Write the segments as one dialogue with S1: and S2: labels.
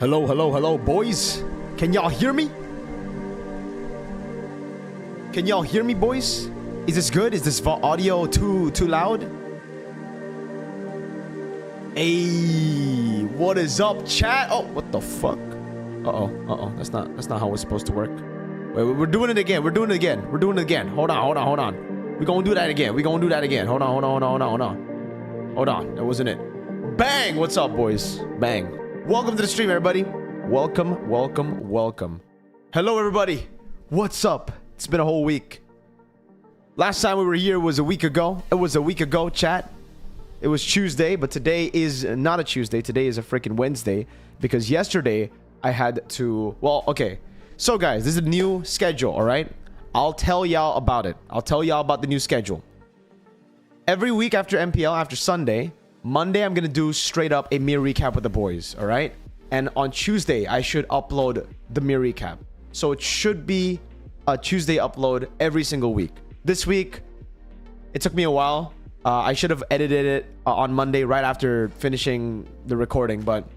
S1: Hello, hello, hello, boys. Can y'all hear me? Can y'all hear me, boys? Is this good? Is this audio too loud? Hey, what is up, chat? Oh, what the fuck? Uh-oh. That's not how it's supposed to work. Wait, we're doing it again. We're doing it again. Hold on. We're gonna do that again. Hold on. That wasn't it. Bang! What's up, boys? Bang. Welcome to the stream, everybody. Welcome. Hello, everybody. What's up? It's been a whole week. Last time we were here was a week ago. It was a week ago, chat. It was Tuesday, but today is not a Tuesday. Today is a freaking Wednesday because yesterday I had to... Well, okay. So, guys, this is a new schedule, all right? I'll tell y'all about it. I'll tell y'all about the new schedule. Every week after MPL, after Sunday, Monday, I'm going to do straight up a mirror recap with the boys, all right? And on Tuesday, I should upload the mirror recap. So it should be a Tuesday upload every single week. This week, it took me a while. I should have edited it on Monday right after finishing the recording, but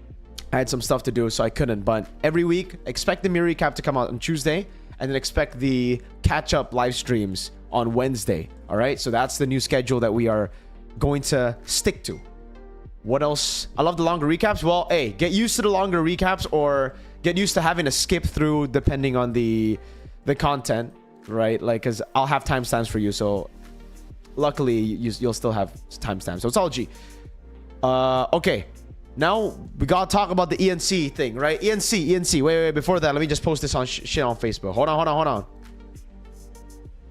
S1: I had some stuff to do, so I couldn't. But every week, expect the mirror recap to come out on Tuesday, and then expect the catch-up live streams on Wednesday, all right? So that's the new schedule that we are going to stick to. What else? I love the longer recaps. Well, hey, get used to the longer recaps or get used to having to skip through depending on the content, right? Like, because I'll have timestamps for you, so luckily you'll still have timestamps. So it's all G. Okay. Now we gotta talk about the ENC thing, right? ENC. Wait. Before that, let me just post this on shit on Facebook. Hold on.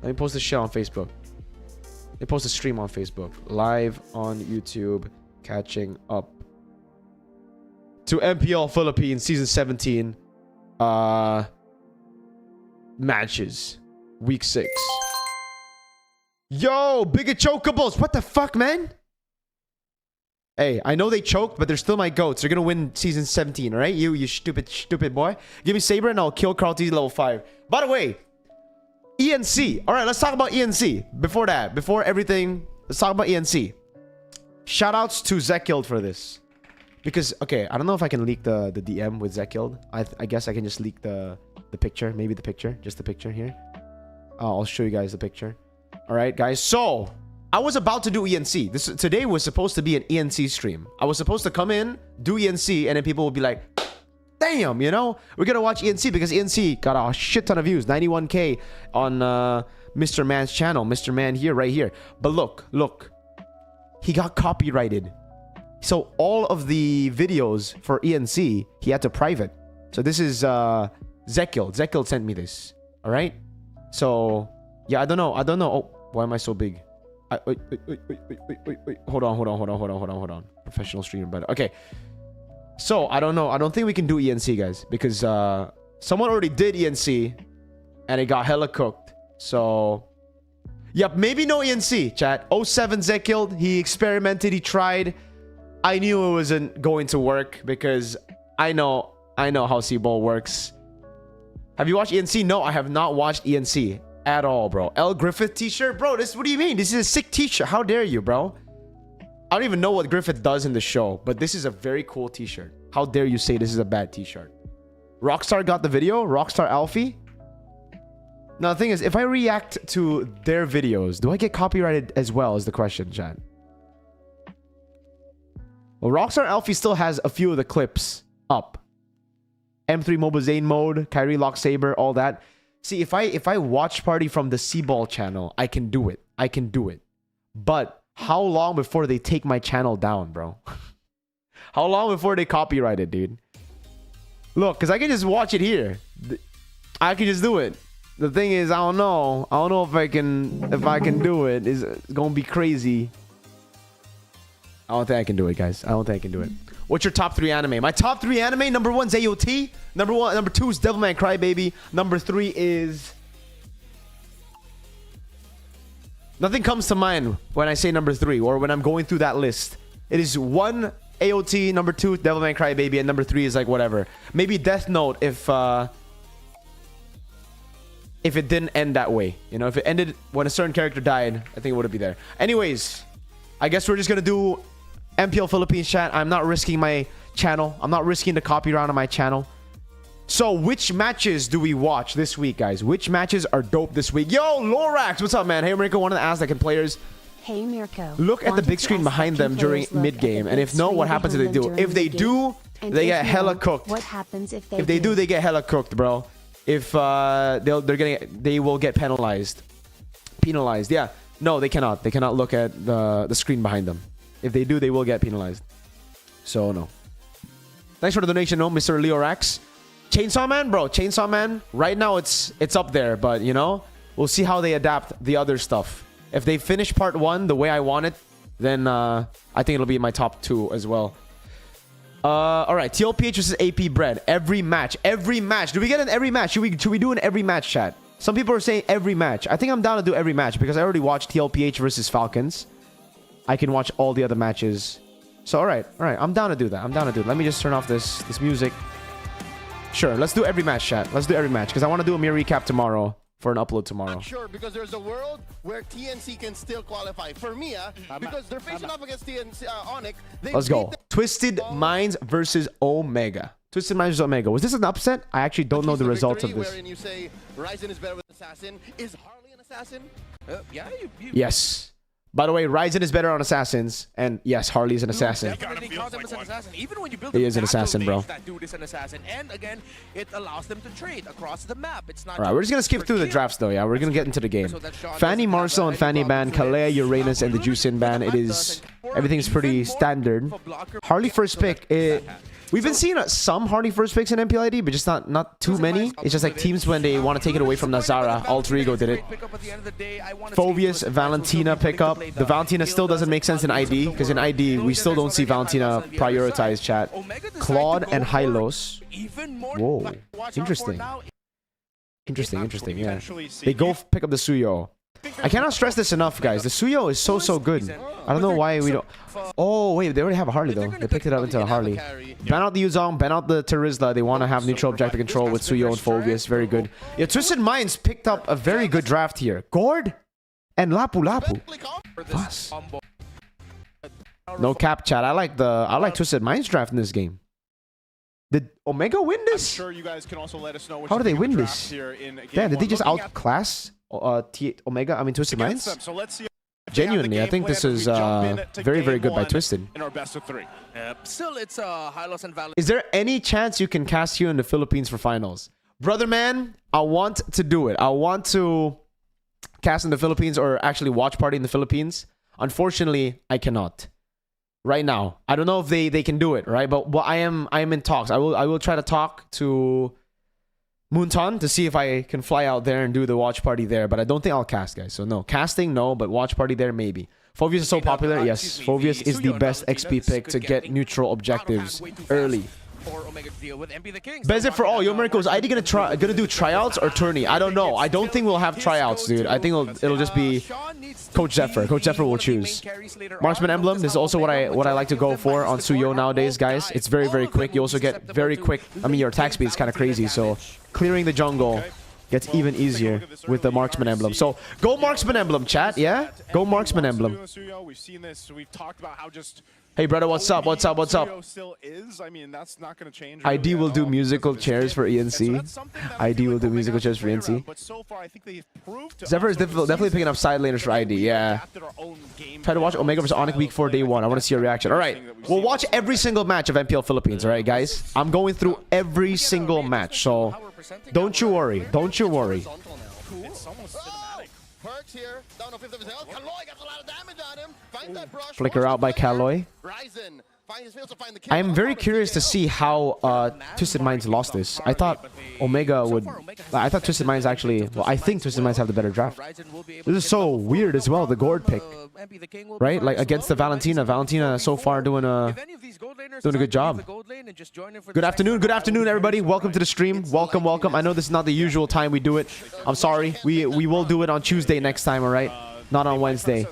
S1: Let me post this shit on Facebook. Let me post a stream on Facebook. Live on YouTube. Catching up to MPL Philippines season 17 matches week 6. Yo, bigot chokables. What the fuck, man? Hey, I know they choked, but they're still my goats. They're gonna win season 17, all right? You stupid boy. Give me Saber and I'll kill Carl T level 5. By the way, ENC. All right, let's talk about ENC. Before everything, let's talk about ENC. Shoutouts to Zekild for this. Because, okay, I don't know if I can leak the DM with Zekild. I guess I can just leak the picture. Maybe the picture. Just the picture here. I'll show you guys the picture. Alright, guys. So, I was about to do ENC. Today was supposed to be an ENC stream. I was supposed to come in, do ENC, and then people would be like, damn, you know? We're gonna watch ENC because ENC got a shit ton of views. 91K on Mr. Man's channel. Mr. Man here, right here. But look. He got copyrighted. So all of the videos for ENC, he had to private. So this is Zekild. Zekild sent me this. All right. So yeah, I don't know. Oh, why am I so big? Wait. Hold on. Professional streamer, but okay. So I don't know. I don't think we can do ENC, guys, because someone already did ENC and it got hella cooked. So. Yep, maybe no ENC, chat. 07 Zekild, he experimented, he tried. I knew it wasn't going to work because I know how C-Ball works. Have you watched ENC? No, I have not watched ENC at all, bro. L. Griffith t-shirt? Bro, what do you mean? This is a sick t-shirt. How dare you, bro? I don't even know what Griffith does in the show, but this is a very cool t-shirt. How dare you say this is a bad t-shirt? Rockstar got the video? Rockstar Alfie? Now, the thing is, if I react to their videos, do I get copyrighted as well, is the question, chat. Well, Rockstar Alfie still has a few of the clips up. M3 Mobile Zane mode, Kyrie Lock Saber, all that. See, if I watch party from the C-Ball channel, I can do it. But how long before they take my channel down, bro? How long before they copyright it, dude? Look, because I can just watch it here. I can just do it. The thing is, I don't know if I can do it. It's gonna be crazy. I don't think I can do it, guys. I don't think I can do it. What's your top 3 anime? My top 3 anime, number 1 is AOT. Number 2 is Devilman Crybaby. Number 3 is... Nothing comes to mind when I say number 3 or when I'm going through that list. It is 1 AOT, number 2 Devilman Crybaby, and number 3 is like whatever. Maybe Death Note if it didn't end that way. You know, if it ended when a certain character died, I think it would be there. Anyways, I guess we're just gonna do MPL Philippines, chat. I'm not risking my channel. I'm not risking the copyright on my channel. So, which matches do we watch this week, guys? Which matches are dope this week? Yo, Lorax, what's up, man? Hey, Mirko, one of the Aztecan players.
S2: Hey, Mirko.
S1: Look at the big screen behind them during mid-game. And if no, what happens if they do? If they do, they get hella cooked.
S2: What happens if they
S1: If they do, they get hella cooked, bro. If they will get penalized. Penalized, yeah. No, they cannot. They cannot look at the screen behind them. If they do, they will get penalized. So, no. Thanks for the donation, no, Mr. Leorax. Chainsaw Man, bro. Chainsaw Man. Right now, it's up there. But, you know, we'll see how they adapt the other stuff. If they finish part 1 the way I want it, then I think it'll be in my top 2 as well. All right. TL PH versus AP Bread. Every match. Every match. Do we get an every match? Should we do an every match, chat? Some people are saying every match. I think I'm down to do every match because I already watched TL PH versus Falcons. I can watch all the other matches. So, all right. I'm down to do that. Let me just turn off this music. Sure, let's do every match, chat. Let's do every match because I want to do a mere recap tomorrow for an upload tomorrow.
S3: Not sure, because there's a world where TNC can still qualify. For me, because they're facing off against TNC, Onyx.
S1: Let's go. Twisted Minds versus Omega. Twisted Minds versus Omega. Was this an upset? I actually don't know the results of this.
S3: You say Ryzen is better with Assassin. Is Harley an assassin?
S4: Yeah.
S1: Yes. By the way, Ryzen is better on Assassins, and yes, Harley's an assassin.
S4: Definitely count him as an assassin. Even when you build
S1: he is an assassin, bro.
S4: That dude is an assassin, and again, it allows them to trade across the map. It's not.
S1: All right, we're just gonna skip through the drafts, though. Yeah, we're gonna get into the game. Fanny Marcel and Fanny ban, Kalea, Uranus, and the Juicin ban. It is everything's pretty standard. Harley first pick. We've been seeing some Harley first picks in MPLID, but just not too many. It's just like teams when they want to take it away from Nazara. Alter Ego did it. Phobius, Valentina pickup. The Valentina still doesn't make sense in ID, because in ID, we still don't see Valentina prioritized, chat. Claude and Hylos. Whoa. Interesting. Interesting, yeah. They go pick up the Suyo. I cannot stress this enough, guys. The Suyo is so good. I don't know why we don't... Oh, wait. They already have a Harley, though. They picked it up into a Harley. Ban out the Yuzong. Ban out the Terizla. They want to have neutral objective control with Suyo and Phobius. Very good. Yeah, Twisted Minds picked up a very good draft here. Gord and Lapu Lapu. Fuss. No cap, chat. I like Twisted Minds draft in this game. Did Omega win this?
S5: I'm sure you guys can also let us know
S1: how did they win this? Damn, did they just outclass Omega? I mean, Twisted Minds?
S5: So let's see.
S1: Genuinely, I think this is very good by Twisted.
S5: In our best of 3.
S4: Still, it's Hylos and Valentine.
S1: Is there any chance you can cast you in the Philippines for finals? Brother man, I want to do it. I want to cast in the Philippines or actually watch party in the Philippines. Unfortunately, I cannot. Right now. I don't know if they can do it, right? But I am in talks. I will try to talk to Moonton to see if I can fly out there and do the watch party there, but I don't think I'll cast, guys. So no, casting no, but watch party there maybe. Phobius is so popular. Yes, Phobius is the best XP pick to get neutral objectives early. Bezit for all. Yo, Mirko, is ID gonna do tryouts or tourney? I don't know. I don't think we'll have tryouts, dude. I think it'll just be Coach Zephyr. Coach Zephyr will choose. Marksman Emblem. This is also what I like to go for on Suyo nowadays, guys. It's very quick. You also get very quick. I mean, your attack speed is kind of crazy, so clearing the jungle gets even easier with the Marksman Emblem. So go Marksman Emblem, chat. Yeah, go Marksman Emblem.
S5: We've seen this. We've talked about how just...
S1: Hey, brother, what's up?
S5: Still is. I mean, that's not going to change.
S1: ID will do musical chairs for ENC. ID will do musical chairs for ENC. Zephyr is definitely picking up side laners for ID. Yeah. Try to watch Omega vs Onyx week 4 day 1. I want to see your reaction. All right. We'll watch every single match of MPL Philippines. All right, guys. I'm going through every single match. So don't you worry. Don't you worry.
S3: Here, down to 5th of his health. Kaloy gets a lot of damage on him. Find that brush.
S1: Flicker out by Kaloy.
S3: Ryzen
S1: I am very curious to see how Twisted Minds lost this. I thought Omega would... I thought Twisted Minds actually... Well, I think Twisted Minds have the better draft. This is so weird as well, the Gord pick. Right? Like, against the Valentina. Valentina so far doing a good job. Good afternoon, everybody. Welcome to the stream. Welcome. I know this is not the usual time we do it. I'm sorry. We will do it on Tuesday next time, alright? Not on Wednesday.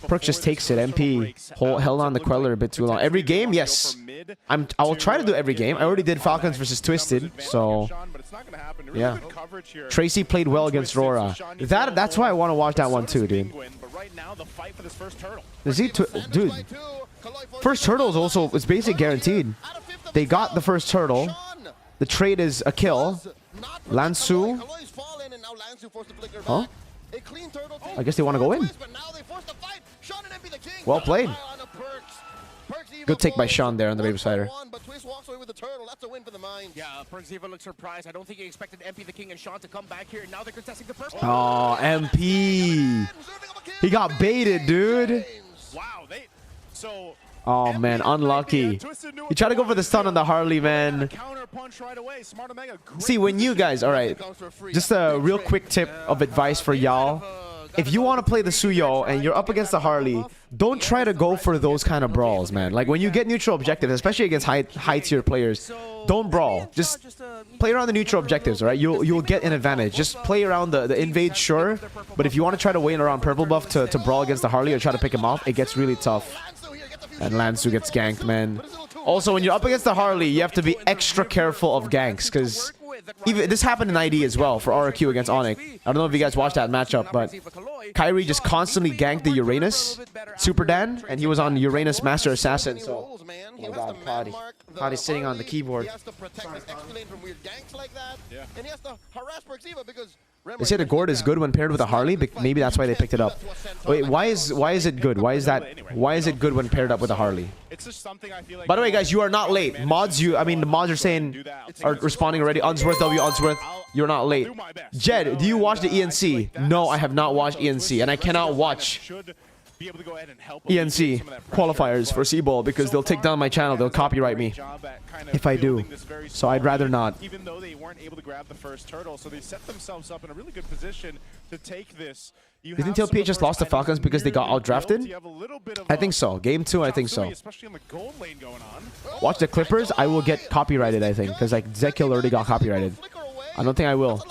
S1: Perk just takes it. MP held on the Queller a bit too long. Every game, yes. I will try to do every game. I already did Falcons versus Twisted, so yeah. Tracy played well against Rora. That's why I want to watch that one too, dude. Is he dude? First turtle is also basically guaranteed. They got the first turtle. The trade is a kill. Lansu. Huh? I guess they want to go in. Well played. Good take by Sean there on the Baby Slider.
S4: Yeah, Perkziva looks surprised. I don't think he expected MP the King and Sean to come back here. Now they're contesting the purple.
S1: Oh, MP. He got baited, dude.
S5: Wow, so
S1: Oh man, unlucky. He tried to go for the stun on the Harley, man.
S5: counter punch right away. Smart Omega.
S1: See, when you guys, all right, just a real quick tip of advice for y'all. If you want to play the Suyo and you're up against the Harley, don't try to go for those kind of brawls, man. Like when you get neutral objectives, especially against high tier players, don't brawl. Just play around the neutral objectives, all right? You'll get an advantage. Just play around the invade, sure. But if you want to try to wait around purple buff to brawl against the Harley or try to pick him off, it gets really tough. And Lansu gets ganked, man. Also, when you're up against the Harley, you have to be extra careful of ganks, because even this happened in ID as well for RQ against Onyx. I don't know if you guys watched that matchup, but Kyrie just constantly ganked the Uranus Super Dan, and he was on Uranus Master Assassin. So, oh my God, Potty. Potty's sitting on the keyboard. They say the Gourd is good when paired with a Harley. Maybe that's why they picked it up. Wait, why is it good? Why is it good when paired up with a Harley? By the way, guys, you are not late. Mods, the mods are saying, are responding already. Unsworth W, Unsworth, you're not late. Jed, do you watch the ENC? No, I have not watched ENC, and I cannot watch ENC qualifiers for C-Ball because they'll take down my channel. They'll copyright me if I do. So I'd rather not.
S5: Even though they weren't able to grab the first turtle, so they set themselves up in a really good position to take this.
S1: You think MPL PH just lost to Falcons because they got outdrafted? I think so. Game 2, I think so. Watch the Clippers. I will get copyrighted, I think, because like Zekiel already got copyrighted. I don't think I will.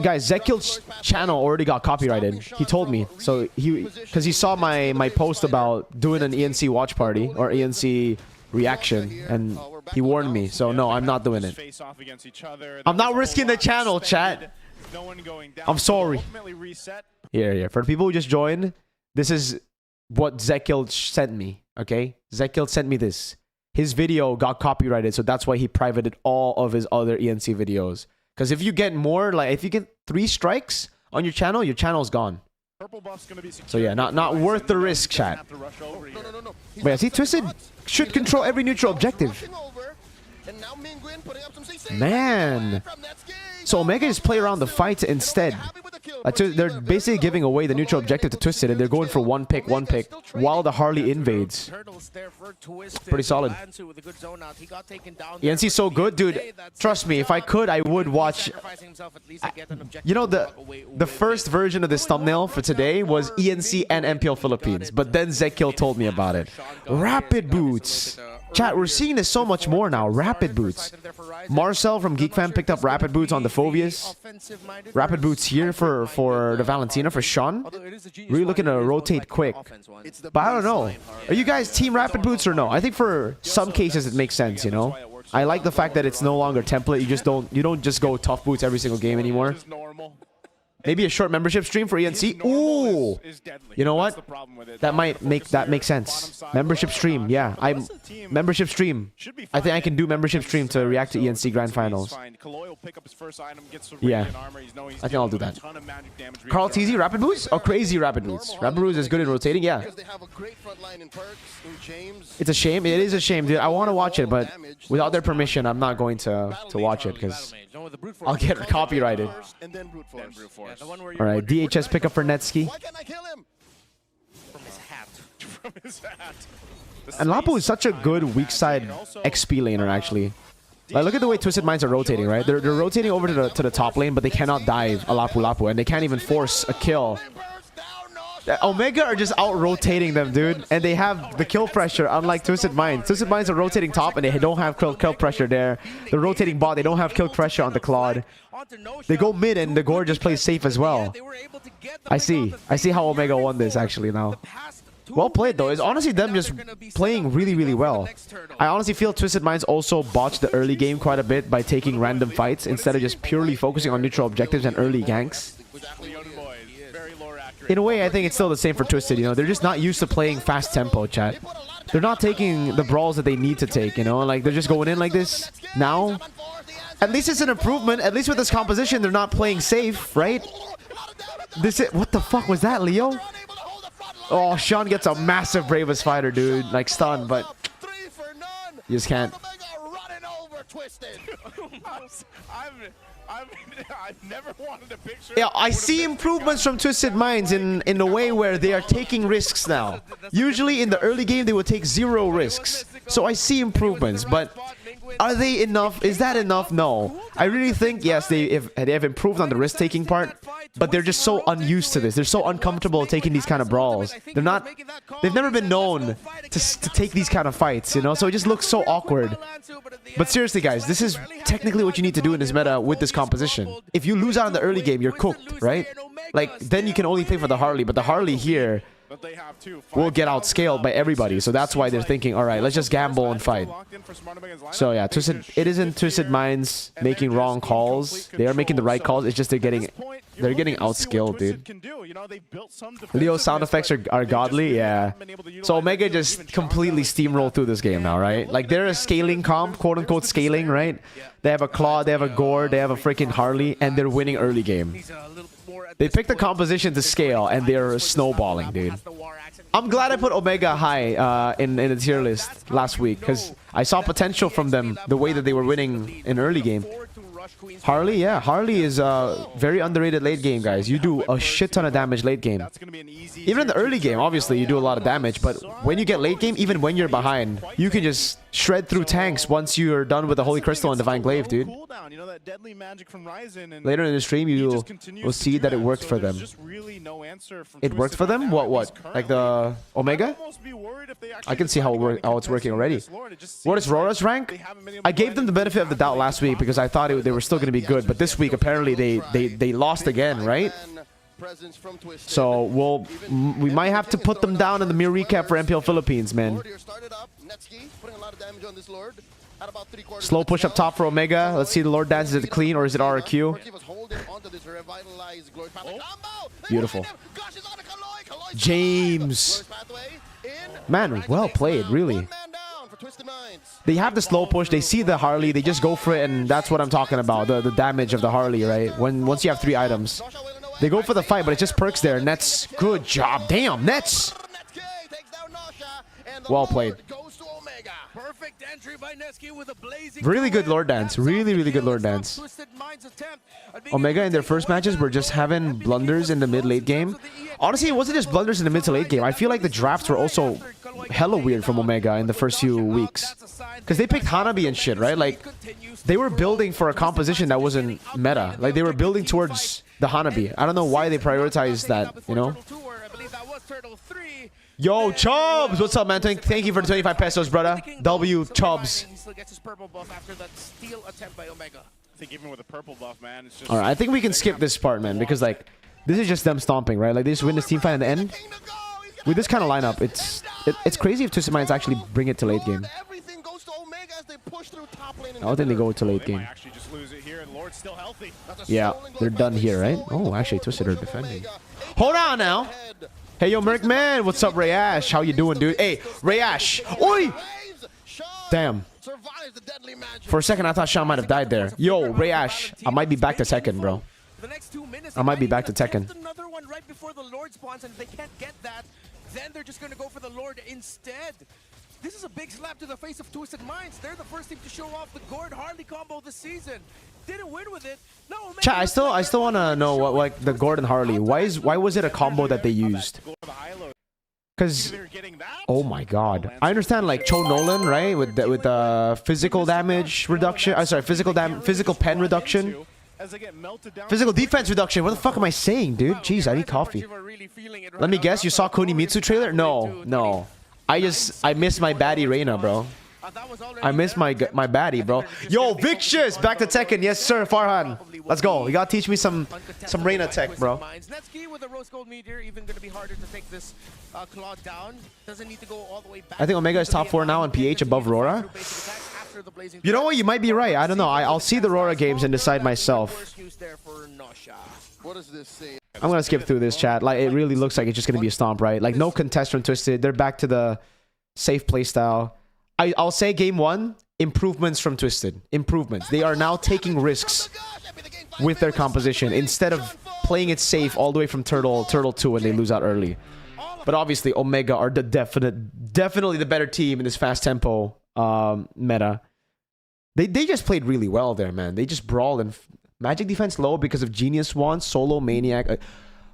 S1: Guys, Zekil's channel already got copyrighted. He told me. So because he saw my post about doing an ENC watch party or ENC reaction, and he warned me. So no, I'm not doing it. I'm not risking the channel, chat. I'm sorry. Here. For the people who just joined, this is what Zekil sent me. Okay, Zekil sent me this. His video got copyrighted, so that's why he privated all of his other ENC videos. Because if you get more, like if you get 3 strikes on your channel's gone. So yeah, not worth the risk, chat. Wait, I see Twisted should control every neutral objective. Man. So Omega just play around the fight instead. They're basically giving away the neutral objective to Twisted, and they're going for one pick, while the Harley invades. Pretty solid. ENC's so good, dude. Trust me, if I could, I would watch. You know, the first version of this thumbnail for today was ENC and MPL Philippines, but then Zekil told me about it. Rapid boots. Chat, we're seeing this so much more now. Rapid boots. Marcel from GeekFam picked up rapid boots on the Phobias. Rapid boots here for the Valentina, for Sean. Really looking to rotate quick. But I don't know. Are you guys team rapid boots or no? I think for some cases it makes sense, you know? I like the fact that it's no longer template. You don't just go tough boots every single game anymore. Maybe a short membership stream for ENC. Ooh, you know what? That make sense. Membership stream, yeah. Membership stream. I think I can do membership stream to react to ENC Grand Finals. Yeah, I think I'll do that. Carl TZ, rapid boots? Oh, crazy rapid boots. Rapid boots is good in rotating, yeah. It's a shame. It is a shame, dude. I want to watch it, but without their permission, I'm not going to watch it because I'll get copyrighted. All right, DHS pickup for Netsky.
S5: From his hat.
S1: And Lapu is such a good weak side XP laner, actually. Like, look at the way Twisted Minds are rotating, right? They're rotating over to the top lane, but they cannot dive a Lapu, and they can't even force a kill. Omega are just out-rotating them, dude. And they have the kill pressure, unlike Twisted Minds. Twisted Minds are rotating top, and they don't have kill pressure there. They're rotating bot. They don't have kill pressure on the Claude. They go mid, and the Gourd just plays safe as well. I see how Omega won this, actually, now. Well played, though. It's honestly them just playing really, really well. I honestly feel Twisted Minds also botched the early game quite a bit by taking random fights instead of just purely focusing on neutral objectives and early ganks. in a way, I think it's still the same for Twisted, you know? They're just not used to playing fast tempo, chat. They're not taking the brawls that they need to take, you know? Like, they're just going in like this now. At least it's an improvement. At least with this composition, they're not playing safe, right? What the fuck was that, Leo? Oh, Sean gets a massive Bravest Fighter, dude. Like, stunned, but you just can't.
S5: I've never wanted a picture.
S1: Yeah, I see improvements from Twisted Minds in a way where they are taking risks now. Usually in the early game, they would take 0 risks. So I see improvements, but are they enough? Is that enough? No. I really think, yes, they have improved on the risk-taking part, but they're just so unused to this. They're so uncomfortable taking these kind of brawls. They've never been known to take these kind of fights, you know? So it just looks so awkward. But seriously, guys, this is technically what you need to do in this meta with this composition. If you lose out in the early game, you're cooked, right? Like, then you can only play for the Harley, but the Harley here will get outscaled by everybody. So that's why they're thinking, all right, let's just gamble and fight. So yeah, it isn't Twisted Minds making wrong calls. They are making the right calls. It's just they're getting outskilled, dude. Leo's sound effects are godly, yeah. So Omega just completely steamrolled through this game now, right? Like, they're a scaling comp, quote unquote scaling, right? They have a Claw, they have a Gore, they have a freaking Harley, and they're winning early game. They picked the composition to scale, and they're snowballing, dude. I'm glad I put Omega high in the tier list last week, because I saw potential from them, the way that they were winning in early game. Harley, yeah. Harley is very underrated late game, guys. You do a shit ton of damage late game. Even in the early game, obviously, you do a lot of damage, but when you get late game, even when you're behind, you can just shred through tanks once you're done with the Holy Crystal and Divine Glaive, dude. Later in the stream, you will see that it worked for them. It worked for them? What? Like the Omega? I can see how it's working already. What is Rora's rank? I gave them the benefit of the doubt last week because I thought they were still going to be good, but this week apparently they lost again, right? So we might have to put them down in the mere recap for MPL Philippines, man. Slow push up top for Omega. Let's see the Lord Dance. Is it clean or is it RQ? Beautiful. James. Man, well played, really. They have the slow push. They see the Harley. They just go for it, and that's what I'm talking about. The damage of the Harley, right? Once you have 3 items. They go for the fight, but it just perks there. Nets, good job. Damn, Nets. Well played. Really good Lord Dance. Really good Lord Dance. Omega in their first matches were just having blunders in the mid-late game. Honestly, it wasn't just blunders in the mid to late game. I feel like the drafts were also hella weird from Omega in the first few weeks. Because they picked Hanabi and shit, right? Like, they were building for a composition that wasn't meta. Like, they were building towards the Hanabi. I don't know why they prioritized that, you know? Yo, Chubbs! What's up, man? Thank you for the 25 pesos, brother. W, Chubbs. Alright, I think we can skip this part, man, because, like, this is just them stomping, right? Like, they just win this team fight at the end. With this kind of lineup, it's crazy if Twisted Minds actually bring it to late game. I don't think they go to late game. Yeah, they're done here, right? Oh, actually, Twisted are defending. Hold on now. Hey, yo, Merc man, what's up, Ray Ash? How you doing, dude? Hey, Ray Ash. Oi! Damn. For a second, I thought Sean might have died there. Yo, Ray Ash, I might be back to Tekken, bro. I might be back to Tekken.
S4: Another one right before the Lord spawns, and if they can't get that, then they're just going to go for the Lord instead. This is a big slap to the face of Twisted Minds. They're the first team to show off the Gord Harley combo this season. Didn't win with it. No,
S1: Chat, I still want to know what, like, the Gord and Harley. Why was it a combo that they used? Because, oh my god, I understand, like, Cho Nolan, right, with the physical damage reduction. Sorry, physical pen reduction. Physical defense reduction. What the fuck am I saying, dude? Jeez, I need coffee. Let me guess, you saw Kunimitsu trailer? No. I missed my baddie Reina, bro. I missed my baddie, bro. Yo, Vicious! Back to Tekken. Yes, sir, Farhan. Let's go. You gotta teach me some Reina tech, bro. I think Omega is top 4 now in PH above Rora. You know what? You might be right. I don't know. I'll see the Rora games and decide myself.
S3: What does this say?
S1: I'm gonna skip through this, chat. Like, it really looks like it's just gonna be a stomp, right? Like, no contest from Twisted. They're back to the safe playstyle. I'll say game 1, improvements from Twisted. Improvements. They are now taking risks with their composition instead of playing it safe all the way from Turtle 2 when they lose out early. But obviously, Omega are the definitely the better team in this fast tempo meta. They just played really well there, man. They just brawled, and Magic defense low because of Genius Wand, Solo Maniac.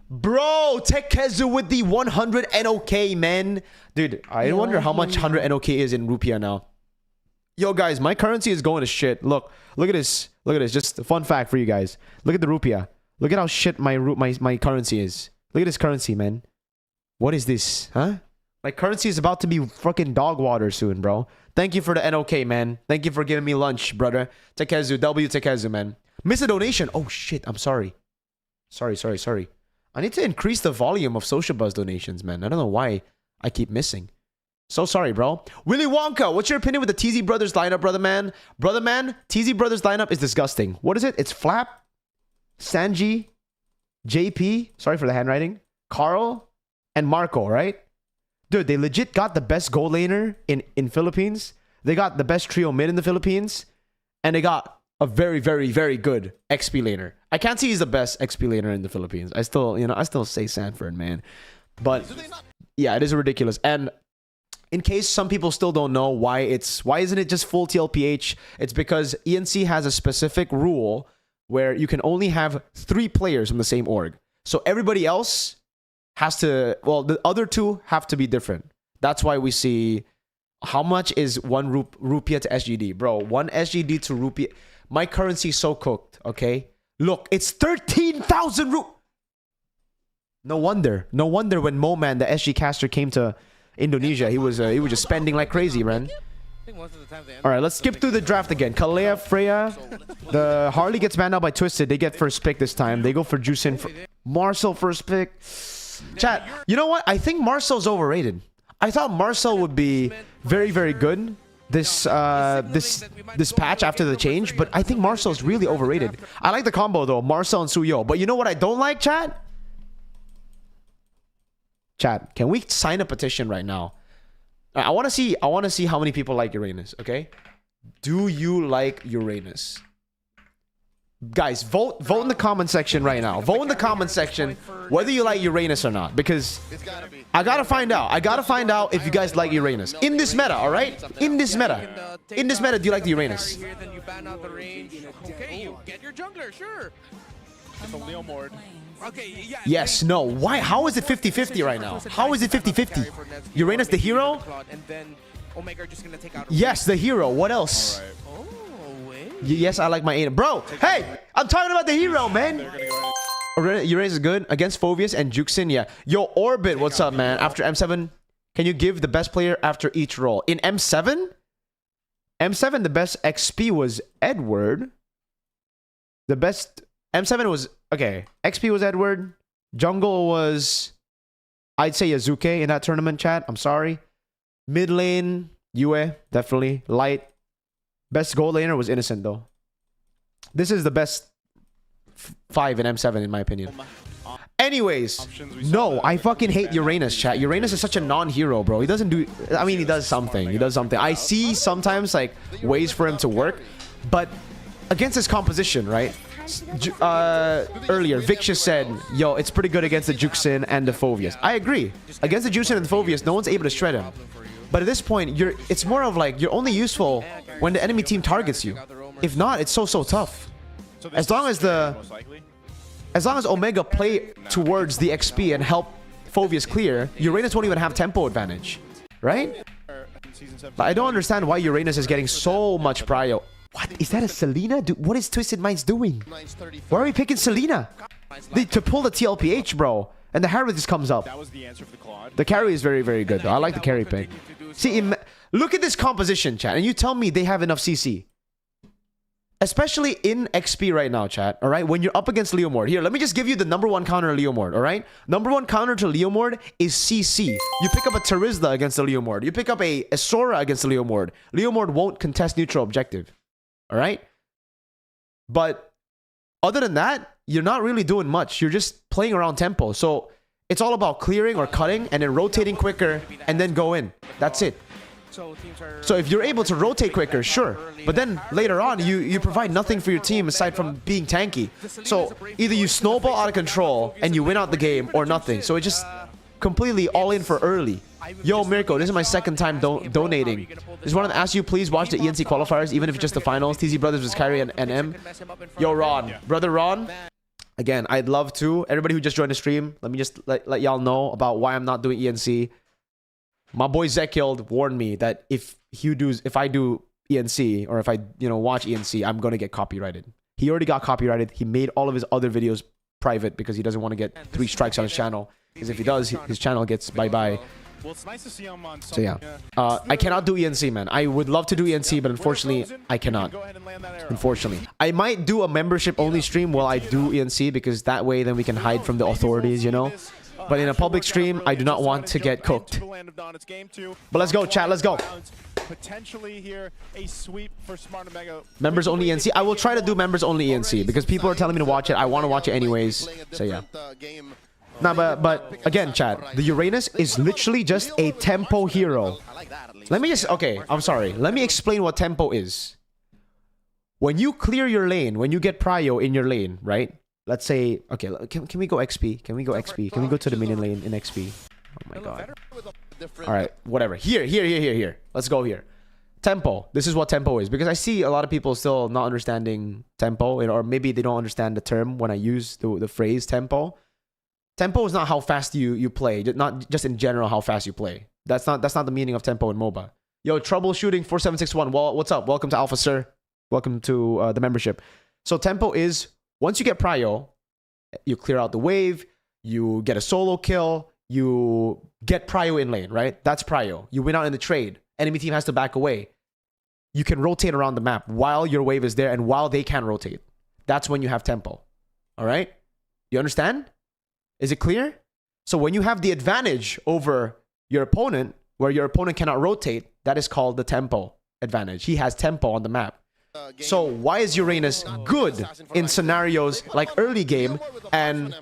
S1: Bro, Tekezu with the 100 NOK, man. Dude, I wonder how much 100 NOK is in Rupiah now. Yo, guys, my currency is going to shit. Look at this. Look at this. Just a fun fact for you guys. Look at the Rupiah. Look at how shit my currency is. Look at this currency, man. What is this? Huh? My currency is about to be fucking dog water soon, bro. Thank you for the NOK, man. Thank you for giving me lunch, brother. Tekezu, W Tekezu, man. Miss a donation. Oh, shit. I'm sorry. Sorry. I need to increase the volume of Social Buzz donations, man. I don't know why I keep missing. So sorry, bro. Willy Wonka, what's your opinion with the TZ Brothers lineup, brother man? Brother man, TZ Brothers lineup is disgusting. What is it? It's Flap, Sanji, JP, sorry for the handwriting, Carl, and Marco, right? Dude, they legit got the best gold laner in Philippines. They got the best trio mid in the Philippines. And they got a very, very, very good XP laner. I can't say he's the best XP laner in the Philippines. I still say Sanford, man. But yeah, it is ridiculous. And in case some people still don't know why isn't it just full TLPH? It's because ENC has a specific rule where you can only have 3 players from the same org. So everybody else has to, well, the other 2 have to be different. That's why we see, how much is 1 rupiah to SGD? Bro, 1 SGD to rupiah. My currency is so cooked, okay? Look, it's 13,000 rupiah. No wonder when Moman, the SG caster, came to Indonesia, he was just spending like crazy, man. All right, let's skip through the draft again. Kalea, Freya, the Harley gets banned out by Twisted. They get first pick this time. They go for Juicin. Marcel first pick. Chat, you know what? I think Marcel's overrated. I thought Marcel would be very, very good this patch after the change, but I think Marcel's really overrated. I like the combo though, Marcel and Suyo. But you know what I don't like, chat? Chat, can we sign a petition right now? I want to see how many people like Uranus, okay? Do you like Uranus? Guys, vote in the comment section right now. Vote in the comment section whether you like Uranus or not, because I gotta find out. I gotta find out if you guys like Uranus in this meta. All right, in this meta, do you like the Uranus?
S4: Okay, you get your jungler, sure.
S5: It's a Leomord.
S4: Okay, yeah.
S1: Yes, no. Why? How is it 50-50 right now? How is it 50-50? Uranus the hero? Yes, the hero. What else? Yes, I like my Aiden. Bro, hey, I'm talking about the hero, man. Uranus is good against Phoveus and Juxin. Yeah. Yo, Orbit, what's up, man? After M7, can you give the best player after each role? In M7? M7, the best XP was Edward. The best... M7 was... Okay, XP was Edward. Jungle was... I'd say Yazuke in that tournament, chat. I'm sorry. Mid lane, Yue, definitely. Light. Best gold laner was Innocent, though. This is the best 5 in M7, in my opinion. Anyways, no, I fucking hate Uranus, chat. Uranus is such a non-hero, bro. He doesn't do... I mean, he does something. He does something. I see sometimes, like, ways for him to work. But against his composition, right? Earlier, Vicious said, yo, it's pretty good against the Juxin and the Phoveus. I agree. Against the Juxin and the Phoveus, no one's able to shred him. But at this point, it's more of like, you're only useful when the enemy team targets you. If not, it's so tough. As long as Omega play towards the XP and help Phoveus clear, Uranus won't even have tempo advantage. Right? But I don't understand why Uranus is getting so much prio. What? Is that a Selena? Dude, what is Twisted Minds doing? Why are we picking Selena? To pull the TLPH, bro. And the Harry just comes up.
S5: That was the answer for the Claude.
S1: The carry is very, very good, though. I like the carry pick. See, look at this composition, chat. And you tell me they have enough CC. Especially in XP right now, chat. All right? When you're up against Leomord. Here, let me just give you the #1 counter to Leomord. All right? #1 counter to Leomord is CC. You pick up a Terizla against the Leomord. You pick up a Sora against the Leomord. Leomord won't contest neutral objective. All right? But other than that, you're not really doing much. You're just playing around tempo. So it's all about clearing or cutting and then rotating quicker and then go in. That's it. So if you're able to rotate quicker, sure. But then later on, you provide nothing for your team aside from being tanky. So either you snowball out of control and you win out the game or nothing. So it just completely all in for early. Yo, Mirko, this is my second time donating. Just wanted to ask you, please watch the ENC qualifiers, even if it's just the finals. TZ Brothers vs. Kyrie and M. Yo, Ron. Brother Ron. Again, I'd love to. Everybody who just joined the stream, let me just let y'all know about why I'm not doing ENC. My boy Zekiel warned me that if I do ENC or if I watch ENC, I'm gonna get copyrighted. He already got copyrighted. He made all of his other videos private because he doesn't want to get 3 strikes on his channel. Because if he does, his channel gets bye-bye.
S5: Well, it's nice to see him on
S1: so yeah, I cannot do ENC, man. I would love to do ENC, but unfortunately, I cannot. Unfortunately, I might do a membership-only stream while I do ENC because that way, then we can hide from the authorities, you know. But in a public stream, I do not want to get cooked. But let's go, chat. Let's go.
S5: Potentially here a sweep for Smart and Mega.
S1: Members only ENC. I will try to do members only ENC because people are telling me to watch it. I want to watch it anyways. So yeah. Nah, but again, chat, the Uranus is literally just a tempo hero. Let me just, okay, I'm sorry. Let me explain what tempo is. When you clear your lane, when you get prio in your lane, right? Let's say, okay, can we go XP? Can we go XP? Can we go to the minion lane in XP? Oh my god. All right, whatever. Here. Let's go here. Tempo. This is what tempo is. Because I see a lot of people still not understanding tempo, or maybe they don't understand the term when I use the phrase tempo. Tempo is not how fast you play, not just in general how fast you play. That's not the meaning of tempo in MOBA. Yo, troubleshooting 4761. Well, what's up? Welcome to Alpha, sir. Welcome to the membership. So tempo is once you get prio, you clear out the wave, you get a solo kill, you get prio in lane, right? That's prio. You win out in the trade. Enemy team has to back away. You can rotate around the map while your wave is there and while they can rotate. That's when you have tempo. All right? You understand? Is it clear? So when you have the advantage over your opponent, where your opponent cannot rotate, that is called the tempo advantage. He has tempo on the map. So why is Uranus good in scenarios like early game and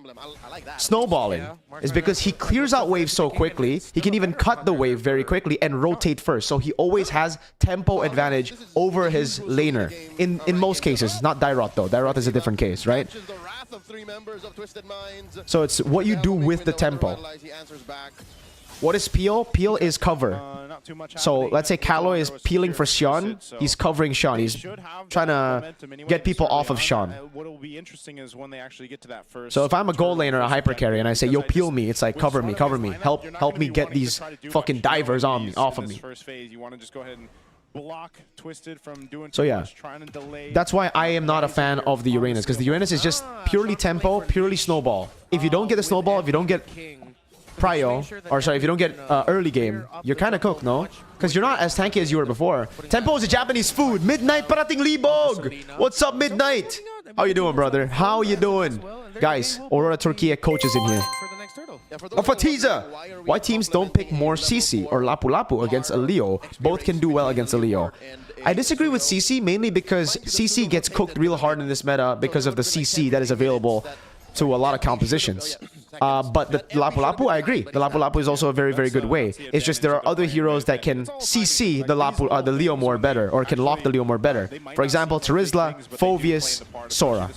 S1: snowballing? Is because he clears out waves so quickly, he can even cut the wave very quickly and rotate first. So he always has tempo advantage over his laner. In most cases, not Dyrot though. Dyrot is a different case, right? So it's what you do with the tempo. What is peel? Peel is cover. So let's say Kalo is peeling for Xion. He's covering Xion. He's trying to get people off of Xion. So if I'm a gold laner, a hyper carry, and I say, yo, peel me, it's like, cover me. Help me get these fucking divers on me, off of me. So yeah, that's why I am not a fan of the Uranus, because the Uranus is just purely tempo, purely snowball. If you don't get the snowball, if you don't get prio, or sorry, if you don't get early game, you're kind of cooked, no? Because you're not as tanky as you were before. Tempo is a Japanese food. Midnight parating libog. What's up, Midnight? How you doing, brother? How you doing? Guys, Aurora Turkey coaches in here. Fatiza! Why teams don't pick more CC or Lapu Lapu against a Leo? Both can do well against a Leo. I disagree with CC mainly because CC gets cooked real hard in this meta because of the CC that is available to a lot of compositions. But the Lapu Lapu, I agree. The Lapu Lapu is also a very, very good way. It's just there are other heroes that can CC the Leo more better, or can lock the Leo more better. For example, Terizla, Phoveus, Sora.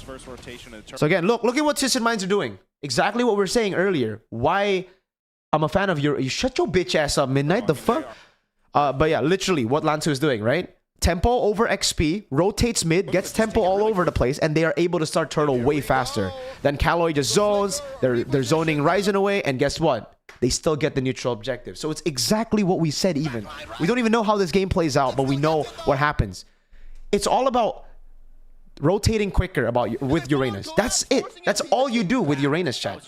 S1: So again, look at what Twisted Minds are doing. Exactly what we were saying earlier. Why I'm a fan of you shut your bitch ass up, Midnight. The fuck? But yeah, literally what Lanzu is doing, right? Tempo over XP, rotates mid, gets tempo all over the place, and they are able to start turtle way faster. Then Kaloy just zones, they're zoning Ryzen away, and guess what? They still get the neutral objective. So it's exactly what we said even. We don't even know how this game plays out, but we know what happens. It's all about rotating quicker with Uranus. That's it. That's all you do with Uranus, chat.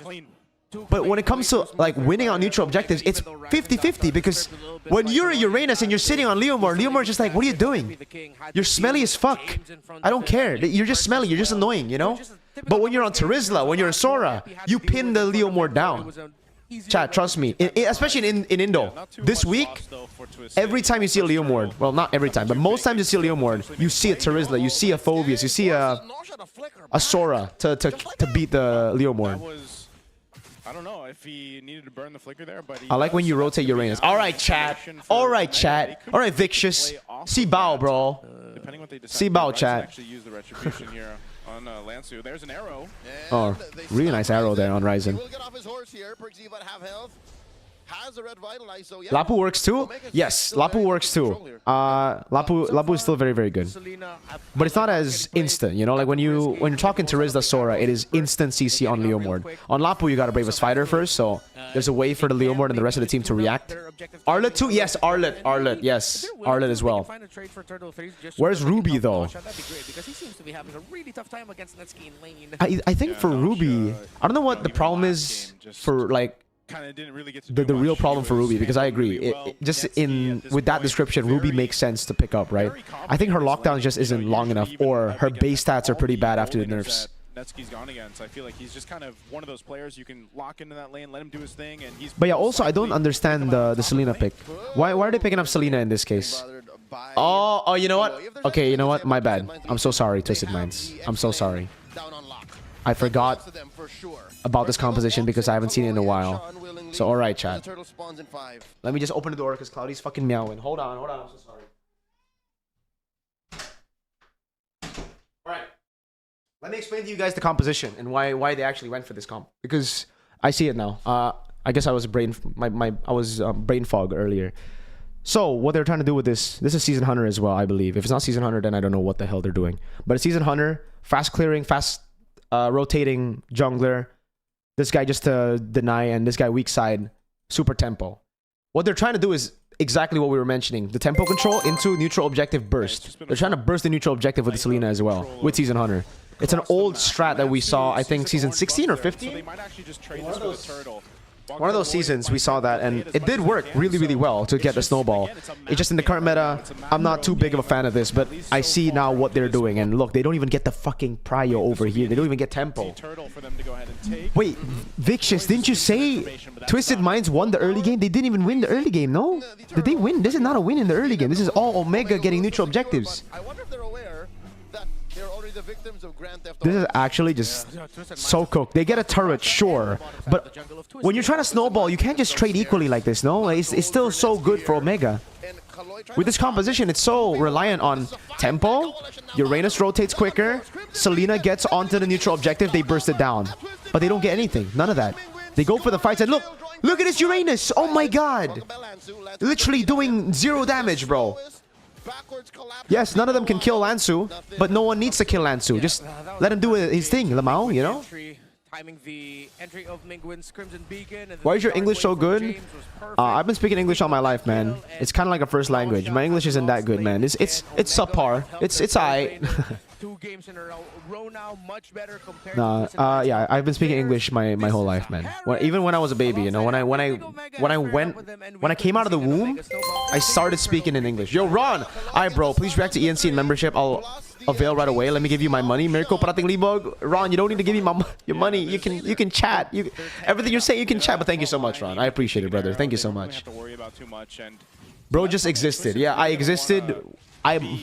S1: But when it comes to like winning on neutral objectives, it's 50-50 because when you're a Uranus and you're sitting on Leomore is just like, what are you doing? You're smelly as fuck. I don't care. You're just smelly. You're just annoying, you know? But when you're on Terizla, when you're a Sora, you pin the Leomore down. Chat, trust me. Especially in Indo. This week, every time you see a Leomord, well, not every time, but most times you see a Leomord, you see a Terizla, you see a Phobius, you see a Sora to beat the Leomord.
S5: I don't know if he needed to burn the flicker there, but
S1: I like when you rotate Uranus. All right, chat. All right, chat. All right, Vicious. See Bao, bro. See Bao, chat.
S5: Actually use the retribution here on Lansu. There's an arrow.
S1: Oh, really nice arrow there on Ryzen. Lapu works too? Yes, Lapu works too. Lapu is still very, very good. But it's not as instant, you know? Like when you're talking to Rizda Sora, it is instant CC on Leomord. On Lapu, you gotta Bravest Fighter first, so there's a way for the Leomord and the rest of the team to react. Arlet too? Yes, Arlet, yes. Arlet as well. Where's Ruby though? I think for Ruby, I don't know what the problem is for like
S5: Didn't really get to
S1: the real problem for Ruby, because I agree. With that description, Ruby makes sense to pick up, right? I think her lockdown just isn't long enough, or her base stats are pretty bad after the nerfs.
S5: Netsuki's gone again, so I feel like he's just kind of one of those players you can lock into that lane, let him do his thing, and he's.
S1: But yeah, also I don't understand the Selena pick. Why are they picking up Selena in this case? Oh, you know what? Okay, you know what? My bad. I'm so sorry, Twisted Minds. I'm so sorry. I forgot about this composition because I haven't seen it in a while. So alright, chat. Let me just open the door because Cloudy's fucking meowing. Hold on, I'm so sorry. Alright. Let me explain to you guys the composition and why they actually went for this comp. Because I see it now. I guess I was brain fog earlier. So what they're trying to do with this is Season Hunter as well, I believe. If it's not Season Hunter, then I don't know what the hell they're doing. But it's Season Hunter, fast clearing, fast rotating jungler. This guy just to deny, and this guy weak side, super tempo. What they're trying to do is exactly what we were mentioning. The tempo control into neutral objective burst. They're trying to burst the neutral objective with the Selena as well, with Season Hunter. It's an old strat that we saw, I think, Season 16 or 15? One of those seasons we saw that, and it did work really, really well to get the snowball. It's just in the current meta, I'm not too big of a fan of this, but I see now what they're doing. And look, they don't even get the fucking prio over here. They don't even get tempo. Wait, Vicious, didn't you say Twisted Minds won the early game? They didn't even win the early game, no? Did they win? This is not a win in the early game. This is all Omega getting neutral objectives. This is actually just so cooked. They get a turret, sure, but when you're trying to snowball, you can't just trade equally like this, no? It's still so good for Omega. With this composition, it's so reliant on tempo. Uranus rotates quicker. Selena gets onto the neutral objective. They burst it down, but they don't get anything. None of that. They go for the fights and look at this Uranus. Oh my god. Literally doing 0 damage, bro. Yes, none of them can kill Lansu, but no one needs to kill Lansu. Just let him do his thing, Lamau, you know? Why is your English so good? I've been speaking English all my life, man. It's kind of like a first language. My English isn't that good, man. It's subpar. It's aight. Yeah, I've been speaking English my whole life, man. Even when I was a baby, you know, when I came out of the womb, I started speaking in English. Yo, Ron! Alright, bro, please react to ENC and membership. I'll avail right away. Let me give you my money. Mirko, parating libog. Ron, you don't need to give me your money. You can chat. Everything you're saying, you can chat. But thank you so much, Ron. I appreciate it, brother. Thank you so much. Bro just existed. Yeah, I existed.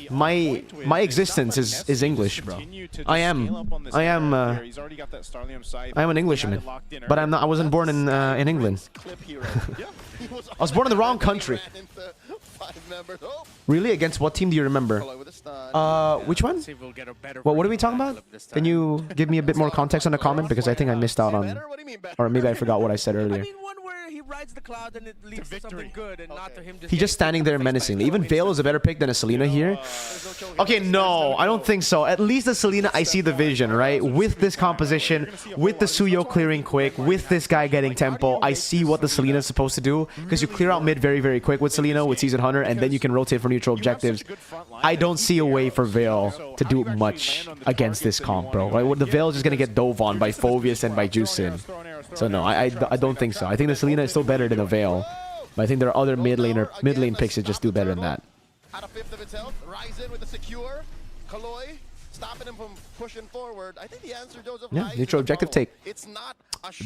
S1: My existence is English, bro. I am an Englishman, but I'm not. I wasn't born in England. I was born in the wrong country. Really? Against what team do you remember? Which one? Well, what are we talking about? Can you give me a bit more context on the comment, because I think I missed out on, or maybe I forgot what I said earlier.
S4: Rides the cloud and it leads to something good and not to him just
S1: he's just standing there menacingly. Even Vale is a better pick than a Selena here. Okay, no, I don't think so. At least the Selena, I see the vision, right? With this composition, with the Suyo clearing quick, with this guy getting tempo, I see what the Selena is supposed to do, because you clear out mid very, very quick with Selena, with Season Hunter, and then you can rotate for neutral objectives. I don't see a way for Vale to do much against this comp, bro. Right? The Vale is just going to get dove on by Phobius and by Juicin. So no, I don't think so. I think the Selena is still better than a Vale, but I think there are other mid lane picks that just do better than that.
S3: At a fifth of its health, Ryzen with the secure. Kaloi stopping him from pushing forward. I think the answer, Joseph,
S1: yeah, neutral objective take.
S3: It's not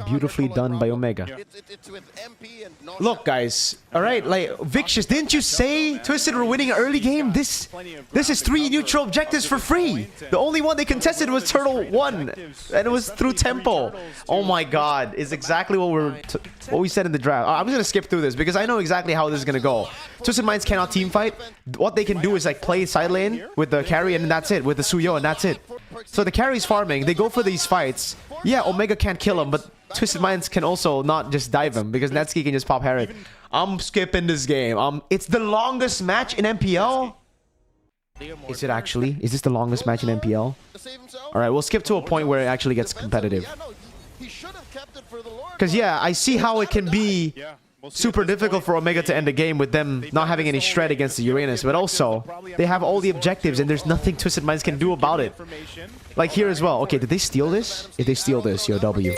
S1: Beautifully done by Omega.
S3: It's with MP and no
S1: Look, guys. All right, like Vicious, didn't you say Twisted were winning an early game? This is 3 neutral objectives for free. The only one they contested was Turtle 1, and it was through tempo. Oh my God, is exactly what we said in the draft. I'm just gonna skip through this because I know exactly how this is gonna go. Twisted Minds cannot team fight. What they can do is like play side lane with the carry, and that's it. With the Suyo, and that's it. So the carry's farming. They go for these fights. Yeah, Omega can't kill him, but Twisted Minds can also not just dive him because Netsky can just pop Herod. I'm skipping this game. It's the longest match in MPL. Is it actually? Is this the longest match in MPL? All right, we'll skip to a point where it actually gets competitive. Because yeah, I see how it can be super difficult for Omega to end the game with them not having any shred against the Uranus, but also they have all the objectives and there's nothing Twisted Minds can do about it. Like here as well. Okay, did they steal this? If they steal this, yo, W.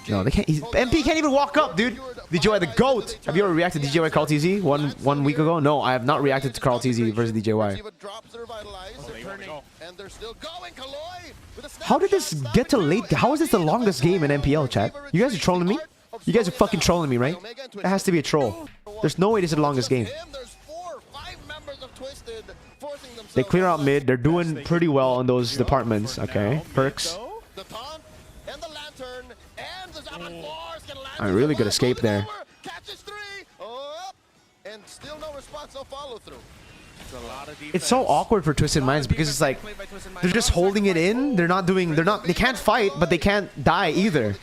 S1: No, they can't. MP can't even walk up, dude. DJY the GOAT. Have you ever reacted to DJY Carl TZ one week ago? No, I have not reacted to Carl TZ versus DJY. How did this get to late? How is this the longest game in MPL, chat? You guys are trolling me? You guys are fucking trolling me, right? It has to be a troll. There's no way this is the longest game. They clear out mid. They're doing pretty well in those departments. Okay, perks. A really good escape there. It's so awkward for Twisted Minds because it's like they're just holding it in. They can't fight, but they can't die either.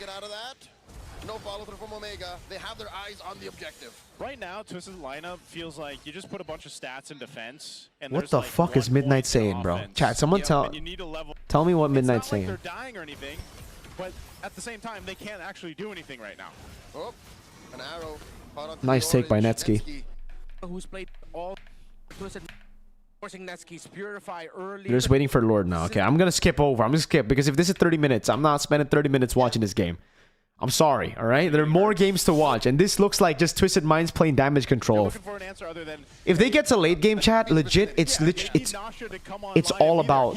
S3: No follow through from Omega. They have their eyes on the objective.
S5: Right now, Twisted's lineup feels like you just put a bunch of stats in defense. And
S1: what the fuck is Midnight saying, bro? Chat, someone tell me what Midnight's saying.
S5: They're dying or anything, but at the same time, they can't actually do anything right now.
S3: Oh, an arrow.
S1: Nice take by Netsky.
S4: Who's played all Twisted, forcing Netsky's Purify early.
S1: They're just waiting for Lord now. Okay, I'm gonna skip over. I'm gonna skip because if this is 30 minutes, I'm not spending 30 minutes watching this game. I'm sorry, all right? There are more games to watch, and this looks like just Twisted Minds playing damage control. If they get to late game chat, legit, it's all about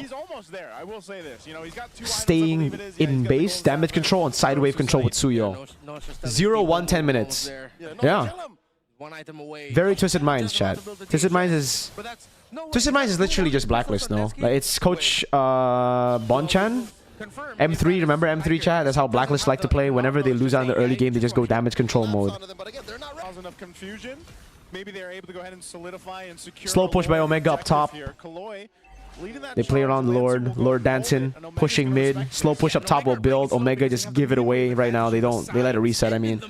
S1: staying in base, damage control, and side wave control with Suyo. 0-1, 10 minutes. Yeah. Very Twisted Minds, chat. Twisted Minds is literally just Blacklist, no? Like it's Coach Bonchan. M3, remember M3 chat? That's how Blacklist like to play. Whenever they lose out in the early game, they just go damage control mode. Slow push by Omega up top. They play around Lord dancing, pushing mid. Slow push up top will build. Omega just give it away right now. They let it reset, I mean.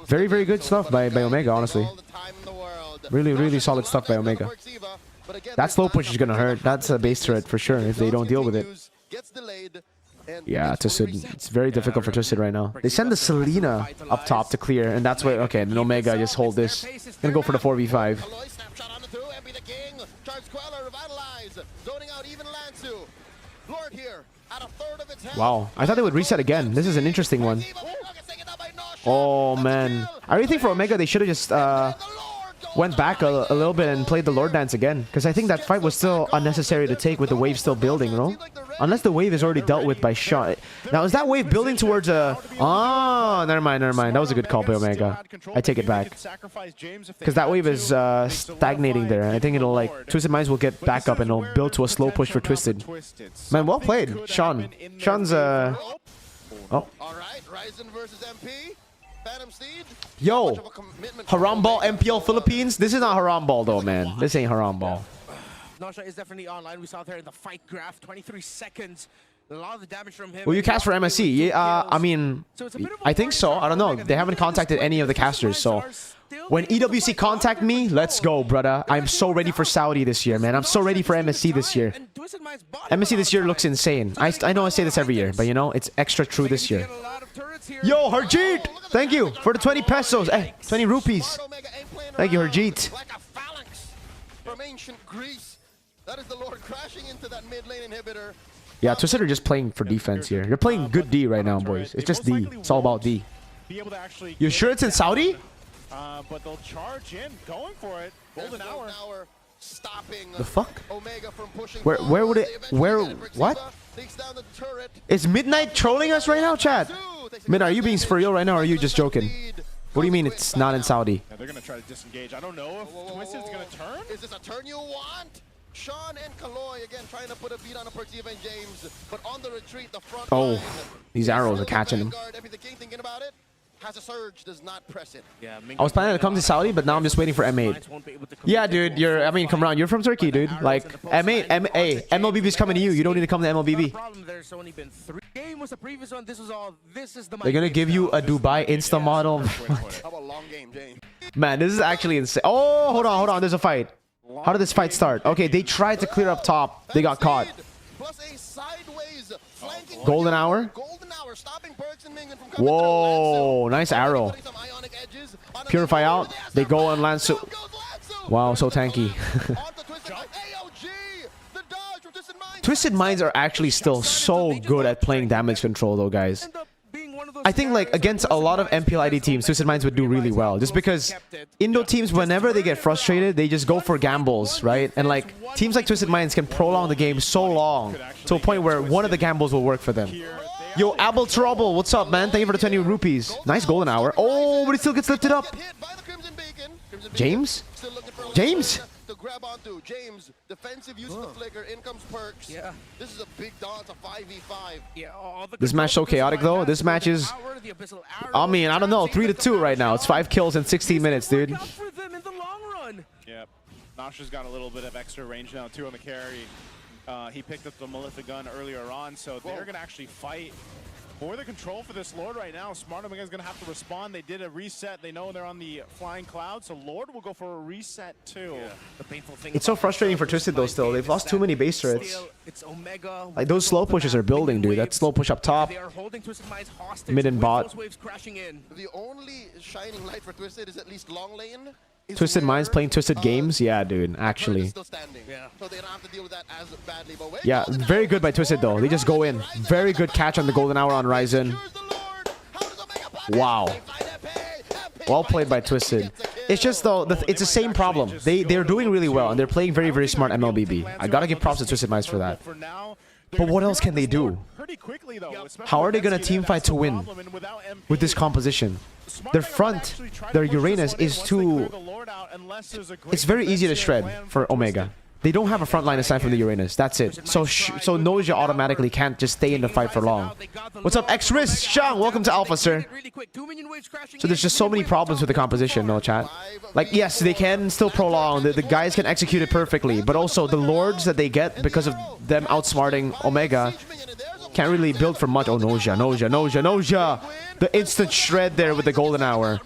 S1: Very, very good stuff by Omega, honestly. Really, really solid stuff by Omega. That slow push is gonna hurt. That's a base turret for sure if they don't deal with it. Yeah, Twisted. It's very difficult for Twisted right now. They send the Selena up top to clear, and that's why. Okay, then Omega just hold this. Gonna go for the 4v5. Wow, I thought they would reset again. This is an interesting one. Oh man, I really think for Omega they should have just went back a little bit and played the Lord Dance again, because I think that fight was still unnecessary to take with the wave still building, you know? Unless the wave is already dealt with by shot. Now, is that wave building towards a... Oh, never mind. That was a good call by Omega. I take it back. Because that wave is stagnating there. I think it'll, like... Twisted Minds will get back up and it'll build to a slow push for Twisted. Man, well played. Sean. Sean's, Oh.
S3: Alright, Ryzen versus MP.
S1: Yo, Haram Ball MPL Philippines. This is not Haram Ball though, man. This ain't Haram Ball.
S4: Nosha is definitely online. We saw there in the fight graph, 23 seconds. A lot of the damage from him.
S1: Will you cast for MSC? Yeah, I mean, I think so. I don't know. They haven't contacted any of the casters, so when EWC contact me, let's go, brother. I'm so ready for Saudi this year, man. I'm so ready for MSC this year. MSC this year looks insane. I know I say this every year, but you know, it's extra true this year. Yo, Harjeet! Thank you for the 20 pesos. 20 rupees. Thank you, Harjeet. Yeah, Twisted are just playing for defense here. You're playing good D right now, boys. It's just D. It's all about D. You sure it's in Saudi?
S5: But they'll charge in, going for it. Golden hour.
S1: The fuck? Where would it... Where... What? Is Midnight trolling us right now, chat? Mid, are you being for real right now, or are you just joking? What do you mean it's not in Saudi?
S5: Yeah, they're gonna try to disengage. I don't know if Twisted's gonna turn.
S3: Is this a turn you want? Sean and Kaloy again trying to put a beat on a Perciva and James, but on the retreat, the front line.
S1: These arrows are catching him.
S3: Everything thinking about it. Has a surge, does not press it.
S4: Yeah,
S1: I was planning to come to Saudi, but now I'm just waiting for M8. Yeah, dude, I mean, come around. You're from Turkey, dude. Like, M8, MLBB is coming to you. You don't need to come to MLBB. They're gonna give you a Dubai Insta model.
S3: How about long game, James?
S1: Man, this is actually insane. Oh, hold on. There's a fight. How did this fight start? Okay, they tried to clear up top. They got caught.
S3: Plus a sideways flanking
S1: Golden hour.
S3: Stopping Perks and Mingen from coming
S1: Whoa,
S3: through.
S1: nice arrow. Purify out. They go on Lansu. Wow, so tanky. Twisted Minds are actually still so good at playing damage control though, guys. I think like against a lot of MPL ID teams, Twisted Minds would do really well. Just because Indo teams, whenever they get frustrated, they just go for gambles, right? And like teams like Twisted Minds can prolong the game so long to a point where one of the gambles will work for them. Yo, Abel Trouble, what's up, man? Thank you for the 20 rupees. Nice golden hour. Oh, but he still gets lifted up. James? James?
S3: To grab onto James, defensive use of the flicker, in comes Perks.
S4: Yeah.
S3: This is a big dance, a 5v5.
S4: Yeah,
S1: this match so chaotic though. This match is, I mean, I don't know, 3-2 right now. It's 5 kills in 16 minutes, dude.
S5: Yep. Nasha's got a little bit of extra range now too on the carry. He picked up the Malefic gun earlier on, so they're going to actually fight for the control for this Lord right now. Smart Omega is going to have to respond. They did a reset. They know they're on the flying cloud, so Lord will go for a reset too.
S4: Yeah. The painful thing
S1: It's so frustrating for Twisted though still. They've lost too many base turrets. Like those slow pushes are building, dude. That slow push up top. Mid and bot.
S3: The only shining light for Twisted is at least long lane.
S1: Twisted Minds playing Twisted games? Yeah, dude, actually. Yeah, very good by Twisted though. They just go in. Very good catch on the golden hour on Ryzen. Wow. Well played by Twisted. It's just though, it's the same problem. They're doing really well and they're playing very, very smart MLBB. I gotta give props to Twisted Minds for that. But what else can they do? How are they gonna team fight to win with this composition? Their front, their Uranus is too... It's very easy to shred for Omega. They don't have a front line aside from the Uranus. That's it. So Noja automatically can't just stay in the fight for long. What's up, X-Riz? Shang, welcome to Alpha, sir. So there's just so many problems with the composition, no chat. Like, yes, they can still prolong. The guys can execute it perfectly. But also, the Lords that they get because of them outsmarting Omega can't really build for much. Oh, Noja. The instant shred there with the golden hour.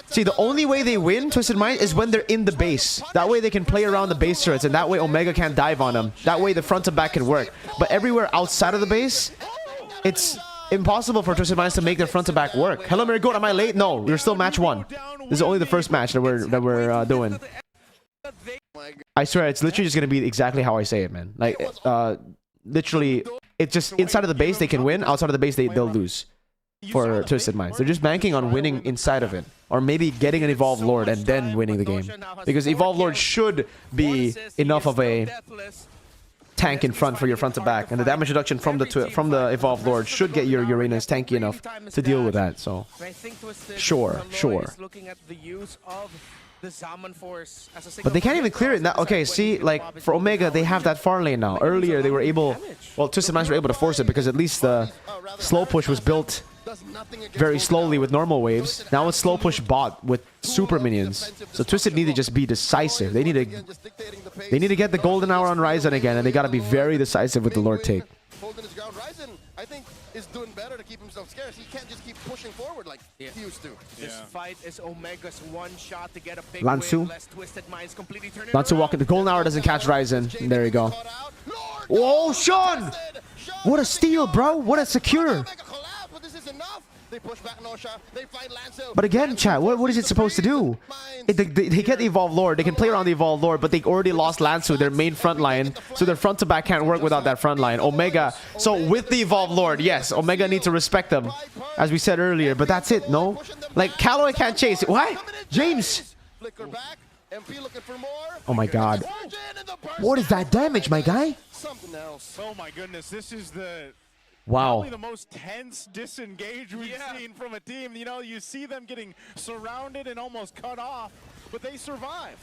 S1: See, the only way they win Twisted Mind is when they're in the base. That way they can play around the base turrets, and that way Omega can't dive on them. That way the front and back can work. But everywhere outside of the base, it's impossible for Twisted Minds to make their front and back work. Hello, Mirko, am I late? No, we're still match 1. This is only the first match that we're doing. I swear, it's literally just gonna be exactly how I say it, man. Like, literally, it's just inside of the base they can win. Outside of the base they'll lose. For Twisted Minds, they're just banking on winning inside of it, or maybe getting an Evolved Lord and then winning the game, because Evolved Lord should be enough of a tank in front for your front to back, and the damage reduction from the Evolved Lord should get your Uranus tanky enough to deal with that. So sure. But they can't even clear it now. Okay, see, like for Omega, they have that far lane now. Earlier, they were able, well, Twisted Minds were able to force it because at least the slow push was built very slowly with normal waves. Now it's slow push bot with super minions. So Twisted need to just be decisive. They need to get the golden hour on Ryzen again, and they gotta be very decisive with the Lord take.
S3: Ryzen, I think, is doing better to keep himself scarce. He can't just keep pushing forward like he used to.
S4: This fight is Omega's one shot to get a big
S1: Lansu.
S4: win.
S1: Lansu walking. The golden hour doesn't catch Ryzen. There you go. Whoa, Sean! What a steal, bro! What a secure! But again, chat, what is it supposed to do? They get the Evolved Lord. They can play around the Evolved Lord, but they already lost Lansu, their main front line. So their front to back can't work without that front line. Omega. So with the Evolved Lord, yes, Omega needs to respect them, as we said earlier. But that's it, no? Like, Kaloy can't chase it. What? James! Oh my god. What is that damage, my guy?
S3: Something else.
S5: Oh my goodness, this is the
S1: Wow.
S5: Probably the most tense disengage we've seen from a team. You know, you see them getting surrounded and almost cut off, but they survive.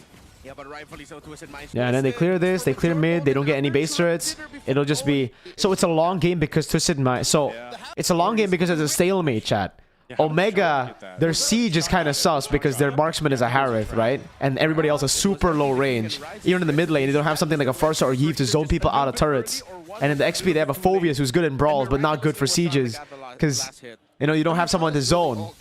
S4: Yeah, but rightfully so, Twisted Minds.
S1: Yeah, and then they clear this, they clear mid, they don't get any base turrets. It'll just be... So it's a long game because Twisted Mind... So it's a long game because it's a stalemate, chat. Omega, their siege is kind of sus because their marksman is a Harith, right? And everybody else is super low range. Even in the mid lane, they don't have something like a Farsa or Yves to zone people out of turrets. And in the XP, they have a Phobius who's good in brawls, but not good for sieges. Because, you know, you don't have someone to zone.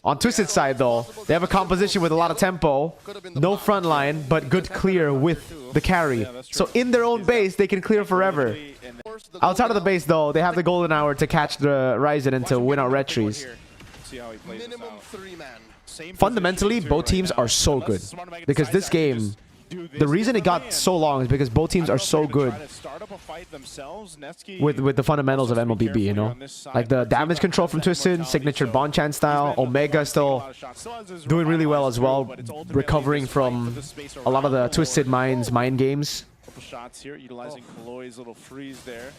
S1: On Twisted side, though, they have a composition with a lot of tempo, no front line, but good clear with the carry. So in their own base, they can clear forever. Outside of the base, though, they have the golden hour to catch the Ryzen and to win out red trees.
S3: Minimum 3-man.
S1: Fundamentally, both teams are so good. Because this game... The reason it got so long is because both teams are so good with the fundamentals of MLBB, you know? Like the damage control from Twisted, signature Bonchan style, Omega still doing really well as well, recovering from a lot of the Twisted Minds mind games.
S5: Shots here, utilizing Kaloi's little freeze there.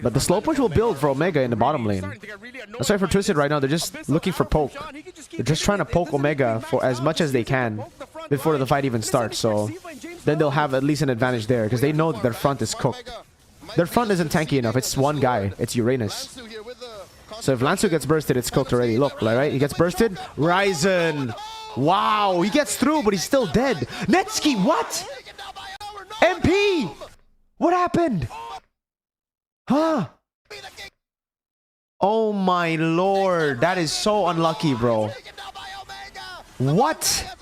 S1: But the slow push will build for Omega in the bottom lane. Sorry for Twisted right now, they're just looking for poke. They're just trying to poke Omega for as much as they can before the fight even starts, so then they'll have at least an advantage there because they know that their front is cooked. Their front isn't tanky enough, it's one guy, it's Uranus. So if Lansu gets bursted, it's cooked already. Look, right? He gets bursted. Ryzen! Wow, he gets through, but he's still dead. Netsky, what? MP! What happened? Huh? Oh my lord, that is so unlucky, bro. What?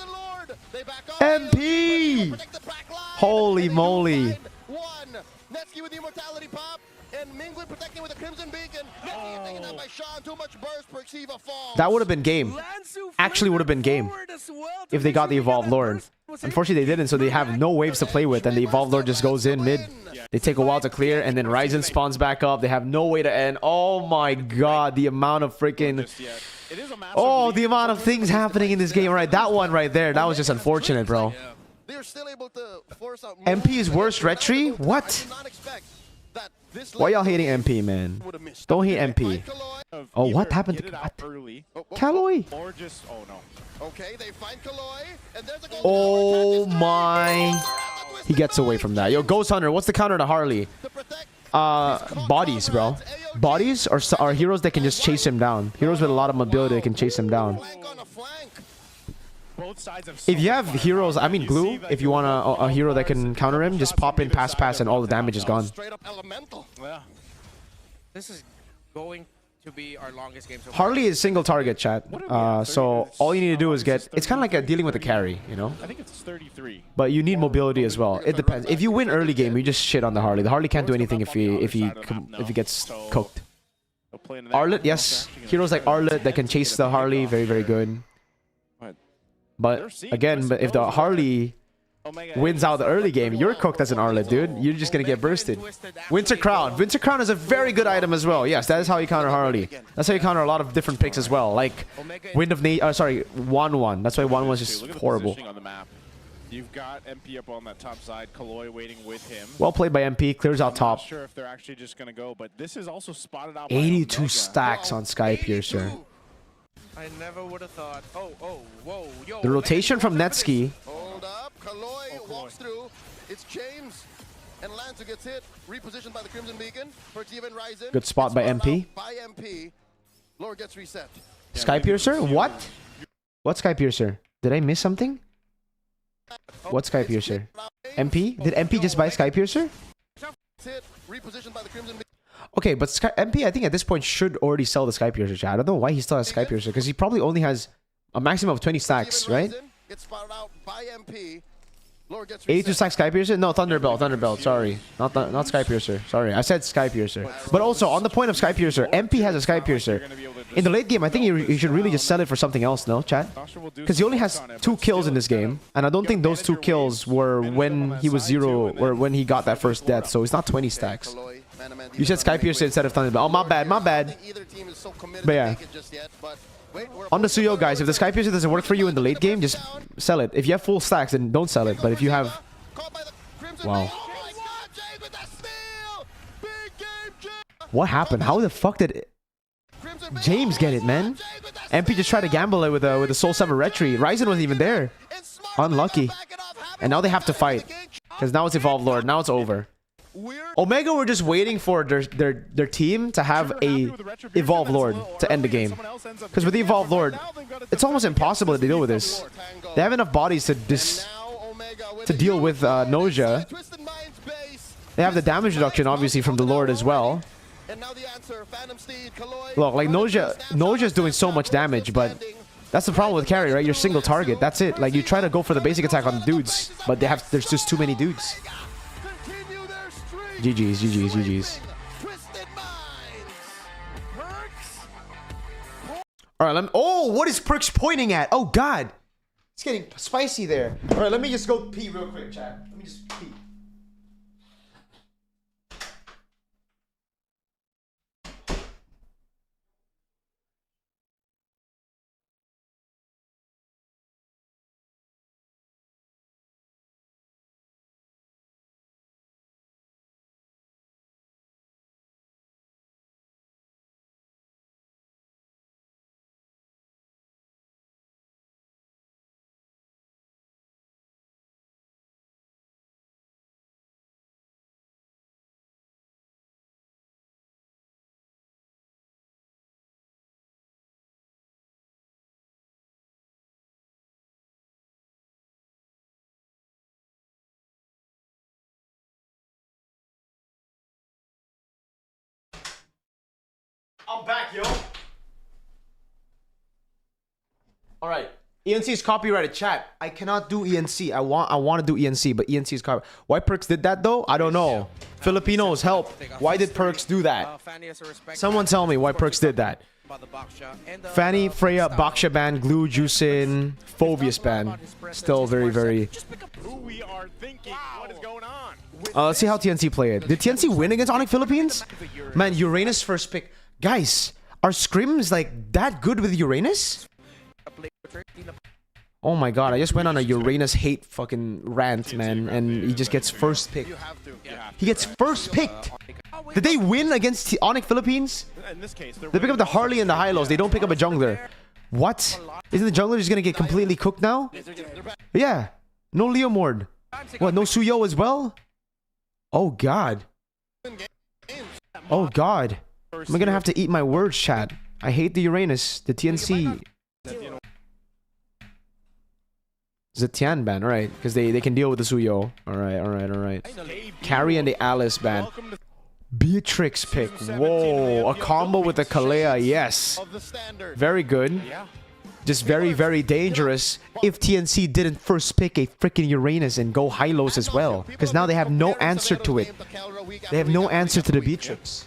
S1: MP! Holy moly.
S3: Netsky with the immortality pop, and Mingling protecting with the Crimson Beacon. Netsky taken out by Sean. Too much burst, Perxiva falls.
S1: That would have been game. Actually would have been game if they got the Evolved Lord. Unfortunately, they didn't, so they have no waves to play with, and the Evolved Lord just goes in mid. They take a while to clear, and then Ryzen spawns back up. They have no way to end. Oh my god, the amount of freaking... Oh, the amount of things happening in this game. Right, that one right there, that was just unfortunate, bro. MP's worst red tree? What? Why y'all hating MP, man? Don't hate MP. Oh, what happened to what? Kaloi?
S3: Okay, they find Kaloi, and there's a goal.
S1: Oh my. He gets away from that. Yo, Ghost Hunter, what's the counter to Harley? Bodies, bro. Bodies are heroes that can just chase him down. Heroes with a lot of mobility that can chase him down. If you have heroes, I mean glue, if you want a hero that can counter him, just pop in pass and all the damage is gone.
S4: This is going to be our longest game so far.
S1: Harley is single target, chat. So all you need to do is get... It's kind of like dealing with a carry, you know?
S5: I think it's 33.
S1: But you need mobility as well. It depends. If you win early game, you just shit on the Harley. The Harley can't do anything if he gets cooked. Arlet, yes. Heroes like Arlet that can chase the Harley, very, very good. But again, if the Harley wins out the early game, you're cooked as an Arlet, dude. You're just gonna get bursted. Winter Crown. Winter Crown is a very good item as well. Yes, that is how you counter Harley. That's how you counter a lot of different picks as well. Like Wind of Nature. Sorry, 1-1. That's why 1 was just horrible.
S5: You've got MP up on that top side. Kaloi waiting with him.
S1: Well played by MP. Clears out top.
S5: Not sure if they're actually just gonna go, but this is also spotted out.
S1: 82 stacks on Sky Piercer.
S4: I never would have thought. Whoa, yo.
S1: The rotation from Netsky.
S3: Hold up. Kaloi walks through. It's James. And Lancer gets hit. Repositioned by the Crimson Beacon. Perxiva and Ryzen.
S1: Good spot by MP.
S3: By MP. Lord gets reset.
S1: Sky Piercer? What? What Sky Piercer? Did I miss something? What Sky Piercer? MP? Did MP just buy Sky Piercer?
S3: Hit. Repositioned by the Crimson Beacon.
S1: Okay, but MP, I think at this point, should already sell the Sky Piercer, chat. I don't know why he still has Sky Piercer, because he probably only has a maximum of 20 stacks, right?
S3: Gets spotted out by MP. Lord gets
S1: 82 stacks Sky Piercer? No, Thunderbelt, sorry. Not Sky Piercer. Sorry, I said Sky Piercer. But also, on the point of Sky Piercer, MP has a Sky Piercer. In the late game, I think you should really just sell it for something else, no, chat? Because he only has 2 kills in this game, and I don't think those 2 kills were when he was 0, or when he got that first death, so it's not 20 stacks. You said Sky Piercer instead of Thunderbelt. Oh, my bad. But yeah. On the Suyo, guys, if the Sky Piercer doesn't work for you in the late game, just sell it. If you have full stacks, then don't sell it. But if you have... Wow. What happened? How the fuck did James get it, man? MP just tried to gamble it with a Soul 7 retry. Ryzen wasn't even there. Unlucky. And now they have to fight. Because now it's Evolve Lord. Now it's over. Omega were just waiting for their team to have a Evolve Lord to end the game. Because with the Evolve Lord, it's almost impossible to deal with this. They have enough bodies to deal with Noja. They have the damage reduction, obviously, from the Lord as well. Look, like Noja's doing so much damage, but that's the problem with carry, right? You're single target. That's it. Like, you try to go for the basic attack on the dudes, but there's just too many dudes. GG's, GG's, GG's. All right, oh, what is Perks pointing at? Oh, God. It's getting spicy there. All right, let me just go pee real quick, chat. Let me just pee. I'm back, yo. All right. ENC is copyrighted, chat. I cannot do ENC. I want to do ENC, but ENC is copyrighted. Why Perks did that though? I don't know. Filipinos, help. Why did Perks do that? Someone tell me why Perks did that. Fanny, Freya, Baksha ban, Glue, Juicin, Phobius ban. Still very, very... let's see how TNC play it. Did TNC win against Onyx Philippines? Man, Uranus first pick. Guys, are scrims like that good with Uranus? Oh my god, I just went on a Uranus hate fucking rant, man, and he just gets first picked. He gets first picked. Did they win against Onyx Philippines? They pick up the Harley and the Hylos. They don't pick up a jungler. What? Isn't the jungler just gonna get completely cooked now? Yeah. No Leomord. What, no Suyo as well? Oh god. Oh god. Am I gonna have to eat my words, chat? I hate the Uranus, the TNC. Zetian ban, right? Because they can deal with the Suyo. Alright, alright, alright. Carry and the Alice ban. Beatrix pick. Whoa, a combo with the Kalea, yes. Very good. Just very, very dangerous if TNC didn't first pick a freaking Uranus and go Hylos as well. Because now they have no answer to it. They have no answer to the Beatrix.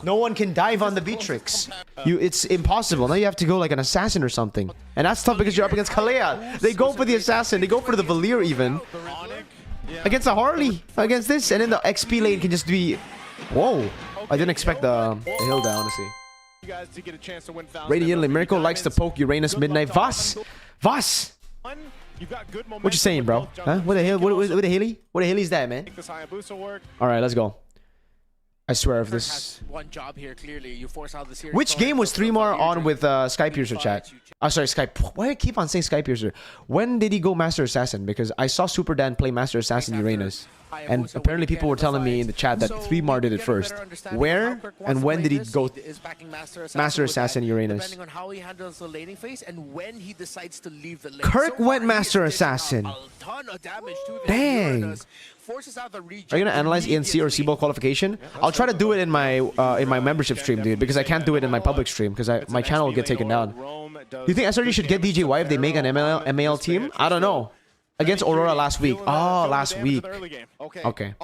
S1: No one can dive on the Beatrix. It's impossible. Now you have to go like an assassin or something. And that's tough because you're up against Kalea. They go for the assassin. They go for the Valir even. Against the Harley. Against this. And then the XP lane can just be... Whoa. I didn't expect the hill down, honestly. Radiantly, Mirko likes to poke Uranus midnight. Vas! Vas! What you saying, bro? Huh? What the hell? What the hilly? What the hilly is that, man? Alright, let's go. I swear if this...
S4: One job here, clearly. You force out the series.
S1: Which game was 3mar on with Skypiercer, chat? Oh, sorry, Skype. Why do I keep on saying Skypiercer? When did he go Master Assassin? Because I saw Super Dan play Master Assassin Uranus. And apparently people were telling me in the chat that 3mar did it first. Where and when did he go Master Assassin Uranus?
S4: Depending on how he handles the laning phase and when he decides to leave the lane.
S1: Kirk went Master Assassin. Dang. Are you gonna analyze ENC or CBO qualification? I'll try to do it in my membership stream, dude, because I can't do it in my public stream because my channel will get taken down. Do you think SRG should get DJY if they make an ML team? I don't know. Against Aurora last week. Oh, last week. Okay.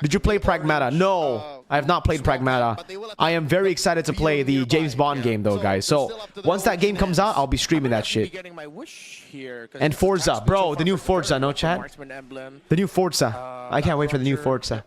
S1: Did you play Pragmata? No, I have not played Pragmata. I am very excited to play the James Bond game though, guys. So once that game comes out, I'll be streaming that shit. And Forza, bro, the new Forza, no chat? The new Forza. I can't wait for the new Forza.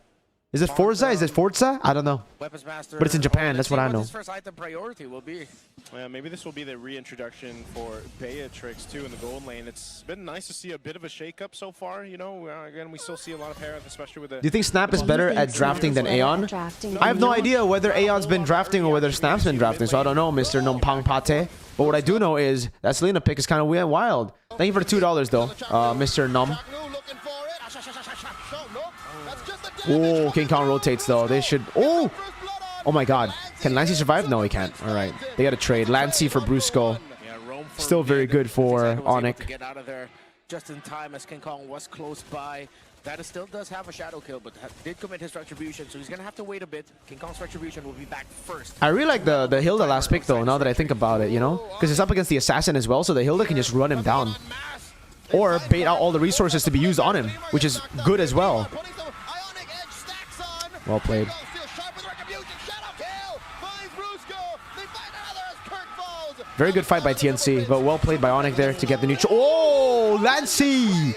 S1: Is it Forza? Is it Forza? I don't know.
S4: Weapons Master.
S1: But it's in Japan, that's what I know.
S4: His first item priority will be.
S5: Yeah, maybe this will be the reintroduction for Beatrix too in the gold lane. It's been nice to see a bit of a shake-up so far. You know, again, we still see a lot of parents, especially with the.
S1: Do you think Snap is better at drafting than Aeon? I have no idea whether Aeon's been drafting or whether Snap's been drafting, so I don't know, Mr. Nompang Pate. But what I do know is that Selena pick is kind of weird and wild. Thank you for the $2 though, Mr. Nom. Oh, King Kong rotates though. They should. Oh, oh my God. Can Lancey survive? No, he can't. All right, they got to trade Lancey for Brusco. Still very good for Onyx.
S4: Get out of there just in time as King Kong was close by. That still does have a shadow kill, but did commit his retribution, so he's gonna have to wait a bit. King Kong's retribution will be back first.
S1: I really like the Hilda last pick though. Now that I think about it, you know, because it's up against the assassin as well, so the Hilda can just run him down, or bait out all the resources to be used on him, which is good as well. Well played. Very good fight by TNC, but well played by Onyx there to get the neutral. Oh, Lancey!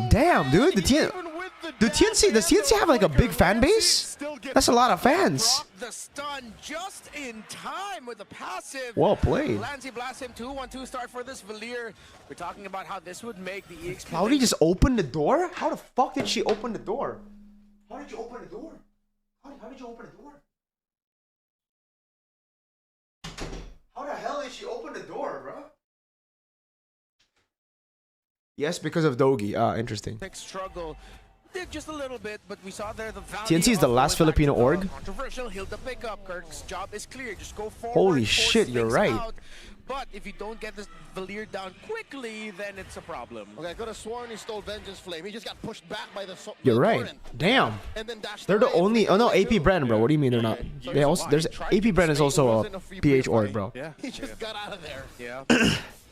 S1: Damn, dude, does TNC have like a big fan base? That's a lot of fans.
S4: The stun just in time with the passive.
S1: Well played.
S4: Lancey blasts him 2-1-2 start for this Valier. We're talking about how this would make the EXP.
S1: How did he just open the door? How the fuck did she open the door? How did you open the door? How did you open the door? How the hell did she open the door, bro? Yes, because of Dogi. Ah, interesting.
S4: Struggle did just a little bit, but we saw there the
S1: TNC is the last Filipino org.
S4: Controversial, he'll the pickup. Kirk's job is clear. Just go forward.
S1: Holy shit, you're right.
S4: Out. But if you don't get this Valier down quickly, then it's a problem.
S3: Okay, I could have sworn he stole Vengeance Flame. He just got pushed back by the.
S1: You're right. Damn.
S3: And then dashed
S1: they're the
S3: away.
S1: only. Oh no, AP Brennan, bro. What do you mean they're not? They also. There's AP Brennan is also a PH org, bro.
S5: Yeah.
S3: He just got out of there.
S4: Yeah.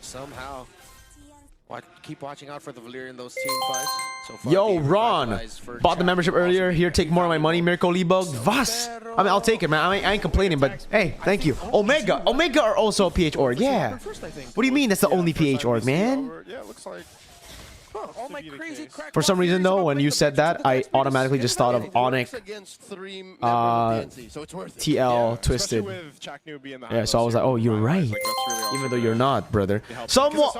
S4: Somehow. Keep watching out for the Valier in those team fights. So far,
S1: Yo, Ron, bought the membership earlier. Here, take more of my money. Mirko Libog. Vas. I mean, I'll take it, man. I ain't complaining, but hey, thank you. Omega are also a PH org. Yeah. What do you mean that's the only PH org, man?
S5: Yeah, it looks like.
S4: All my crazy
S1: For some reason, though, when you said that, I automatically just thought of Onyx, TL, Twisted. Yeah, so I was like, oh, you're right. Even though you're not, brother. Somewhat.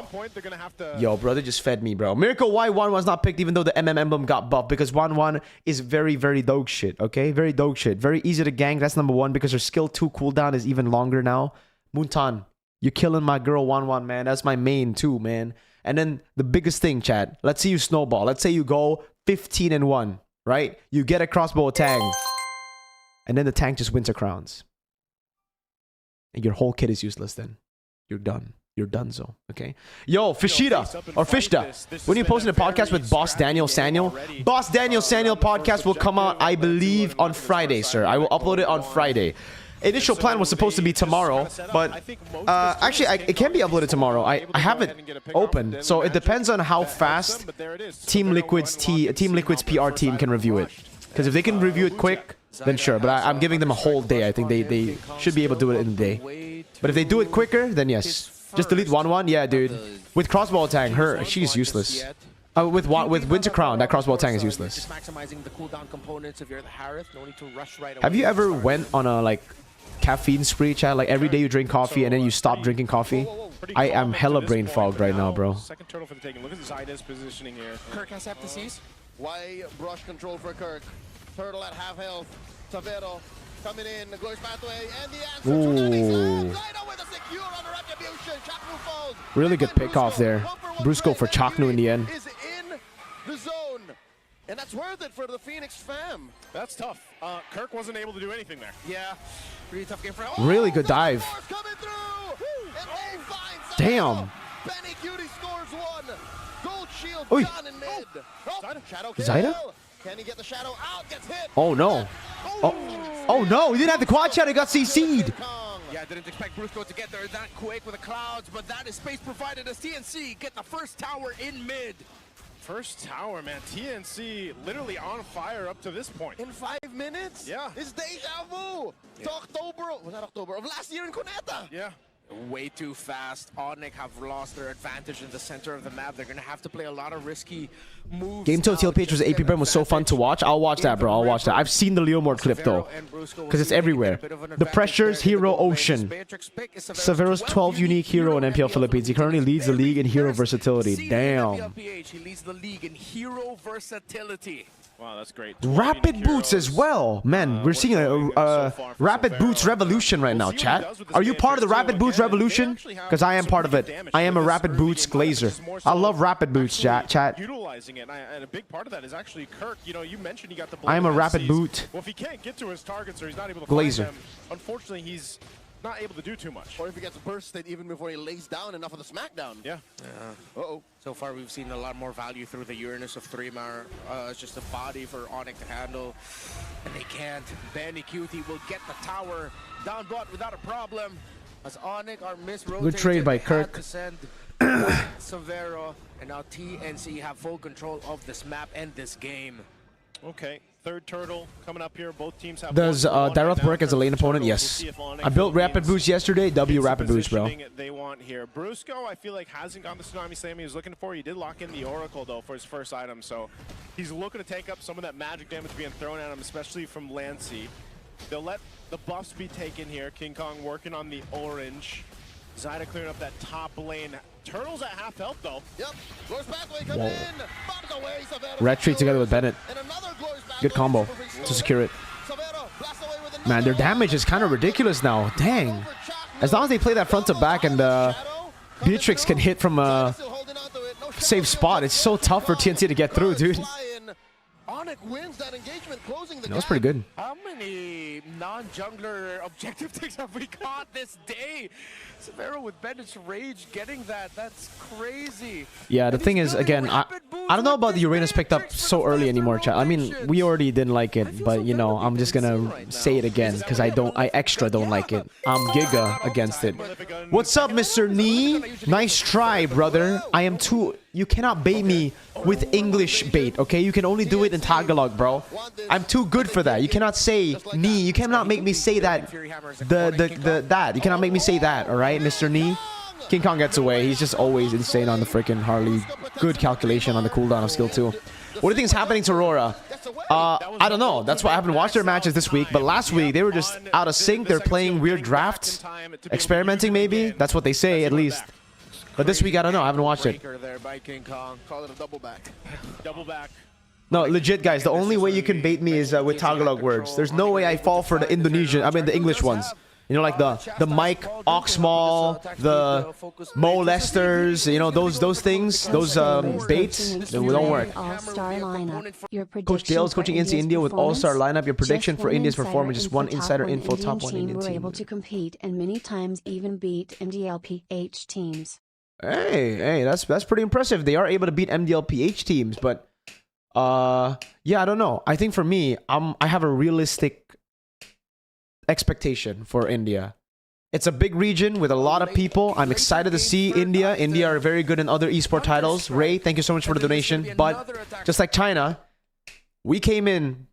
S1: Yo, brother just fed me, bro. Mirko, why 1 was not picked even though the MM emblem got buffed? Because 1-1 is very, very dog shit, okay? Very dog shit. Very easy to gank. That's number 1 because her skill 2 cooldown is even longer now. Muntan, you're killing my girl 1-1, man. That's my main too, man. And then the biggest thing, chat. Let's say you snowball. Let's say you go 15-1, right? You get a crossbow tang. And then the tank just wins her crowns. And your whole kit is useless then. You're done. You're donezo, okay? Yo, Fishida, or Fishda. When you posting a podcast with Boss Daniel Saniel? Boss Daniel Saniel podcast will come out, I believe, on Friday, sir. I will upload it on Friday. Initial plan was supposed to be tomorrow, but actually, it can be uploaded tomorrow. I have it open, so it depends on how fast Team Liquid's PR team can review it. Because if they can review it quick, then sure. But I'm giving them a whole day. I think they should be able to do it in a day. But if they do it quicker, then yes. Just delete 1-1. Yeah, dude. With crossbow tang, she's useless. With Winter Crown, that crossbow tang is useless. Have you ever went on a like caffeine spree, chat? Like every day you drink coffee and then you stop drinking coffee? I am hella brain fogged right now, bro.
S5: Second turtle for the taking. Look at Zyda's positioning here.
S4: Kirk has Aptoses.
S3: Why brush control for Kirk? Turtle at half health. Tavero coming in. Goes pathway. And the answer. Zyda with a secure on the retribution. Chaknu falls.
S1: Really good pick off there. Brusco for Chaknu in the end.
S3: Is in the zone. And that's worth it for the Phoenix fam.
S5: That's tough. Kirk wasn't able to do anything there.
S4: Yeah. Really tough game for him.
S1: Really good dive. Damn.
S3: Benny Cutie scores 1. Gold shield
S1: Oy.
S3: down in mid. Shadow kill.
S1: Zyda?
S3: Can he get the shadow out? Gets hit.
S1: Oh no. Oh no, he didn't have the quad shot, he got CC'd.
S4: Yeah, I didn't expect Brusco to get there that quick with the clouds, but that is space provided as TNC get the first tower in mid.
S5: First tower, man. TNC literally on fire up to this point.
S3: In 5 minutes?
S5: Yeah.
S3: It's deja vu. To October. Was that October? Of last year in Cuneta.
S5: Yeah.
S4: way too fast. Onyx have lost their advantage in the center of the map. They're gonna have to play a lot of risky moves.
S1: Game 2 of TL PH was AP Prem was so fun to watch. I'll watch that, bro. I'll watch that. I've seen the Leomord clip though, because it's everywhere. The Pressures, Hero, Ocean. Severo's 12th unique hero in MPL Philippines. He currently leads the league in hero versatility. Damn.
S4: MPL PH, he leads the league in hero versatility.
S5: Wow, that's great.
S1: Rapid Boots as well. Man, we're seeing a Rapid Boots revolution right now, chat. Are you part of the Rapid Boots revolution? Because I am part of it. I am a Rapid Boots glazer. I love Rapid Boots, chat.
S5: Utilizing it, and a big part of that is actually Kirk. You know, you mentioned he got the.
S1: I am a Rapid Boot.
S5: Well, if he can't get to his targets or he's not able to
S1: glazer.
S5: find them, unfortunately, he's not able to do too much.
S3: Or if he gets bursted even before he lays down enough of the smackdown.
S5: Yeah.
S3: Uh-oh.
S4: So far, we've seen a lot more value through the Uranus of 3-Mar. It's just a body for Onyx to handle. And they can't. Benny Cutie will get the tower down bot without a problem. As Onyx are misrotated.
S1: Good trade by Kirk.
S4: To send Severo. And now TNC have full control of this map and this game.
S5: Okay. Third turtle coming up here. Both teams have.
S1: Does Daroth work as a lane opponent? Yes. I built Rapid Boost yesterday. W Rapid Boost, bro.
S5: They want here. Brusco, I feel like hasn't gotten the Tsunami Slam he was looking for. He did lock in the Oracle though for his first item, so he's looking to take up some of that magic damage being thrown at him, especially from Lancy. They'll let the buffs be taken here. King Kong working on the orange. Zyda clearing up that top lane. Turtles at half health though.
S3: Yep. Glorious pathway coming in. Bombs away. Severo.
S1: Red Tree together with Bennett.
S3: And another glorious pathway.
S1: Good combo to secure it.
S3: Severo blasts away with another.
S1: Man, their damage is kind of ridiculous now. Dang. As long as they play that front to back and Beatrix can hit from a safe spot, it's so tough for TNC to get through, dude.
S3: Onyx wins that engagement, closing the
S1: That was pretty good.
S4: How many non-jungler objective takes have we caught this day? Severo with Bennett's Rage getting that. That's crazy.
S1: Yeah, the thing is, again, I don't know about the Uranus picked up so early anymore, chat. I mean, we already didn't like it, but you know, I'm just gonna say it again because I extra don't like it. I'm Giga against it. What's up, Mr. Nee? Nice try, brother. I am too. You cannot bait me with English bait, okay? You can only do it in Tagalog, bro. I'm too good for that. You cannot say Nee. You cannot make me say that. That. You cannot make me say that, all right, Mr. Nee? King Kong gets away. He's just always insane on the freaking Harley. Good calculation on the cooldown of skill 2. What do you think is happening to Aurora? I don't know. That's why I haven't watched their matches this week. But last week, they were just out of sync. They're playing weird drafts. Experimenting, maybe? That's what they say, at least. But this week, I don't know. I haven't watched it.
S4: There by King Kong.
S3: Call it a double back.
S5: Double back.
S1: No, legit, guys. The only way you can bait me is with Tagalog words. There's no way I fall for the the English ones. You know, like the Mike Oxmall, the molesters, you know, those things, those baits, they don't work. Coach Dale is coaching NC India with all-star lineup. Your prediction for India's performance, just one insider info, top 1 Indian
S2: were
S1: team.
S2: able to compete and many times even beat MPL PH teams.
S1: Hey, that's pretty impressive. They are able to beat MPL PH teams, but yeah, I don't know. I think for me, I have a realistic expectation for India. It's a big region with a lot of people. I'm excited to see India. India are very good in other esport titles. Ray, thank you so much for the donation. But just like China, we came in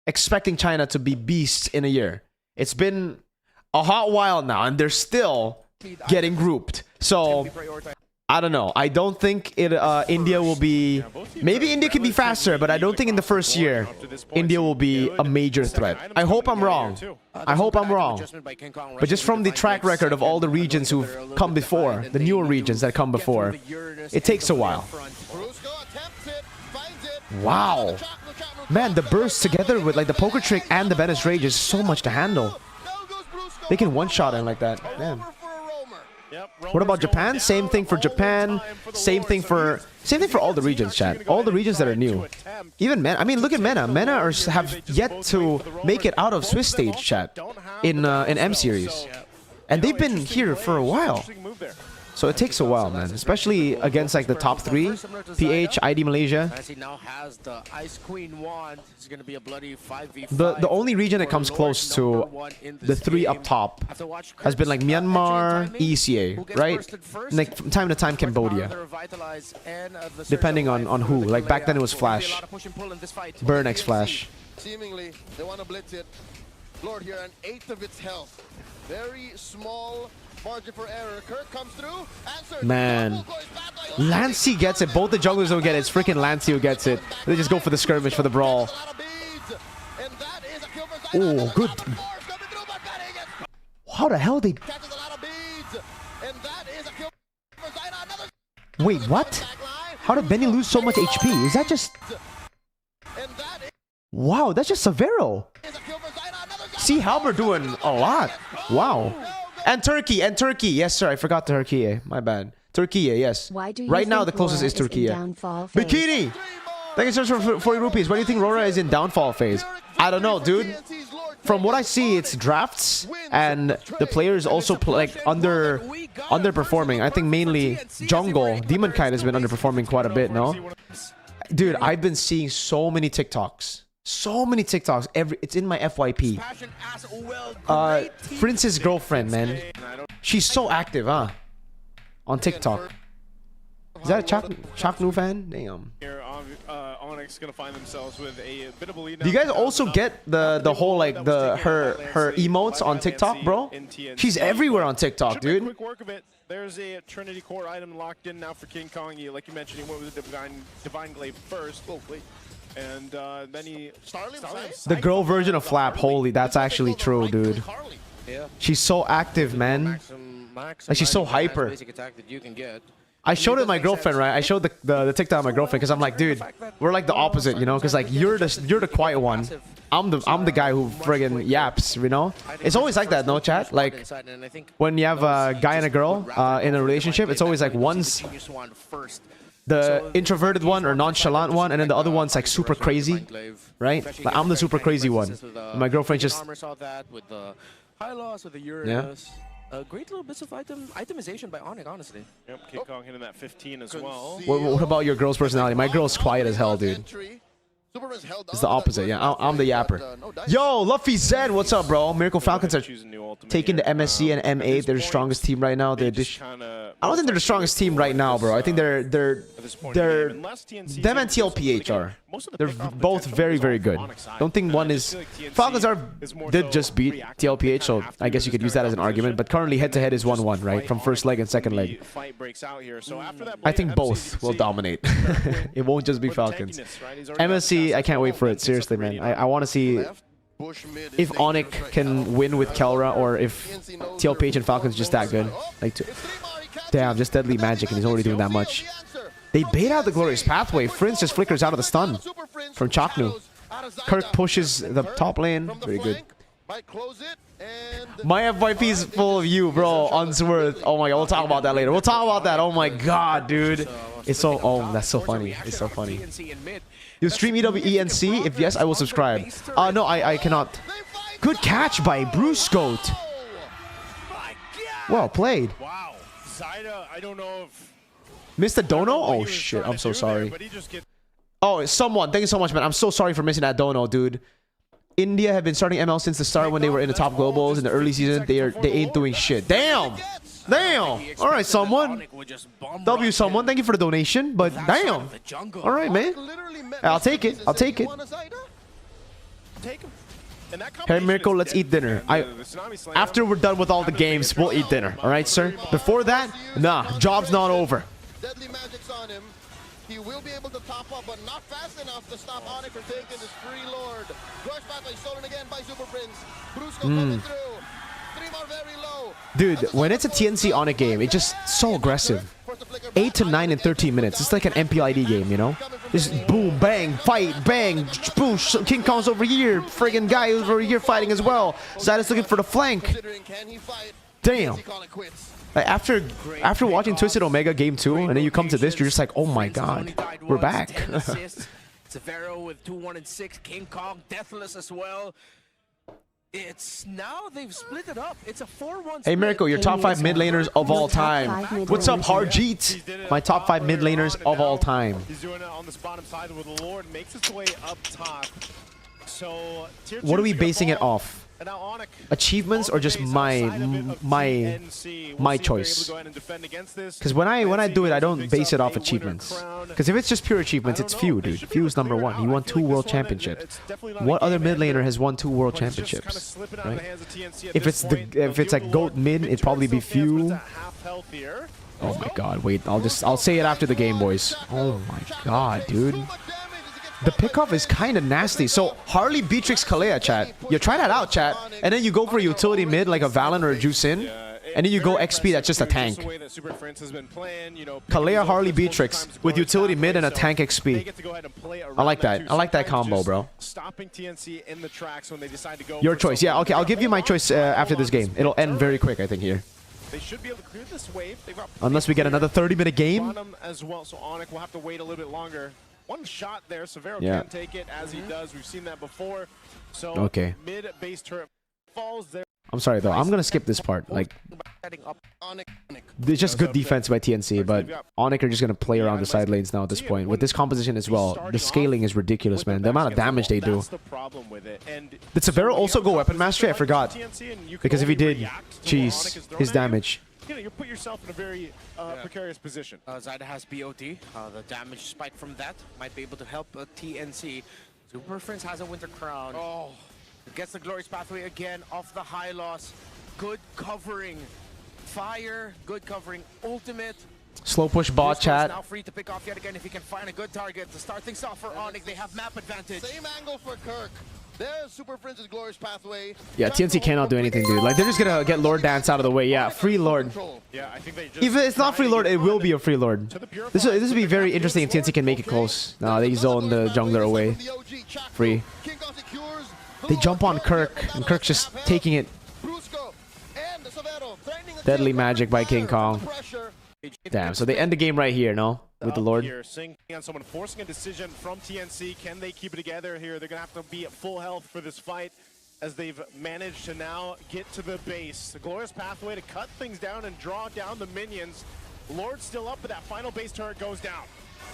S1: expecting China to be beasts in a year. It's been a hot while now, and they're still getting grouped. So I don't know. I don't think India will be... Maybe India can be faster, but I don't think in the first year India will be a major threat. I hope I'm wrong. I hope I'm wrong. But just from the track record of all the regions who've come before, the newer regions that come before, it takes a while. Wow. Man, the burst together with like the poker trick and the Venice Rage is so much to handle. They can one-shot in like that. Man. What about Japan? Same thing for Japan. Same thing for all the regions, chat. All the regions that are new. Even MENA. I mean, look at MENA. MENA have yet to make it out of Swiss stage, chat, in M series, and they've been here for a while. So it takes a while, man. Especially against like the top 3, PH, ID Malaysia. The only region that comes close to the 3 up top has been like Myanmar, ECA, right? And like from time to time Cambodia. Depending on who. Like back then it was Flash. Burn X Flash.
S3: Seemingly, they want to blitz it. Lord here, an 1/8 of its health. Very small Margin for error. Kirk comes through. Answer.
S1: Man. Lancey gets it. Both the junglers don't get it. It's freaking Lancey who gets it. They just go for the skirmish, for the brawl. Oh, good. How the hell they... Wait, what? How did Benny lose so much HP? Is that just... Wow, that's just Severo. See, Halberd doing a lot. Wow. And Turkey. Yes, sir. I forgot Turkey. My bad. Turkey, yes. Right now, the closest is Turkey. Bikini! Thank you so much for 40 rupees. Why do you think Rora is in downfall phase? I don't know, dude. From what I see, it's drafts, and the players also underperforming. I think mainly jungle. Demon Kite has been underperforming quite a bit, no? Dude, I've been seeing so many TikToks. So many TikToks. It's in my FYP. Prince's girlfriend, man. She's so active, huh? On TikTok. Is that a Chaknu fan? Damn.
S5: Onyx gonna find themselves with a bit of a lead.
S1: Do you guys also get the whole like her emotes on TikTok, bro? She's everywhere on TikTok, dude.
S5: Quick work of it. There's a Trinity Core item locked in now for King Kong. Like you mentioned, he went with the Divine Glaive first. And then he...
S1: The girl version of Flap, holy, that's actually true, dude. She's so active, man. Like, she's so hyper. I showed it to my girlfriend, right? I showed the TikTok to my girlfriend because I'm like, dude, we're like the opposite, you know? Because like you're the quiet one. I'm the guy who friggin' yaps, you know? It's always like that, no, chat? Like when you have a guy and a girl in a relationship, it's always like one's the introverted one or nonchalant one, and then the other one's like super crazy, right? Like I'm the super crazy one. My girlfriend just... Yeah.
S4: Great little bits of itemization by Onyx, honestly.
S5: Yep, King Kong hitting that 15 as well.
S1: What about your girl's personality? My girl's quiet as hell, dude. It's the opposite, yeah. I'm the yapper. Yo, Luffy Zen, what's up, bro? Mirko Falcons are taking the MSC and M8. They're the strongest team right now. I don't think they're the strongest team right now, bro. I think they're them and MPL PH are. They're both very, very good. Don't think one is... Falcons did just beat TLPH, so I guess you could use that as an argument. But currently, head-to-head is 1-1, right? From first leg and second leg. I think both will dominate. It won't just be Falcons. MSC, I can't wait for it. Seriously, man. I want to see if Onyx can win with Kelra or if TLPH and Falcons just that good. Like, damn, just deadly magic, and he's already doing that much. They bait out the Glorious Pathway. Prince just flickers out of the stun from Chaknu. Kirk pushes the top lane. Very good. My FYP is full of you, bro. Unsworth. Oh my god, we'll talk about that later. We'll talk about that. Oh my god, dude. It's so... Oh, that's so funny. It's so funny. You stream EWENC? If yes, I will subscribe. No, I cannot. Good catch by Bruce Goat. Well played.
S5: Wow. Zyda, I don't know if...
S1: Missed a dono? Oh shit, I'm so sorry. Oh, it's someone. Thank you so much, man. I'm so sorry for missing that dono, dude. India have been starting ML since the start when they were in the top globals in the early season. They ain't doing shit. Damn. Damn. All right, someone. W someone. Thank you for the donation, but damn. All right, man. I'll take it. I'll take it. Hey, Mirko, let's eat dinner. After we're done with all the games, we'll eat dinner. All right, sir? Before that, nah, job's not over.
S3: Deadly magic's on him. He will be able to top up, but not fast enough to stop Onyx from taking his free lord. Gosh Pathway stolen again by Super Prince. Brusco coming through. Three more very low.
S1: Dude, when it's a TNC Onyx game, it's just so aggressive. 8 to 9 in 13 minutes. It's like an MPLID game, you know? Just boom, bang, fight, bang, boom. King Kong's over here. Friggin' guy over here fighting as well. Zyda's looking for the flank. Damn. Like after watching Twisted Omega Game 2, and then you come to this, you're just like, oh my god, we're back.
S4: Severo with 2-1 and 6. King Kong deathless as well. It's now they've split it up. It's a 4-1.
S1: Hey Mirko, your top 5 mid laners of all time. What's up, Harjeet? My top 5 mid laners of all time.
S5: He's doing it on this bottom side with the Lord, makes its way up top. So
S1: what are we basing it off?
S5: And now Onyx,
S1: achievements or just my choice? Because when I do it, I don't base it off achievements. Because if it's just pure achievements, it's Few, dude. Few's #1. He won 2 world championships. What other mid laner has won 2 world championships? Right? If it's like GOAT mid, it'd probably be Few. Oh my god, wait, I'll say it after the game, boys. Oh my god, dude. The pickoff is kind of nasty. So, Harley, Beatrix, Kalea, chat. You try that out, chat. And then you go for a utility mid like a Valen or a Juicin. And then you go XP that's just a tank. Kalea, Harley, Beatrix with utility mid and a tank XP. I like that. I like that combo, bro. Your choice. Yeah, okay, I'll give you my choice after this game. It'll end very quick, I think, here.
S5: They should be able to clear this wave.
S1: Unless we get another 30-minute game.
S5: As well, so Onyx will have to wait a little bit longer. One shot there, Severo can take it as he does. We've seen that before. So
S1: okay.
S5: Mid base turret falls there.
S1: I'm sorry though. I'm gonna skip this part. Like, it's just good defense by TNC, but Onyx are just gonna play around the side lanes now at this point. With this composition as well, the scaling is ridiculous, man. The amount of damage they do. Did Severo also go weapon mastery? I forgot. Because if he did, jeez, his damage.
S5: You put yourself in a very precarious position.
S4: Zyda has BOT. The damage spike from that might be able to help TNC. Super Prince has a Winter Crown. Oh, gets the Glorious Pathway again off the high loss. Good covering. Fire, good covering. Ultimate.
S1: Slow push bot, chat.
S4: Now free to pick off yet again if he can find a good target to start things off for Onyx. They have map advantage.
S3: Same angle for Kirk. There's Super Prince's Glorious Pathway.
S1: Yeah, TNC cannot do anything, dude. Like, they're just gonna get Lord Dance out of the way. Yeah, free Lord.
S5: Yeah, I think they just
S1: If it's not free Lord, it will be a free Lord. This will be very interesting if TNC can make it close. Nah, they zone the jungler away. Free. They jump on Kirk, and Kirk's just taking it. Deadly magic by King Kong. Damn, so they end the game right here, no? With the Lord.
S5: Here, seeing someone forcing a decision from TNC. Can they keep it together here? They're gonna have to be at full health for this fight, as they've managed to now get to the base. The Glorious Pathway to cut things down and draw down the minions. Lord's still up, but that final base turret goes down.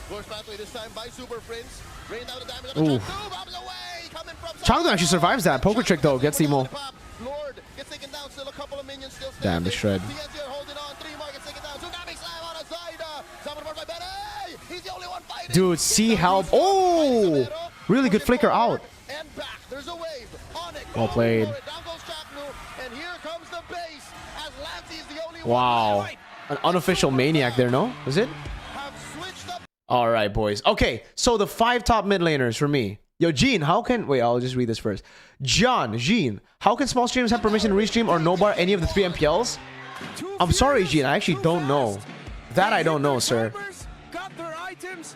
S3: Glorious Pathway this time by Super Prince. Rain down the damage on the
S1: Changdu actually survives that. Poker trick though, gets Emo.
S3: Lord gets taken down, still a couple of minions still
S1: damn, the shred.
S3: TNC are holding on. 3 more gets taken down. Tsunami slam on a Zyda. Someone by Benny. He's the only one fighting.
S1: Dude, see help. Oh! Really good flicker out.
S3: And back. There's a wave. Onyx.
S1: Well played.
S3: Down goes Chapnu. And here comes the base as Lancey is the only
S1: Wow.
S3: one.
S1: An unofficial maniac there, no? Is it?
S3: Have switched up.
S1: All right, boys. Okay, so the 5 top mid laners for me. Yo, Gene, how can... Wait, I'll just read this first. Gene, how can small streamers have permission to restream or no bar any of the 3 MPLs? I'm sorry, Gene, I actually don't know. That I don't know, sir.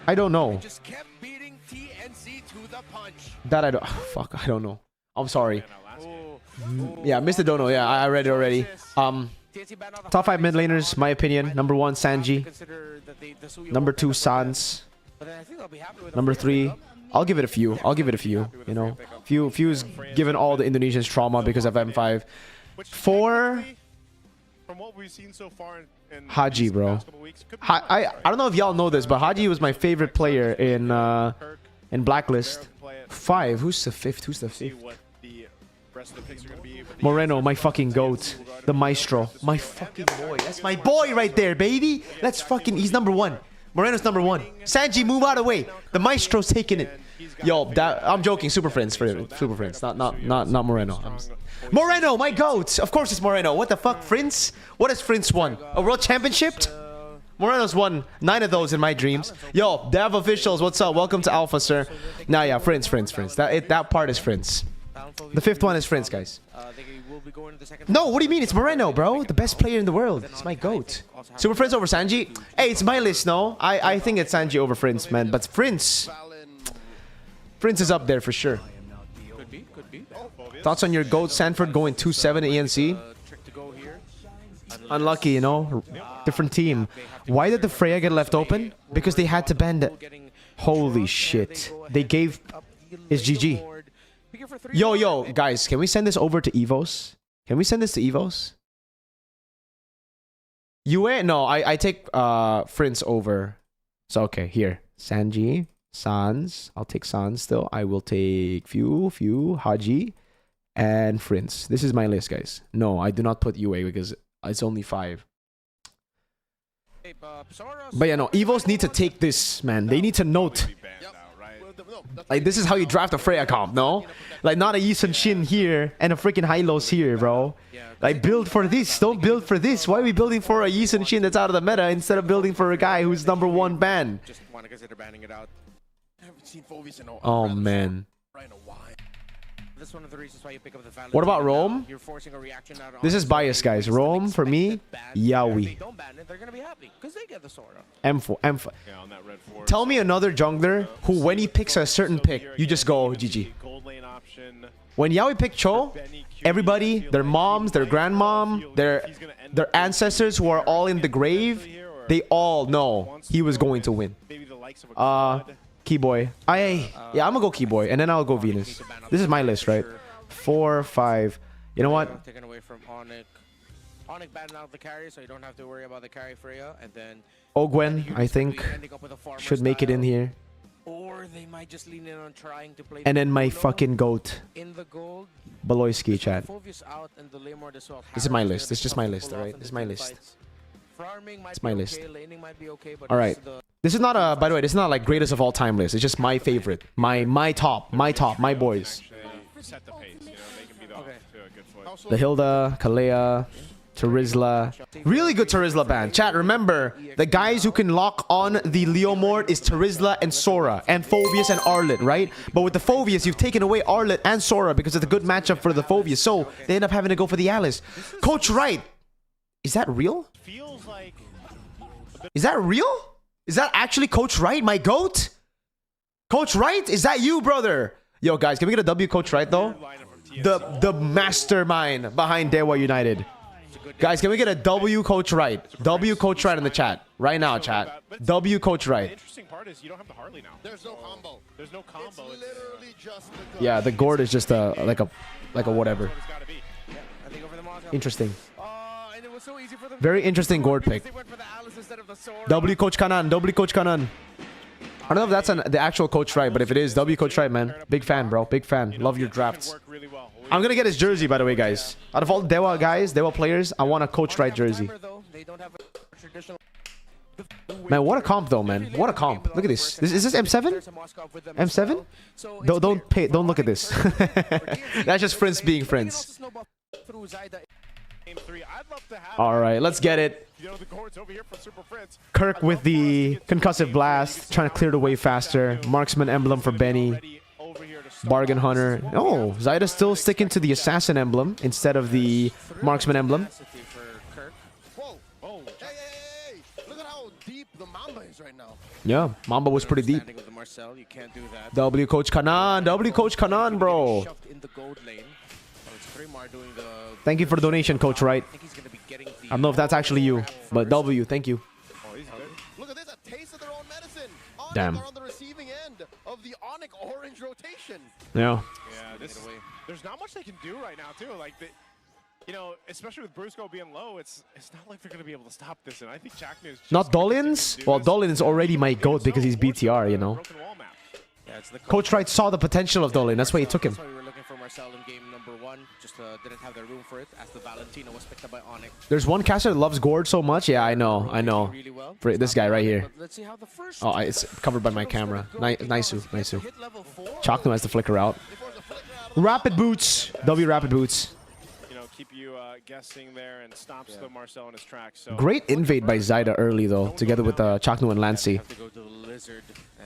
S1: I don't know.
S4: Just kept beating TNC to the punch.
S1: That I don't... Fuck, I don't know. I'm sorry. Yeah, Mr. Dono, yeah, I read it already. Top 5 mid laners, my opinion. Number 1, Sanji. Number 2, Sans. Number 3... I'll give it a few. You know, Few's given all the Indonesians trauma because of M5. 4,
S5: from what we've seen so far in
S1: Haji, bro. I don't know if y'all know this, but Haji was my favorite player in Blacklist. 5. Who's the 5th? Who's the 5th? Moreno, my fucking goat. The maestro. My fucking boy. That's my boy right there, baby. Let's fucking... He's number 1. Moreno's number 1. Sanji, move out of the way. The maestro's taking it. Yo, I'm joking. Super Friends for Super Friends. Not Moreno. Moreno, my goat. Of course it's Moreno. What the fuck, Prince? What has Prince won? A world championship? Moreno's won 9 of those in my dreams. Yo, Dev officials, what's up? Welcome to Alpha, sir. Nah, yeah, Prince. That part is Prince. The 5th one is Prince, guys. No, what do you mean? It's Moreno, bro. The best player in the world. It's my goat. Super Prince over Sanji? Hey, it's my list, no? I think it's Sanji over Prince, man. But Prince is up there for sure.
S4: Could be.
S1: Thoughts on your goat, Sanford, going 2-7 at ENC? Unlucky, you know? Different team. Why did the Freya get left open? Because they had to bend it. Holy shit. They gave... It's GG. Yo, guys, can we send this over to Evos? Can we send this to Evos? Yue? No, I take Prince over. So, okay, here. Sanji, Sans. I'll take Sans still. I will take Few, Haji. and Prince. This is my list, guys. No, I do not put UA because it's only 5. But yeah, no, Evos need to take this, man. They need to note. Like, this is how you draft a Freya comp, no? Like, not a Yi Sun Shin here and a freaking Hylos here, bro. Like, build for this. Don't build for this. Why are we building for a Yi Sun Shin that's out of the meta instead of building for a guy who's #1 ban?
S4: Just want to consider banning it out. I haven't seen Phoveus in a
S1: Oh, man.
S4: That's one of the reasons why you pick up the
S1: What about Rome?
S4: You're forcing a reaction out on
S1: This is bias, guys. Rome, for me, Yaoi.
S4: They don't ban it, they're gonna be happy because they get the Sora.
S1: M4, M4.
S5: Yeah, on that red force.
S1: Tell me another jungler who, when he picks a certain pick, you just go GG.
S5: Gold lane option.
S1: When Yaoi picked Cho, everybody, their moms, their grandmom, their ancestors who are all in the grave, they all know he was going to win. Keyboy. Yeah, I'm gonna go Keyboy, and then I'll go Venus. This is my list, right? 4, 5. You know what?
S4: Taken away from Onyx. Onyx banned out the carry, so you don't have to worry about the carry Freya, and then
S1: Ogwen, I think, should make it in here.
S4: Or they might just lean in on trying to play.
S1: And then my fucking goat,
S4: in the gold.
S1: Beloyski, chat.
S4: Phoveus out and the Lamord as well.
S1: This is my list. This is just my list, alright? This is my list.
S4: It's
S1: my list.
S4: Laning might be okay, but
S1: Alright. This is not a, by the way, this is not like greatest of all time list. It's just my favorite. My top, my boys.
S5: Set the pace, you know, they can be the to a good foot.
S1: The Hilda, Kalea, Terizla. Really good Terizla ban. Chat, remember, the guys who can lock on the Leomord is Terizla and Sora, and Phoveus and Arlet, right? But with the Phoveus, you've taken away Arlet and Sora because it's a good matchup for the Phoveus, so they end up having to go for the Alice. Coach Wright, is that real?
S5: Feels like
S1: Is that real? Is that actually Coach Wright, my GOAT? Coach Wright, is that you, brother? Yo, guys, can we get a W Coach Wright, though? The mastermind behind Dewa United. Guys, can we get a W Coach Wright? W Coach Wright in the chat. Right now, chat. W Coach
S5: the
S1: Wright.
S5: interesting part is you don't have the Harley now.
S3: There's no combo.
S5: There's no combo.
S3: It's literally just the
S1: Yeah, the gourd is just a like a whatever.
S5: It's gotta be.
S4: I think over the Mozart.
S1: Interesting.
S4: And it was so easy for them.
S1: Very interesting gourd pick.
S4: They went for the Alice instead of the Sora.
S1: W Coach Kanan. W Coach Kanan. I don't know if that's the actual Coach Wright, but if it is, W Coach Wright, man. Big fan, bro. Big fan. Love your drafts.
S5: Really well.
S1: I'm gonna get his jersey, by the way, guys. Out of all the Dewa guys, Dewa players, I want a Coach Wright jersey.
S4: They don't have a traditional.
S1: Man, what a comp, though, man. What a comp. Look at this. Is this M7? M7? Don't look at this. That's just friends being friends. All right, let's get it. Kirk with the concussive blast, trying to clear the way faster. Marksman emblem for Benny. Bargain Hunter. Oh, Zyda's still sticking to the assassin emblem instead of the marksman emblem.
S3: Whoa. Hey. Look at how deep the Mamba is right now.
S1: Yeah, Mamba was pretty deep. W Coach Kanan. W Coach Kanan, bro. Thank you for the donation, Coach Wright. I don't know if that's actually you, but W, thank you.
S3: Look at this, a taste of their own medicine.
S1: Damn.
S3: Are on the receiving end of the Onyx orange rotation.
S1: Yeah.
S5: Yeah, there's not much they can do right now, too. Like, you know, especially with Brusco being low, it's not like they're going to be able to stop this. And I think Jackman is just
S1: Not Dolins? Well, Dolin is already my GOAT because he's BTR, you know. Coach Wright saw the potential of Dolin. That's why he took him.
S4: That's why we were looking for Marcel in game number 1. Just didn't have the room for it as the Valentino was picked up by Onyx.
S1: There's one caster that loves Gourd so much. Yeah, I know. For this guy right here.
S4: Let's see how the first
S1: Oh, it's covered by my camera. Nice. Chocno has to flicker out. Rapid Boots. W Rapid Boots.
S5: You know, keep you guessing there and stops the Marcel in his tracks. So
S1: Great invade by Zyda early, though, together with Chocno and Lancy.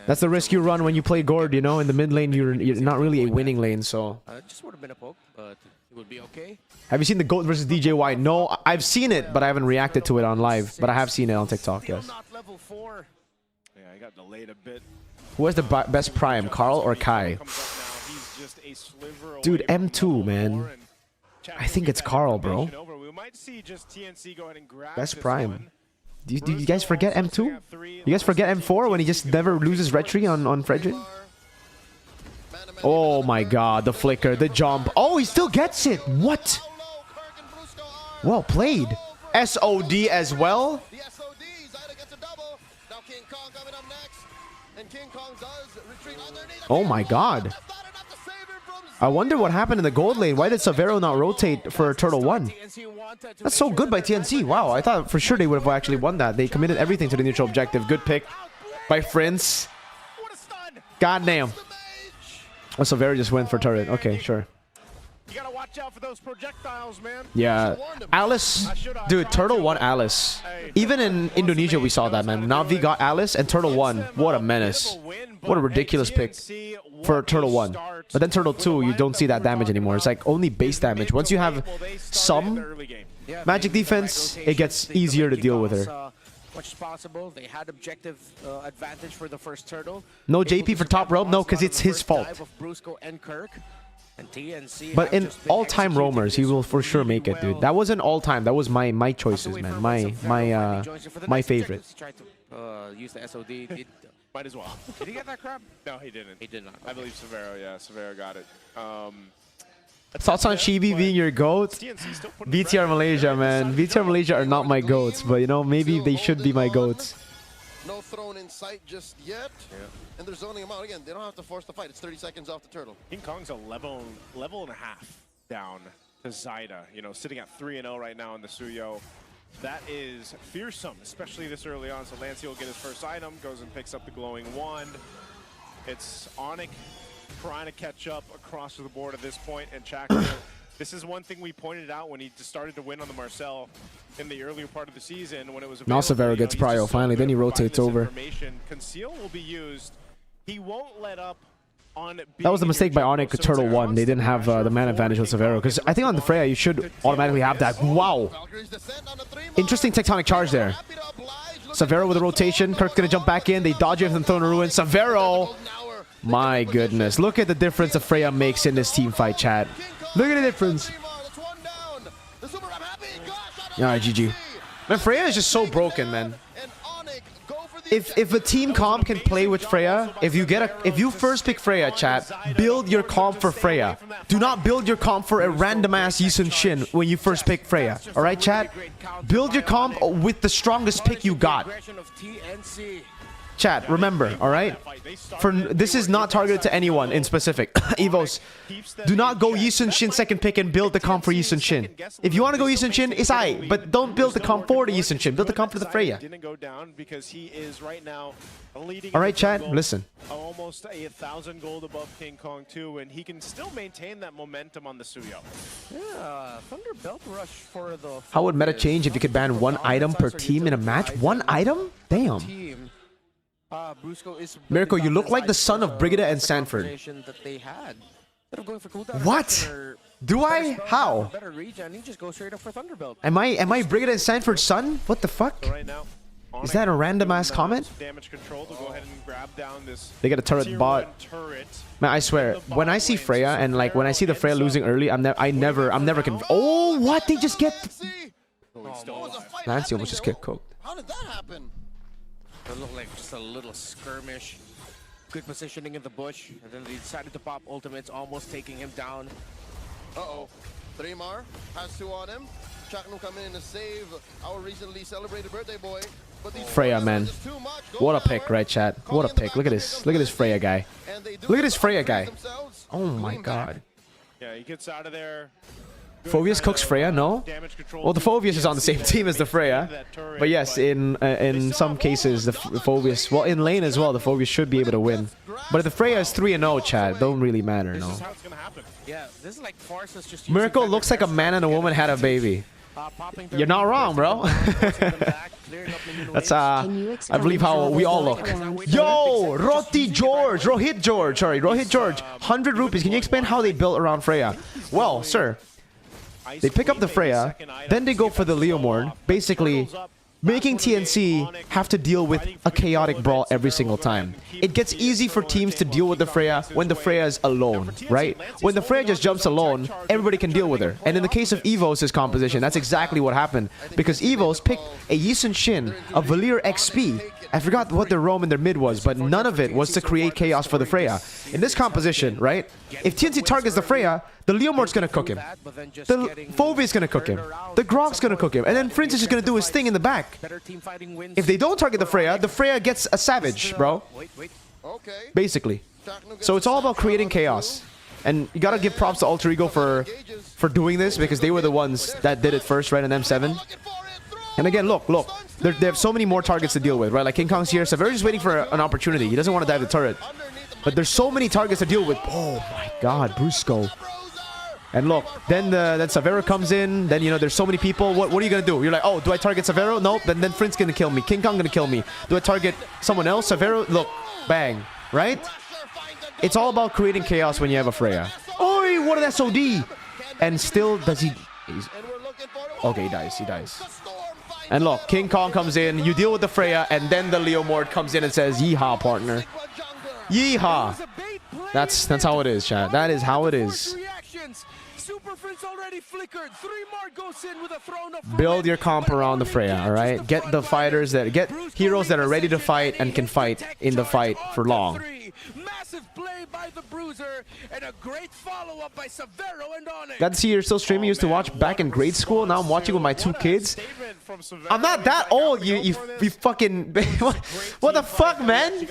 S1: That's the risk you run when you play Gourd, you know? In the mid lane, you're not really a winning lane, so...
S4: just would have been a poke, but it would be okay.
S1: Have you seen the GOAT versus DJY? No, I've seen it, but I haven't reacted to it on live. But I have seen it on TikTok, yes.
S5: yeah, I got delayed a bit.
S1: Who has the best prime, Carl or Kai? Dude, M2, man. I think it's Carl, bro. Best prime. Do you guys forget M2? You guys forget M4 when he just never loses retry on Fredrin? Oh my god, the flicker, the jump. Oh, he still gets it. What? Well played. SOD as well.
S3: The SOD, Zyda gets a double. Now King Kong coming up next. And King Kong does retreat underneath.
S1: Oh my god. I wonder what happened in the gold lane. Why did Severo not rotate for Turtle 1? That's so good by TNC. Wow, I thought for sure they would have actually won that. They committed everything to the neutral objective. Good pick by Prince. God damn. Oh, Severo just went for turret. Okay, sure.
S5: You gotta watch out for those projectiles, man.
S1: Yeah, Alice, dude, Turtle won Alice. Even in Indonesia, we saw that, man. Navi got Alice and Turtle won. What a menace. What a ridiculous pick for Turtle 1. But then Turtle 2, you don't see that damage anymore. It's like only base damage. Once you have some magic defense, it gets easier to deal with her.
S4: Much as possible. They had objective advantage for the first turtle.
S1: No JP for top rope? No, because it's his fault. But in all-time roamers, he will for sure make it, dude. That wasn't all-time. That was my choices, man. My favorite.
S4: Tried to use the SOD.
S5: Might as well.
S4: Did he get that crab?
S5: No, he didn't.
S4: He did not.
S5: I believe Severo, yeah. Severo got it.
S1: Thoughts on Chibi being your GOAT? VTR Malaysia, man. VTR Malaysia are not my GOATs, but you know, maybe they should be my GOATs.
S3: No throne in sight just yet. Yeah. And they're zoning him out again. They don't have to force the fight. It's 30 seconds off the turtle.
S5: King Kong's a level and a half down to Zyda. You know, sitting at 3-0 right now in the Suyo. That is fearsome, especially this early on. So Lancey will get his first item, goes and picks up the glowing wand. It's Onyx trying to catch up across the board at this point, and Chakra. This is one thing we pointed out when he started to win on the Marcel in the earlier part of the season when it was
S1: now Severo gets prio finally, then he rotates over.
S5: Conceal will be used. He won't let up on.
S1: That was the mistake by Onyx Turtle 1. They didn't have the man advantage with Severo, because I think on the Freya you should automatically have that. Wow. Interesting tectonic charge there. Severo with a rotation. Kirk's gonna jump back in. They dodge it from Throne of Ruin. Severo. My goodness. Look at the difference that Freya makes in this team fight, chat. Look at the difference. Alright, GG. Man, Freya is just so broken, man. If a team comp can play with Freya, if you first pick Freya, chat, build your comp for Freya. Do not build your comp for a random ass Yisun Shin when you first pick Freya. Alright, chat? Build your comp with the strongest pick you got. Chat, remember, alright? This is not targeted to anyone in specific. Evos, do not go Yisun Shin second pick and build the comp for Yisun Shin. If you want to go Yisun Shin, it's aight, but don't build the comp for the Yisun Shin. Build the comp for the Freya. Alright, chat, listen.
S5: Almost 1,000 gold above King Kong too, and he can still maintain that momentum on the Suyo.
S4: Yeah, Thunder Belt Rush for the...
S1: How would meta change if you could ban one item per team in a match? One item? Damn. Mirko, you look like the son of Brigida and Sanford. What? Do I? How? Am I Brigida and Sanford's son? What the fuck? Is that a random ass comment? They got a turret bot. Man, I swear, when I see Freya and like when I see the Freya losing early, I'm never convinced. Oh, what? They just get. Lancey almost just get cooked.
S3: How did that happen?
S4: It looked like just a little skirmish. Good positioning in the bush, and then they decided to pop ultimates, almost taking him down.
S3: Uh-oh. Thremar has two on him. Chaknu coming in to save our recently celebrated birthday boy. But
S1: Freya, man. What a pick, right, chat? What a pick. Look at this. Look at this Freya guy. Look at this Freya guy. Oh my god.
S5: Yeah, he gets out of there.
S1: Phobius cooks Freya? No? Well, the Phobius is on the same team as the Freya. But yes, in some cases, the Phobius... Well, in lane as well, the Phobius should be able to win. But if the Freya is 3-0, chat, don't really matter, no.
S4: Yeah, this is like Farsa's just...
S1: Mirko looks like a man and a woman had a baby. You're not wrong, bro. That's, I believe how we all look. Yo! Rohit George. Sorry, Rohit George. 100 rupees. Can you explain how they built around Freya? Well, sir... They pick up the Freya, then they go for the Leomord, basically making TNC have to deal with a chaotic brawl every single time. It gets easy for teams to deal with the Freya when the Freya is alone, right? When the Freya just jumps alone, everybody can deal with her. And in the case of Evos' composition, that's exactly what happened. Because Evos picked a Yisun Shin, a Valir XP. I forgot what their roam and their mid was, but none of it was to create chaos for the Freya. In this composition, right? If TNC targets the Freya, the Leomord's gonna cook him. The Phobia's gonna cook him. The Grok's gonna cook him. And then Prince is just gonna do his thing in the back. If they don't target the Freya gets a savage, bro. Basically. So it's all about creating chaos. And you gotta give props to Alter Ego for doing this because they were the ones that did it first, right, in M7. And again, look. They have so many more targets to deal with, right? Like King Kong's here. Savero's just waiting for an opportunity. He doesn't want to dive the turret. But there's so many targets to deal with. Oh my god, Brusco. And look, then Savero comes in. Then, you know, there's so many people. What are you gonna do? You're like, oh, do I target Savero? Nope. Then Frink's gonna kill me. King Kong gonna kill me. Do I target someone else? Savero? Look, bang, right? It's all about creating chaos when you have a Freya. Oi, what an SOD! And still, does he... Okay, he dies. And look, King Kong comes in, you deal with the Freya, and then the Leo Mord comes in and says, yeehaw, partner. Yeehaw. That's how it is, chat. That is how it is. Build your comp around the Freya, alright? Get the fighters get heroes that are ready to fight and can fight in the fight for long.
S4: Massive play by the Bruiser and a great follow-up by Savero and Onyx.
S1: Got to see you're still streaming. Used to watch back in grade school. Now I'm watching with my 2 kids. I'm not that old, you fucking... What the fuck, man?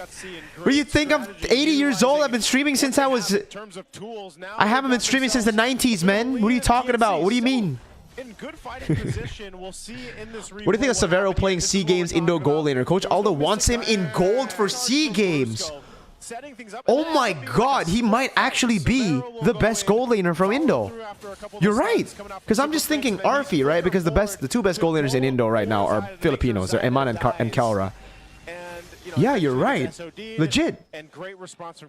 S1: Where you think I'm 80 years old? I've been streaming since I was... I haven't been streaming since the 90s, man. What are you talking about? What do you mean?
S5: In good fighting position, we'll see in this
S1: What do you think of Savero playing SEA Games Indo gold laner? Coach Aldo wants him in gold for SEA Games. Oh my god, he might actually be the best gold laner from Indo. You're right. Because I'm just thinking Arfi, right? Because the 2 best gold laners in Indo right now are Filipinos. They're Eman and Kalra. Yeah, you're right. Legit.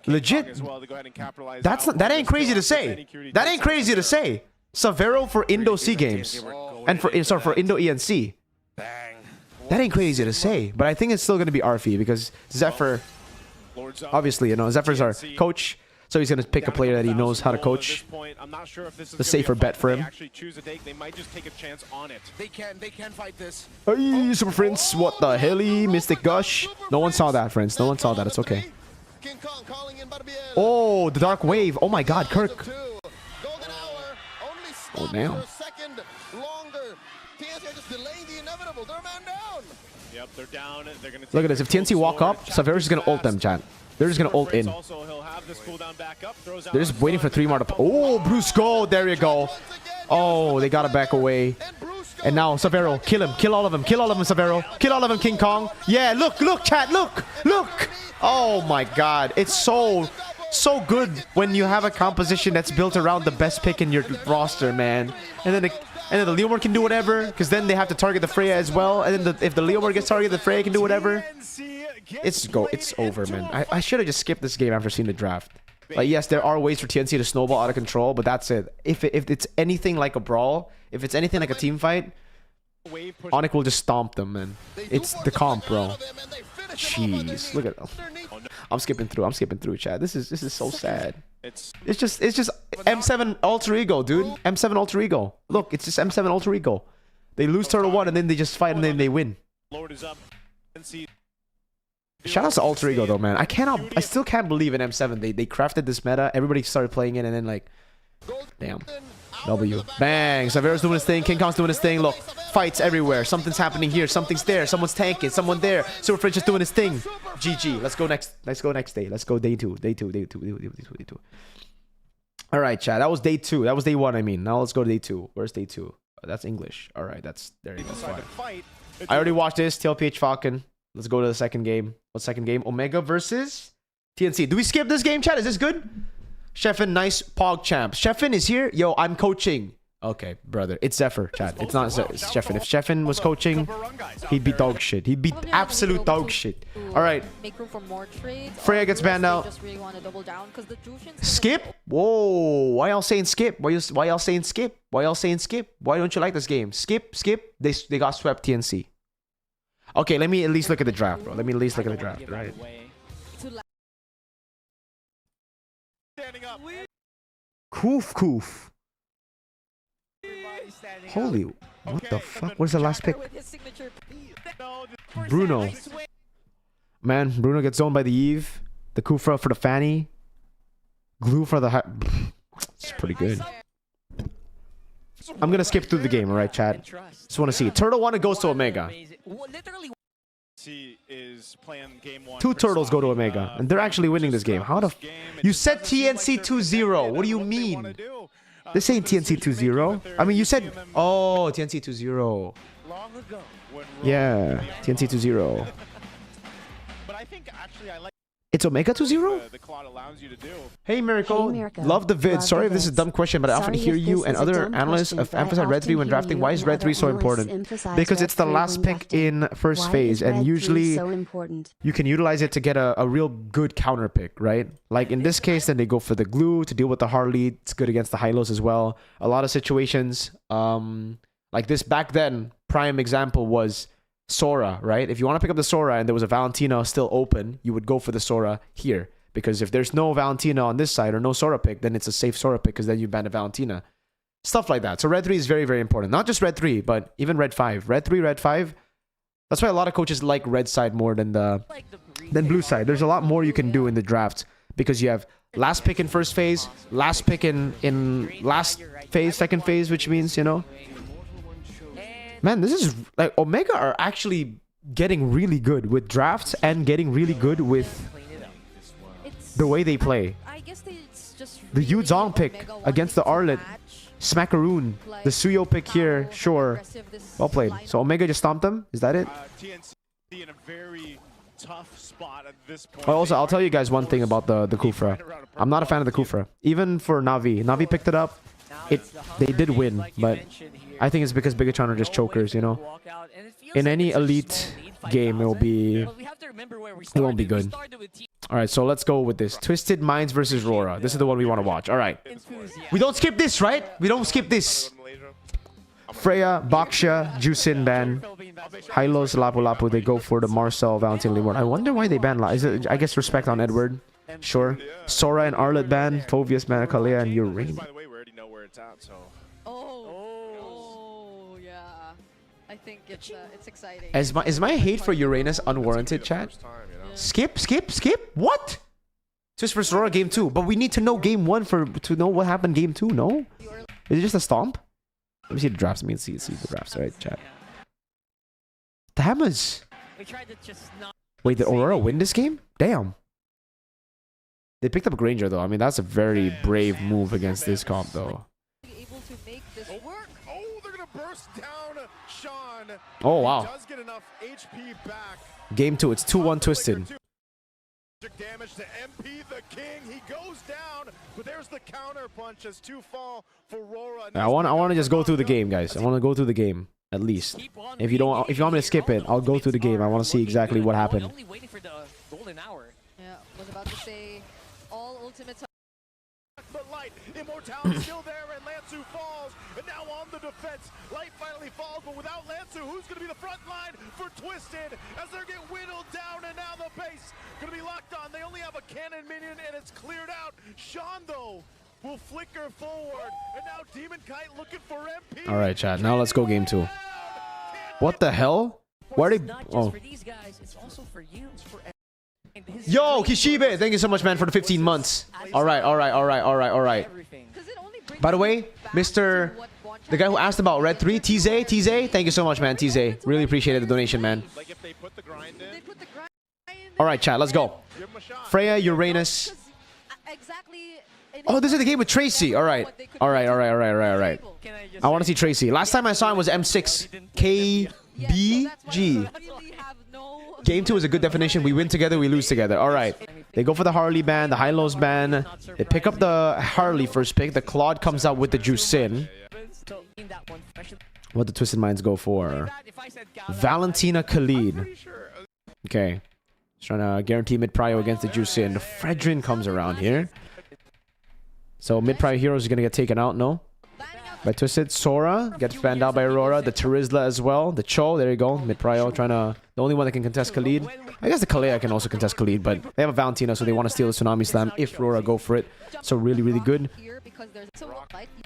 S1: Legit. That ain't crazy to say. That ain't crazy to say. Savero for Indo SEA Games. And for Indo ENC. That ain't crazy to say. But I think it's still going to be Arfi because Zephyr... Obviously, you know, Zephyr's our coach, so he's going to pick a player that he knows how to coach. The safer bet for him.
S4: They can fight this.
S1: Hey, Super Friends, what the helly? Mystic Gush. No one saw that, friends. No one saw that. It's okay. Oh, the Dark Wave. Oh my god, Kirk. Oh, damn.
S5: Yep, they're down. They're gonna
S1: look at this. If TNC walk up, Savero's just going to ult them, chat. They're just going to ult in. They're just waiting for 3 more to... Oh, Brusco. There you go. Oh, they got to back away. And now Savero. Kill him. Kill all of them. Kill all of them, Savero. Kill all of them, King Kong. Yeah, look, chat. Look. Oh, my God. It's so good when you have a composition that's built around the best pick in your roster, man. And then the Leomord can do whatever, because then they have to target the Freya as well. And then if the Leomord gets targeted, the Freya can do whatever. It's over, man. I should have just skipped this game after seeing the draft. Like, yes, there are ways for TNC to snowball out of control, but that's it. If it's anything like a brawl, if it's anything like a team fight, Onyx will just stomp them, man. It's the comp, bro. Jeez, look at them. I'm skipping through, chat. This is so sad. It's just M7 Alter Ego, dude. M7 Alter Ego. Look, it's just M7 Alter Ego. They lose Turtle 1 and then they just fight and then they win. Shout out to Alter Ego though, man. I still can't believe in M7 they crafted this meta. Everybody started playing it and then like, damn. W. Bang. Savero's doing his thing. King Kong's doing his thing. Look, fights everywhere. Something's happening here. Something's there. Someone's tanking. Someone there. Super Fridge is doing his thing. GG. Let's go next. Let's go next day. Let's go day 2. Day 2. All right, chat. That was day 2. That was day 1, I mean. Now let's go to day 2. Where's day 2? That's English. All right. There you go. Fine. I already watched this. MPL PH Falcon. Let's go to the second game. What's second game? Omega versus TNC. Do we skip this game, chat? Is this good? Sheffin, nice Pog champ. Sheffin is here. Yo, I'm coaching. Okay, brother. It's Zephyr, chat. It's not Sheffin. If Sheffin was coaching, he'd be dog shit. He'd be absolute dog shit. All right.
S6: Make room for more trades.
S1: Freya gets banned out.
S6: Just really want to double down because the
S1: skip? Whoa. Why y'all saying skip? Why y'all saying skip? Why y'all saying skip? Why don't you like this game? Skip. They got swept TNC. Okay, let me at least look at the draft, bro. Let me at least look at the draft, right? Koof. Holy, what the fuck? Where's the last pick? Bruno. Man, Bruno gets zoned by the Eve. The Kufra for the Fanny. Glue for the... It's pretty good. I'm gonna skip through the game, alright, chat? Just want to see. Turtle 1 goes to Omega.
S5: TNC is playing game one.
S1: Two
S5: pretty
S1: turtles go to
S5: sloppy.
S1: Omega, and they're actually winning this game. How the f— you said TNC 2-0. What do you mean? This ain't TNC 2-0. I mean, you said, oh, TNC 2-0.
S5: Long ago.
S1: Yeah, TNC 2-0.
S5: But I think actually I like
S1: It's Omega 2-0?
S5: the Claude allows you to do.
S1: Hey Mirko,
S2: Hey, Mirko.
S1: love the vid.
S2: Love
S1: Sorry
S2: the
S1: if this is a
S2: vids.
S1: dumb question, but I often
S2: Sorry
S1: hear
S2: if
S1: you
S2: this
S1: and
S2: is a
S1: other
S2: dumb
S1: analysts
S2: question, but I
S1: emphasize red 3 when
S2: often
S1: drafting.
S2: hear
S1: Why
S2: you
S1: is
S2: and
S1: red 3
S2: other
S1: so important?
S2: analysts emphasize
S1: Because
S2: red
S1: it's the
S2: 3
S1: last
S2: when
S1: pick
S2: drafting.
S1: in first
S2: Why
S1: phase,
S2: is
S1: and
S2: red 3
S1: usually
S2: so important?
S1: you can utilize it to get a real good counter pick, right? Like in this case, then they go for the glue to deal with the Harley. It's good against the high-lows as well. A lot of situations, like this back then, prime example was Sora, right? If you want to pick up the Sora and there was a Valentina still open, you would go for the Sora here. Because if there's no Valentina on this side or no Sora pick, then it's a safe Sora pick because then you ban a Valentina. Stuff like that. So red 3 is very, very important. Not just red 3, but even red 5. Red 3, red 5. That's why a lot of coaches like red side more than blue side. There's a lot more you can do in the draft because you have last pick in first phase, last pick in last phase, second phase, which means, you know. Man, this is like Omega are actually getting really good with drafts and getting really good with the way they play.
S6: I guess it's just
S1: The
S6: really
S1: Yuzong pick
S6: Omega
S1: against the
S6: wanting to
S1: Arlet.
S6: match,
S1: Smackaroon. The Suyo pick here,
S6: how
S1: sure.
S6: aggressive this
S1: Well played.
S6: lineup
S1: So Omega just stomped them? Is that it?
S5: TNC in a very tough spot at this point.
S1: Also, I'll tell you guys one thing about the Kufra. I'm not a fan of the Kufra. Even for Navi. Navi picked it up. They did win, but I think it's because Bigatron are just chokers, you know. In any elite game, it won't be good. All right, so let's go with this. Twisted Minds versus Rora. This is the one we want to watch. All right. We don't skip this, right? We don't skip this. Freya, Baksha, Jusin ban. Hylos, Lapu Lapu, they go for the Marcel, Valentin, Limor. I wonder why they ban. Is it, I guess, respect on Edward. Sure. Sora and Arlet ban. Tovius, Manakalea, and Uranium.
S5: By the way, we already know where it's at, so.
S6: Oh, yeah. I think it's exciting.
S1: Is my hate for Uranus unwarranted, chat? Skip? What? Just for Rora game 2. But we need to know game 1 to know what happened game 2, no? Is it just a stomp? Let me see the drafts. Let me see the drafts, right, chat? Damas. Wait, did Aurora win this game? Damn. They picked up a Granger, though. I mean, that's a very brave move against this comp, though.
S6: Able to make this work.
S5: Oh, they're going to burst down Sean.
S1: Oh, wow.
S5: He does get enough HP back.
S1: Game 2, it's 2-1 Twisted.
S5: Damage to MP the King. He goes down, but there's the counter punch as 2 fall for Rora.
S1: I want to just go through the game, guys. I want to go through the game at least. If you want me to skip it, I'll go through the game. I want to see exactly what happened.
S6: Yeah, was about to say all ultimates.
S5: But Light, Immortality still there, and Lansu falls. And now on the defense, Light finally falls, but without Lansu, who's going to be the front line for Twisted as they're getting whittled down, and now the base going to be locked on. They only have a cannon minion, and it's cleared out. Sean, though, will flicker forward, and now Demon Kite looking for MP.
S1: All right, chat. Now let's go game 2. What the hell? Why are they? Oh. Yo, Kishibe, thank you so much, man, for the 15 months. All right. By the way, the guy who asked about Red 3, TZ, thank you so much, man, TZ. Really appreciated the donation, man.
S5: Like if they put the grind in,
S1: All right, chat, let's go.
S5: give him a shot.
S1: Freya, Uranus.
S6: Exactly.
S1: Oh, this is the game with Tracy. All right. I want to see Tracy. Last time I saw him was M6. KBG. Game 2 is a good definition. We win together, we lose together. All right. They go for the Harley ban, the high-lows ban. They pick up the Harley first pick. The Claude comes out with the Jusin. What the Twisted Minds go for? Valentina Khalid. Okay. Just trying to guarantee mid-prio against the Jusin. The Fredrin comes around here. So mid-prio heroes is going to get taken out, no? By Twisted. Sora gets banned out by Aurora. The Terizla as well. The Cho, there you go. Mid-prio trying to... The only one that can contest Khalid. I guess the Kalea can also contest Khalid, but they have a Valentina, so they want to steal the Tsunami Slam if Aurora go for it. So really, really good.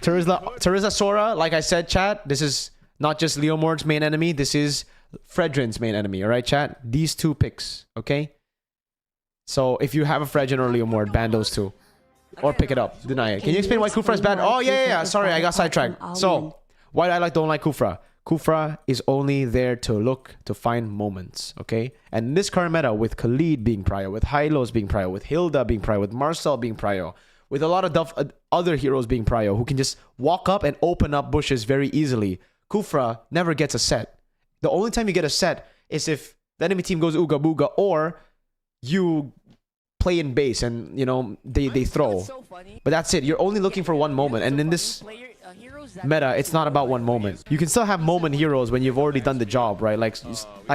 S1: Terizla Sora, like I said, chat, this is not just Leomord's main enemy. This is Fredrin's main enemy, alright, chat? These 2 picks, okay? So if you have a Fredrin or Leomord, ban those 2. Or pick it up. Deny it. Can you explain why Kufra is bad? Oh, yeah. Sorry, I got sidetracked. So, why I don't like Kufra? Kufra is only there to look to find moments, okay? And in this current meta, with Khalid being prio, with Hylos being prio, with Hilda being prio, with Marcel being prio, with a lot of other heroes being prio who can just walk up and open up bushes very easily, Kufra never gets a set. The only time you get a set is if the enemy team goes Ooga Booga or you play in base and, you know, they throw. But that's it. You're only looking for one moment. And in this meta, it's not about one moment. You can still have moment heroes when you've already done the job, right? Like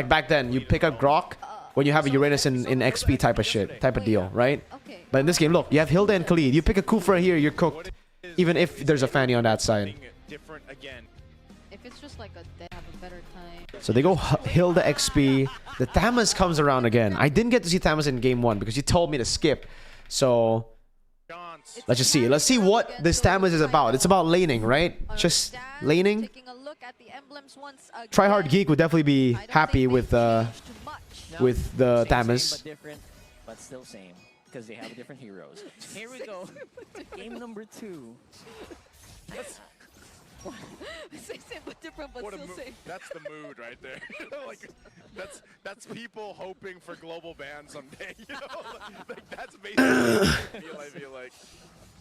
S1: back then, you pick up Grok when you have a Uranus in XP type of deal, right? But in this game, look, you have Hilda and Khalid. You pick a Kufra here, you're cooked. Even if there's a Fanny on that side.
S6: If it's just like they have a better time.
S1: So they go Hilda XP. The Thamus comes around again. I didn't get to see Thamus in game 1 because you told me to skip. So let's just see. Let's see what this Thamus is about. It's about laning, right? Just laning. Tryhard Geek would definitely be happy with the Thamus.
S7: But still same, because they have different heroes. Here we go. Game number 2.
S6: Same but different, but still same.
S5: That's the mood right there. Like that's people hoping for global ban someday. You know, like that's basically what I feel like.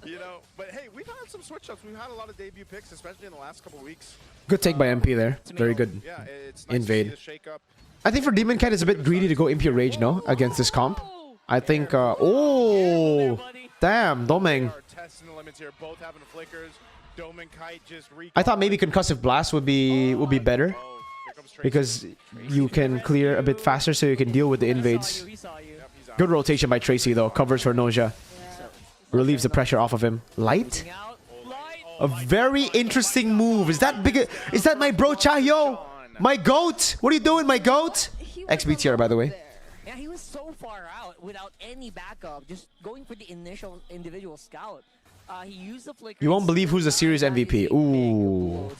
S5: You know, but hey, we've had some switch ups. We've had a lot of debut picks, especially in the last couple of weeks.
S1: Good take by MP there. Very good.
S5: Yeah, it's nice
S1: invade.
S5: To see the shake up.
S1: I think for Demon Kite, it's a bit greedy to go MP Rage, no? Against this comp. I think, oh, damn, Domeng.
S5: Testing the limits here, both having flickers. Doman Kite just
S1: I thought maybe Concussive Blast would be better. Because you can clear a bit faster so you can deal with the invades. Good rotation by Tracy though. Covers for Noja. Relieves the pressure off of him. Light? A very interesting move. Is that big? Is that my bro Chahyo? My goat? What are you doing, my goat? XBTR, by the way.
S7: Yeah, he was so far out without any backup, just going for the initial individual scout. He used the flicker.
S1: You won't believe who's the series MVP. Ooh.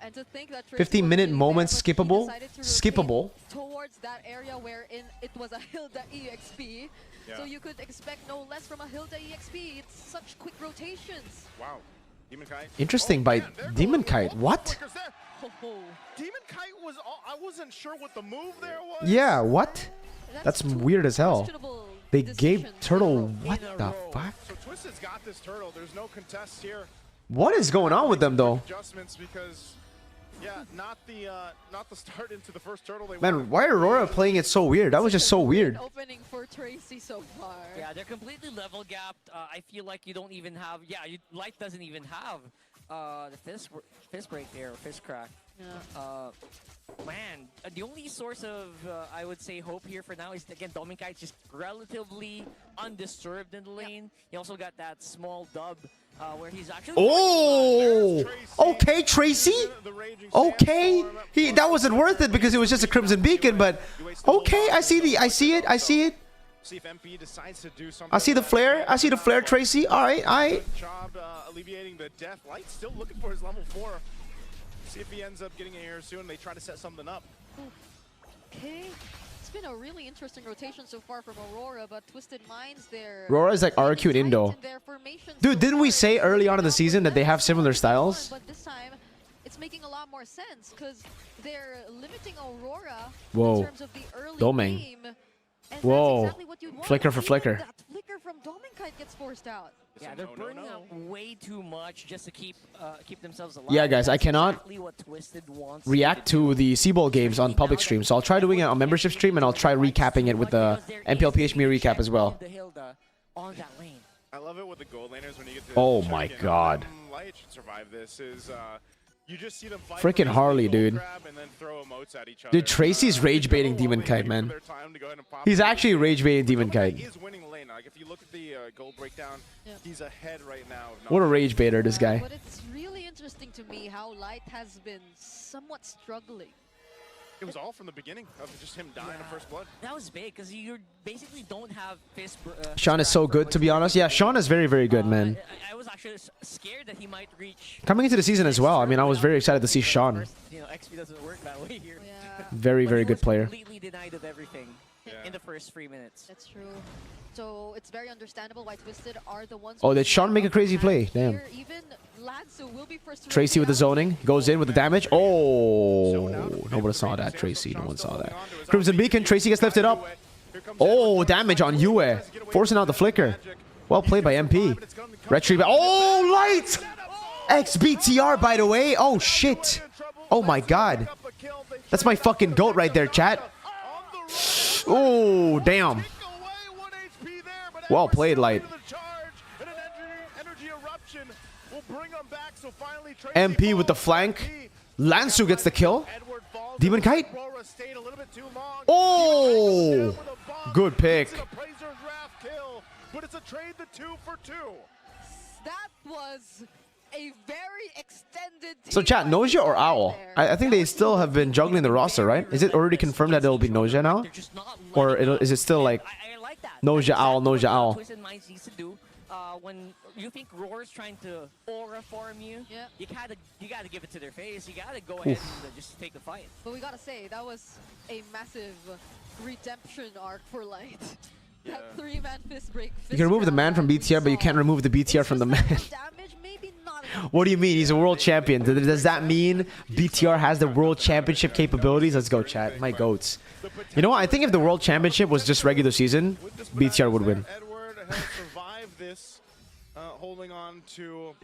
S6: And to think that
S1: 15-minute moments skippable. Skippable.
S6: Towards that area wherein it was a Hilda EXP.
S5: Yeah.
S6: So you could expect no less from a Hilda EXP. It's such quick rotations.
S5: Wow. Demon Kite.
S1: Interesting by Demon Kite. What?
S5: Demon Kite was I wasn't sure what the move there was.
S1: Yeah, what? That's weird as hell. They gave Turtle what the fuck?
S5: So Twisted's got this Turtle. There's no contest here.
S1: What is going on with them though?
S5: Adjustments because yeah, not the start into the first Turtle they
S1: Man, why Aurora playing it so weird? That was just so weird.
S6: Opening for Tracy so far.
S7: Yeah, they're completely level gapped. I feel like you don't even have. Yeah, Light doesn't even have the fist break there, fist crack.
S6: Yeah.
S7: Man, the only source of, I would say, hope here for now is, again, Dominkai's just relatively undisturbed in the lane. He also got that small dub where he's actually...
S1: Oh! Okay, Tracy? Okay. That wasn't worth it because it was just a Crimson Beacon, but... Okay, I see it.
S5: See if MP decides to do something.
S1: I see the flare. I see the flare, Tracy. Alright.
S5: Good job alleviating the death. Light still looking for his level 4. See if he ends up getting it here soon. They try to set something up.
S6: Okay. It's been a really interesting rotation so far from Aurora, but Twisted Minds there.
S1: Aurora is like RQ and Indo. Dude, didn't we say early on in the season that they have similar styles?
S6: But this time, it's making a lot more sense because they're limiting Aurora
S1: Whoa.
S6: in terms of the early
S1: Doming.
S6: game. And
S1: Whoa.
S6: that's exactly what you'd want.
S1: Flicker for
S6: Even
S1: flicker.
S6: That flicker from Dominkite gets forced out.
S7: Yeah, they're burning out way too much just to keep themselves alive.
S1: Yeah, guys, I cannot
S7: exactly what Twisted wants
S1: react to the Seaball games on public stream, so I'll try doing it on membership stream and I'll try recapping it with the MPL PH me recap as well.
S7: On that lane.
S5: I love it with the gold laners when you get to
S1: Oh
S5: check
S1: my
S5: in.
S1: god.
S5: Light should survive this. You just see them fight
S1: Freaking
S5: for
S1: Harley,
S5: gold
S1: dude.
S5: grab and then throw emotes at each other.
S1: Dude, Tracy's rage baiting Demon Kite, man. He's actually rage baiting Demon Kite.
S5: He is winning the lane. Like if you look at the gold breakdown, he's ahead right now.
S1: What a rage baiter, this guy.
S6: But it's really interesting to me how Light has been somewhat struggling.
S5: It was all from the beginning of just him dying of first blood.
S7: That was big because you basically don't have fist.
S1: Sean is so good, to be honest. Yeah, Sean is very, very good, man.
S7: I was actually scared that he might reach.
S1: Coming into the season as well, I mean, I was very excited to see Sean.
S7: You know, XP doesn't work that way here.
S6: Yeah.
S1: Very, very good player.
S7: Completely denied of everything. in the first 3 minutes.
S6: That's true. So it's very understandable why Twisted are the ones.
S1: Oh,
S6: who
S1: did Sean make a crazy play? Damn.
S6: here. Even Lansu will be first to
S1: Tracy with the
S6: raise the
S1: zoning. Goes in with the damage. Oh, nobody saw that, Tracy. No one saw that. Crimson Beacon. Tracy gets lifted up. Oh, damage on Yue. Forcing out the flicker. Well played by MP. Retrieve. Oh, light! XBTR, by the way. Oh, shit. Oh, my God. That's my fucking goat right there, chat. Oh, damn. Well played, Light. MP with the flank. Lansu gets the kill. Demon Kite. Oh! Good pick.
S6: That was a very extended.
S1: So chat, Noja or Owl? I think they still have been juggling the roster, right? Is it already confirmed that it'll be Noja now?
S7: They're just not
S1: Or is it still like
S7: I like that.
S1: Noja Owl, Noja Owl?
S7: Twisted Minds needs to do when you think Roar's trying to aura farm you,
S6: Yeah.
S7: you gotta give it to their face. You gotta go ahead and just take the fight.
S6: But we gotta say that was a massive redemption arc for Light. That 3-man fist break.
S1: You can remove the man from BTR, but you can't remove the BTR from the man.
S6: Damage, maybe not enough.
S1: What do you mean? He's a world champion. Does that mean BTR has the world championship capabilities? Let's go, chat. My goats. You know what? I think if the world championship was just regular season, BTR would win.
S5: Edward has survived this, holding on to.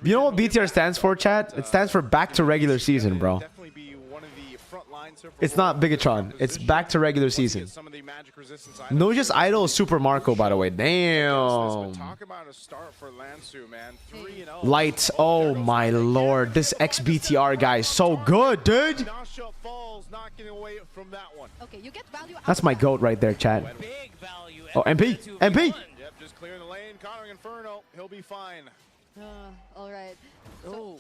S1: You know what BTR stands for, chat? It stands for back to regular season, bro.
S5: Definitely be one of the front lines here for
S1: It's not Bigatron. It's back to regular season.
S5: some of the magic resistance items.
S1: Noja's idol is Super Marco, by the way. Damn.
S5: Talk about a start for Lansu, man. 3-0.
S1: Light. Oh my lord. This XBTR guy is so good, dude.
S5: Nasha falls, not getting away from that one.
S6: Okay, you get value.
S1: That's my goat right there, chat.
S7: Big value.
S1: Oh, MP. MP.
S5: Yep, just clearing the lane. Conquering Inferno. He'll be fine.
S6: All right. So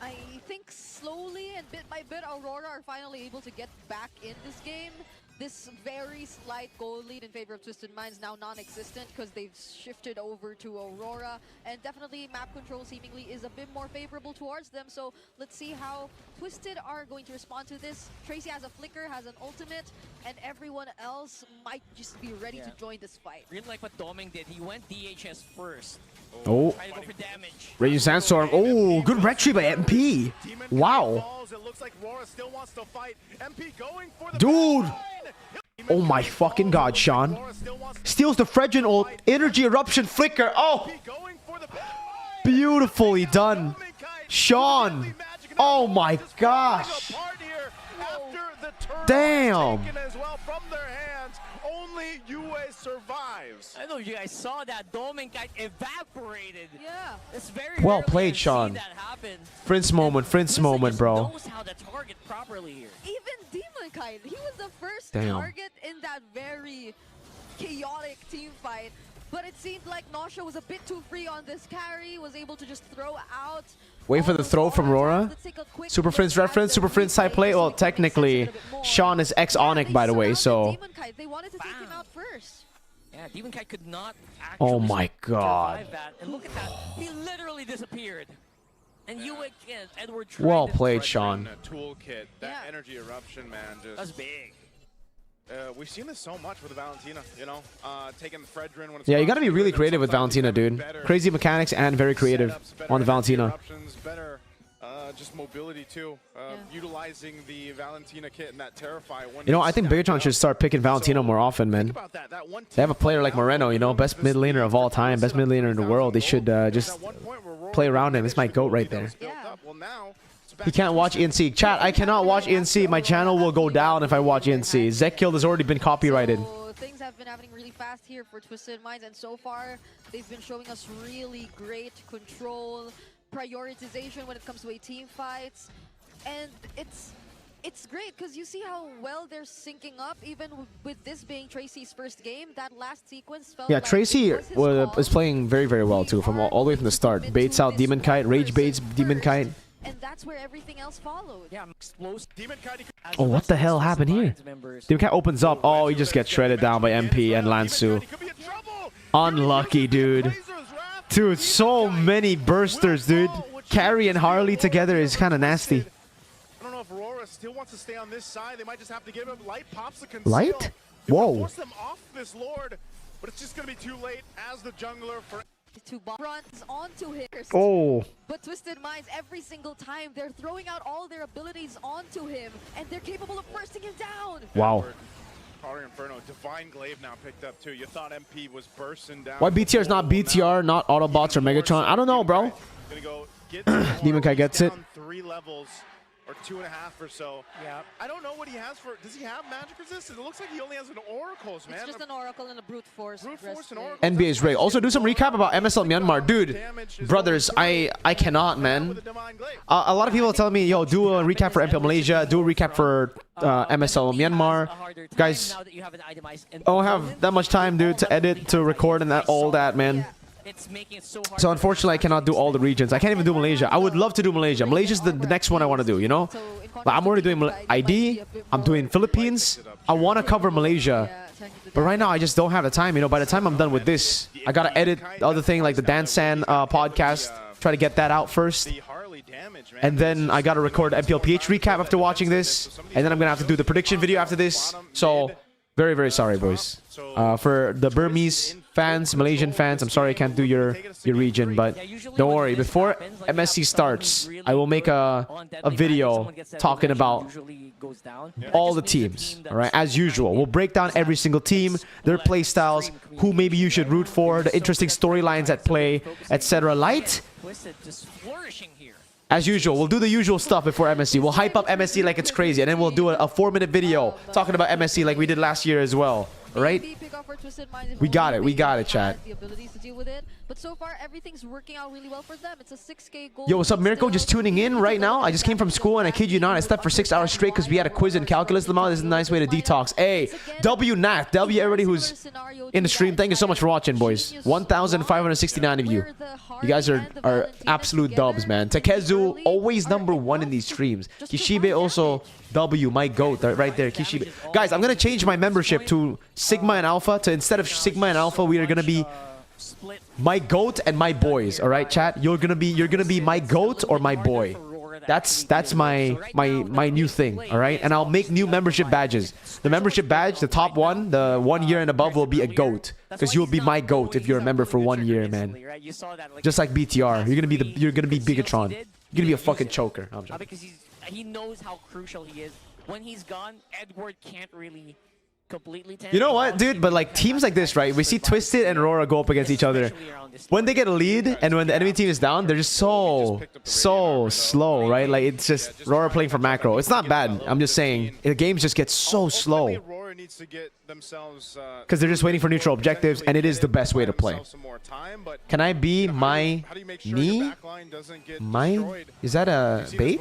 S6: I think slowly and bit by bit, Aurora are finally able to get back in this game. This very slight goal lead in favor of Twisted Minds now non-existent because they've shifted over to Aurora, and definitely map control seemingly is a bit more favorable towards them. So let's see how Twisted are going to respond to this. Tracy has a flicker, has an ultimate, and everyone else might just be ready to join this fight.
S7: Really like what Doming did. He went DHS first.
S1: Oh.
S7: Trying to go for damage.
S1: Raging Sandstorm. Oh, good retry by MP. Wow.
S5: It looks like Rora still wants to fight. MP going for the
S1: Dude. Oh my fucking god, Sean. Steals the Fredrin ult. Energy eruption flicker. Oh. Beautifully done. Sean. Oh my gosh. Damn.
S5: Only UA survives.
S7: I know you guys saw that. Doming Kite evaporated.
S6: Yeah.
S7: It's very
S1: Well
S7: rare we
S1: played,
S7: can see
S1: Sean.
S7: that happen.
S1: Prince moment, bro.
S7: Knows how to target properly here.
S6: Even Demon Kite, he was the first
S1: Damn.
S6: target in that very chaotic team fight. But it seemed like Nasha was a bit too free on this carry, was able to just throw out.
S1: Wait for the throw from Rora. Super Friends reference, Super Friends side play. Well, technically, Sean is ex-Onic, by the way, so.
S6: Demon Kite, they wanted to take him out first.
S7: Yeah, Demon Kite could not actually
S1: Oh my god.
S7: survive that. And look at that. He literally disappeared. And you again, Edward tried
S1: Well
S7: to-
S1: played, Sean.
S5: Toolkit, that
S6: Yeah.
S5: energy eruption, man, just.
S7: That's big.
S5: We've seen this so much with Valentina, you know, taking the Fredrin when it's
S1: Yeah, you gotta be really
S5: better,
S1: creative with
S5: sometimes
S1: Valentina,
S5: you
S1: dude.
S5: gotta be better
S1: Crazy mechanics and very creative
S5: setups, better
S1: on the
S5: energy
S1: Valentina.
S5: eruptions, better just mobility too. Utilizing the Valentina kit and that Terrify.
S1: You know, I think Bigatron should start picking Valentina more often, man.
S5: Think about that. That one
S1: They have a player like Moreno, you know, best mid laner of all time, best mid laner in the world. They should just play around him. It's my goat right there.
S6: Yeah.
S5: Well, now
S1: He can't watch ENC. Chat, I cannot watch ENC. My channel will go down if I watch ENC. Zekiel has already been copyrighted.
S6: So things have been happening really fast here for Twisted Minds, and so far they've been showing us really great control, prioritization when it comes to a team fights, and it's great because you see how well they're syncing up, even with this being Tracy's first game. That last sequence felt
S1: Yeah,
S6: like
S1: Tracy
S6: it was his call.
S1: is playing very, very well too, from all the way from the start. Baits out Demon Kite, rage baits Demon Kite.
S6: And that's where everything else followed.
S7: Yeah, explosive.
S5: Demon Kite.
S1: Oh, what the hell happened here? Demon Kite opens up. Oh, he just gets shredded down by MP and Lansu. Unlucky, dude. Dude, so many bursters, dude. Carry and Harley together is kind of nasty.
S5: I don't know if Aurora still wants to stay on this side. They might just have to give him light pops the conceal.
S1: Light? Whoa.
S5: Force them off this Lord, but it's just going to be too late as the jungler for...
S6: To runs onto him.
S1: Oh.
S6: But Twisted Minds, every single time, they're throwing out all their abilities onto him, and they're capable of bursting him down.
S1: Wow.
S5: Power Inferno, Divine Glaive now picked up too. You thought MP was bursting down.
S1: Why BTR is not BTR, not Autobots or Megatron? I don't know, bro.
S5: Gonna go get
S1: Demon Kai gets it.
S5: 3 levels or 2.5 or so.
S4: Yeah.
S5: I don't know what he has for. Does he have magic resistance? It looks like he only has an oracles, man.
S6: It's just an oracle and a brute force.
S5: Brute force and
S6: resting.
S5: oracle.
S1: NBA's Ray. Also, do some recap about MSL Myanmar. Dude, brothers, I cannot, man. A lot of people are telling me, yo, do a recap for MPL Malaysia, do a recap for MSL Myanmar. Guys, I don't have that much time, dude, to edit, to record, and all that, man.
S7: It's making it so hard.
S1: So unfortunately, I cannot do all the regions. I can't even do Malaysia. I would love to do Malaysia. Malaysia's the next one I want to do, you know? Like, I'm already doing ID. I'm doing Philippines. I want to cover Malaysia. But right now, I just don't have the time, you know? By the time I'm done with this, I got to edit the other thing, like the Dance San podcast. Try to get that out first. And then I got to record MPL PH recap after watching this. And then I'm going to have to do the prediction video after this. So, very, very sorry, boys. For the Burmese fans, Malaysian fans, I'm sorry I can't do your region, but don't worry. Before MSC starts, I will make a video talking about all the teams, all right? As usual, we'll break down every single team, their play styles, who maybe you should root for, the interesting storylines at play, etc. Light? As usual, we'll do the usual stuff before MSC. We'll hype up MSC like it's crazy, and then we'll do a 4-minute video talking about MSC like we did last year as well. All right? We got it, chat.
S6: The abilities to deal with it, but so far everything's working out really well for them. It's a 6K goal.
S1: Yo, what's up, Mirko? Just tuning in right now. I just came from school, and I kid you not, I slept for 6 hours straight because we had a quiz in calculus. Lamar, this is a nice way to detox. Hey, W-Nat. W, everybody who's in the stream. Thank you so much for watching, boys. 1,569 of you. You guys are absolute dubs, man. Takezu, always #1 in these streams. Kishibe also W, my goat, right there. Kishibe. Guys, I'm going to change my membership to Sigma and Alpha. To instead of Sigma and Alpha, we are going to be my goat and my boys. All right, chat? You're going to be my goat or my boy. That's my new thing, all right? And I'll make new membership badges. The membership badge, the top one, the 1 year and above will be a goat, because you'll be my goat if you're a member for 1 year, man. Just like BTR, you're gonna be Bigatron. You're gonna be a fucking choker. I'm joking.
S7: Because he knows how crucial he is. When he's gone, Edward can't really completely.
S1: You know what, dude? But like teams like this, right? We see Twisted and Aurora go up against each other. When they get a lead and when the enemy team is down, they're just so slow, right? Like it's just Aurora playing for macro. It's not bad. I'm just saying the games just get so slow because they're just waiting for neutral objectives, and it is the best way to play. Can I be my knee? Mine? Is that a bait?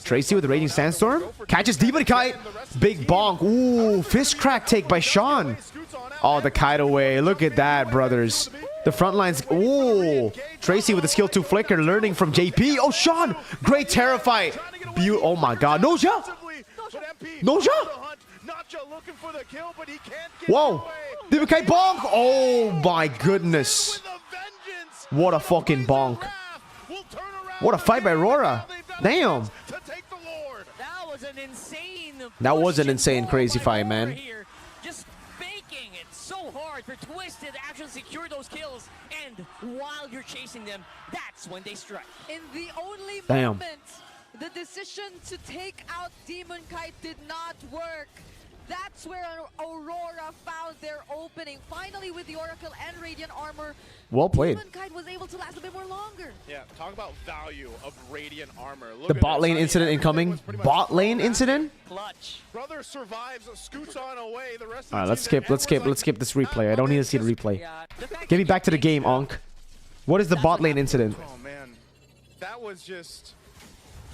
S1: Tracy with the Raging Sandstorm catches Demon Kite. Big bonk. Ooh, fist crack take by Sean. Oh, the kite away. Look at that, brothers. The front lines. Ooh, Tracy with the skill 2 flicker, learning from JP. Oh, Sean, great terror fight. Oh my God, Noja. Whoa, Demon Kite bonk. Oh my goodness. What a fucking bonk. What a fight by Aurora. Damn. That was an insane crazy fight, man.
S7: Just making it so hard for Twisted to actually secure those kills, and while you're chasing them, that's when they strike.
S6: In the only
S1: Damn.
S6: moment, the decision to take out Demon Kite did not work. That's where Aurora found their opening. Finally, with the Oracle and Radiant Armor,
S1: Well played.
S6: Demon Kite was able to last a bit more longer.
S5: Yeah, talk about value of Radiant Armor. Look
S1: The
S5: at
S1: bot
S5: this.
S1: lane incident incoming. Bot lane incident?
S7: Clutch.
S5: Brother survives, scoots on away. The rest of
S1: All right,
S5: the
S1: let's
S5: team
S1: skip this replay. I don't need to see the replay.
S7: Yeah, the fact
S1: Get me
S7: that
S1: back to the game, Onk. What is the bot lane incident?
S5: Oh man, that was just.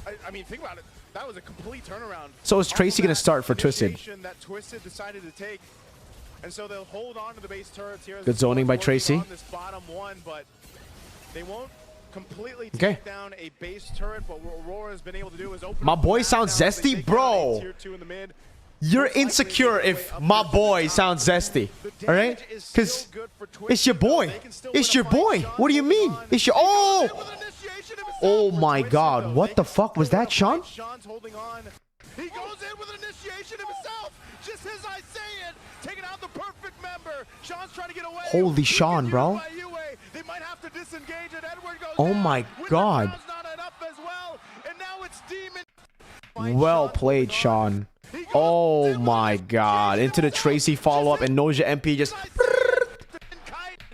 S5: I mean, think about it. That was a complete turnaround.
S1: So is Tracy gonna start for Twisted?
S5: That Twisted decided to take, and so they'll hold on to the base turrets here.
S1: Good zoning by Tracy.
S5: On this bottom one, but they won't completely take
S1: Okay.
S5: down a base turret. But what Aurora's been able to do is open.
S1: My
S5: up
S1: boy
S5: the
S1: sounds
S5: back down. They
S1: zesty,
S5: take down
S1: bro.
S5: a tier 2 in the mid.
S1: You're insecure if my boy sounds zesty, all right? Because it's your boy. It's your boy. What do you mean? It's your... Oh! Oh my God. What the fuck was that, Sean?
S5: Sean's holding on. He goes in with an initiation himself. Just as I say it, taking out the perfect member. Sean's trying to get away.
S1: Holy Sean, bro.
S5: They might have to disengage and Edward goes
S1: Oh
S5: down.
S1: my God.
S5: Winter's not enough as well. And now it's Demon.
S1: Well played, Sean. Oh my God. Into the Tracy follow-up and Noja MP just...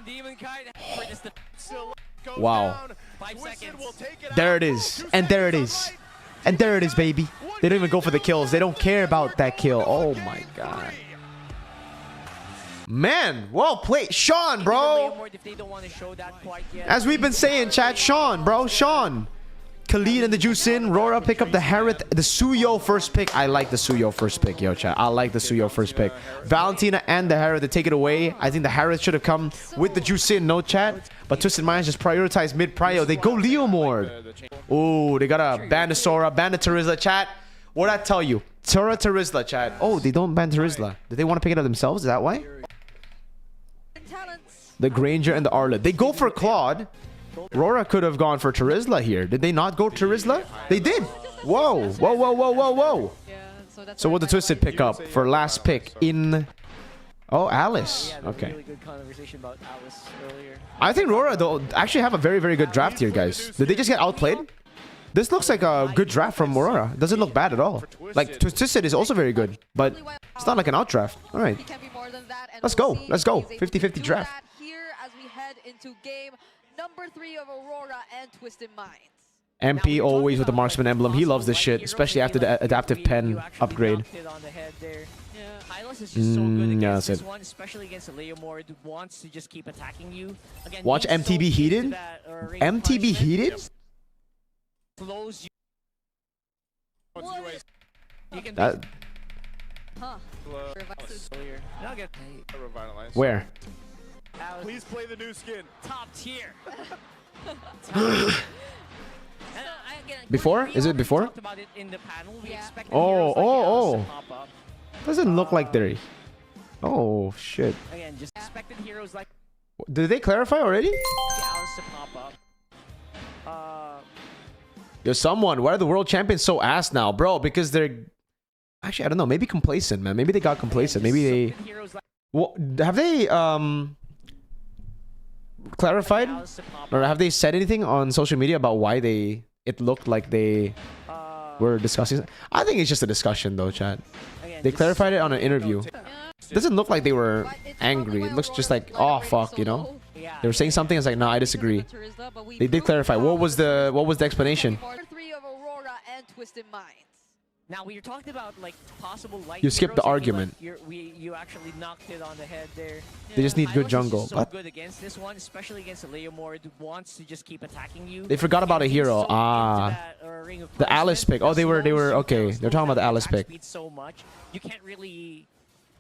S7: Demon Kite for just the
S1: Wow.
S7: 5 seconds.
S1: There it is. And there it is. And there it is, baby. They don't even go for the kills. They don't care about that kill. Oh my God. Man, well played. Sean, bro. As we've been saying, chat, Sean, bro. Sean. Khalid and the Juice in. Rora pick up the Harith. The Suyo first pick. I like the Suyo first pick, yo, chat. I like the Suyo first pick. Valentina and the Harith to take it away. I think the Harith should have come with the Juice in, no chat. But Twisted Minds just prioritize mid-prio. They go Leomord. Oh, they got a ban to Sora, ban to Terizla, chat. What'd I tell you? Sora, Terizla, chat. Oh, they don't ban Terizla. Did they want to pick it up themselves? Is that why? The Granger and the Arlet. They go for Claude. Rora could have gone for Terizla here. Did they not go Terizla? They did. Whoa. Whoa, whoa, whoa, whoa, whoa. So what the Twisted pick up for last pick in... Oh, Alice. Okay.
S7: Really good conversation about Alice earlier.
S1: I think Rora, though, actually have a very, very good draft here, guys. Did they just get outplayed? This looks like a good draft from Aurora. It doesn't look bad at all. Like, Twisted is also very good, but it's not like an out draft. All right. Let's go. Let's go. 50-50 draft.
S6: Here as we head into game number 3 of Aurora and Twisted Minds.
S1: MP always with the marksman emblem. He loves this shit, especially after the adaptive pen upgrade.
S7: Hylos is just so good against
S1: that's
S7: this
S1: it.
S7: one, especially against a Leomord who wants to just keep attacking you. Again,
S1: Watch
S7: being so
S1: MTB
S7: deep
S1: heated?
S7: to that, ring of
S1: MTB
S7: punishment
S1: heated?
S7: Slows you. You can
S1: That,
S7: earlier. Now get
S1: where?
S7: Alice,
S5: Please play the new skin.
S7: top tier.
S1: Before? Is it before?
S7: We talked about it in the panel. We
S6: Yeah.
S7: expected
S1: Oh,
S7: heroes like Alice
S1: oh,
S7: to
S1: oh.
S7: pop up.
S1: Doesn't look like they're... Oh, shit.
S7: Again, just expected heroes like
S1: Did they clarify already?
S7: Alice to pop up.
S1: Yo, someone, why are the world champions so ass now? Bro, because they're... Actually, I don't know. Maybe complacent, man. Maybe they got complacent. Maybe they...
S7: Heroes like
S1: Well, have they, clarified?
S7: Alice to pop
S1: Or
S7: up.
S1: have they said anything on social media about why they... It looked like they were discussing... I think it's just a discussion, though, chat.
S7: Again,
S1: They
S7: just-
S1: clarified it on an interview. Doesn't look like they were angry. It looks just like, oh, fuck, you know?
S7: Yeah.
S1: They were saying something. It's like, no, I disagree. They did clarify. What was the explanation?
S6: 3 of Aurora and Twisted Minds.
S7: Now we were talking about like possible light.
S1: You skipped the
S7: heroes, I feel like
S1: argument.
S7: you actually knocked it on the head there.
S1: They just need good
S7: Hylos is
S1: jungle.
S7: just so
S1: But
S7: good against this one, especially against a Leomord who wants to just keep attacking you.
S1: they forgot about a
S7: Again, being
S1: hero.
S7: so into
S1: Ah.
S7: that, ring of
S1: The Alice
S7: punishment,
S1: pick. Oh, they were...
S7: slows
S1: Okay,
S7: you
S1: they're
S7: down,
S1: talking about the
S7: slows
S1: Alice
S7: that
S1: pick.
S7: speed so much, you can't really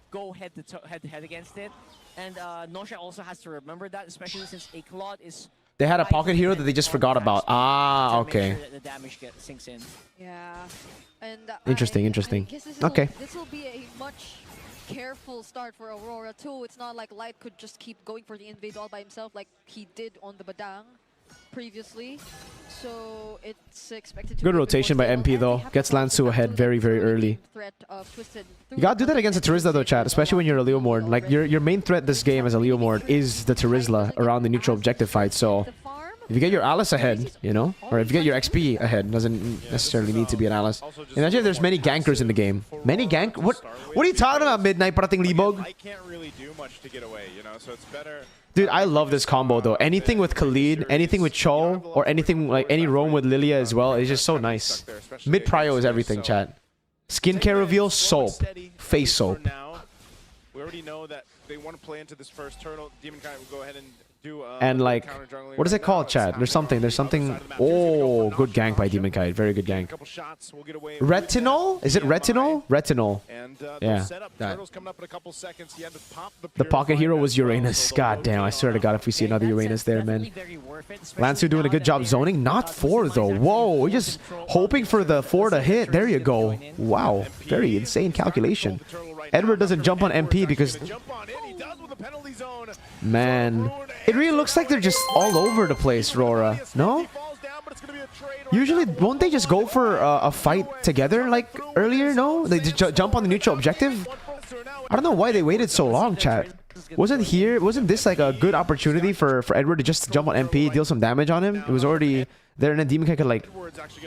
S7: go head to head against it. And Nosha also has to remember that, especially since a Claude is...
S1: They had a pocket hero that they just forgot about. Ah,
S7: to make
S1: okay.
S7: sure that the damage sinks in.
S6: Yeah. And
S1: Interesting, interesting.
S6: I guess
S1: Okay.
S6: This will be a much careful start for Aurora too. It's not like Light could just keep going for the invade all by himself like he did on the Badang previously. So it's expected to
S1: Good
S6: be a bit
S1: rotation
S6: more
S1: by
S6: stable.
S1: MP
S6: And
S1: though.
S6: they have
S1: Gets
S6: to
S1: Lansu
S6: counter
S1: ahead
S6: that
S1: very, very
S6: early
S1: early.
S6: threat of Twisted
S1: You gotta do that against a Terizla though, chat. Especially when you're a Leomord. Like, your main threat this game as a Leomord is the Terizla around the neutral objective fight. So,
S6: The farm,
S1: if you get your Alice ahead, you know? Or if you get your XP ahead, doesn't necessarily need to be an Alice. Imagine if there's many gankers in the game. Many gank... What are you talking about, Midnight Parating Libog?
S5: I can't really do much to get away, you know, so it's better.
S1: Dude, I love this combo though. Anything with Khalid, anything with Cho, or anything like any roam with Lilia as well, is just so nice. Mid prio is everything, chat. Skincare reveal, soap. Face soap.
S5: We already know that they want to play into this first turtle. Demon Knight will go ahead and do
S1: And like, what is it called, chat? There's something. Oh, good gank by Demon Kite. Very good gank. Retinol? Is it retinol? Retinol. Yeah. That. The pocket hero was Uranus. God damn, I swear to God, if we see another Uranus there, man. Lansu doing a good job zoning. Not 4 though. Whoa, we're just hoping for the 4 to hit. There you go. Wow, very insane calculation. Edward doesn't jump on MP because... Man, it really looks like they're just all over the place, Rora. No? Usually, won't they just go for a fight together like earlier? No, they just jump on the neutral objective. I don't know why they waited so long, chat. Wasn't this like a good opportunity for Edward to just jump on MP, deal some damage on him? It was already there, and then Demon Kai could like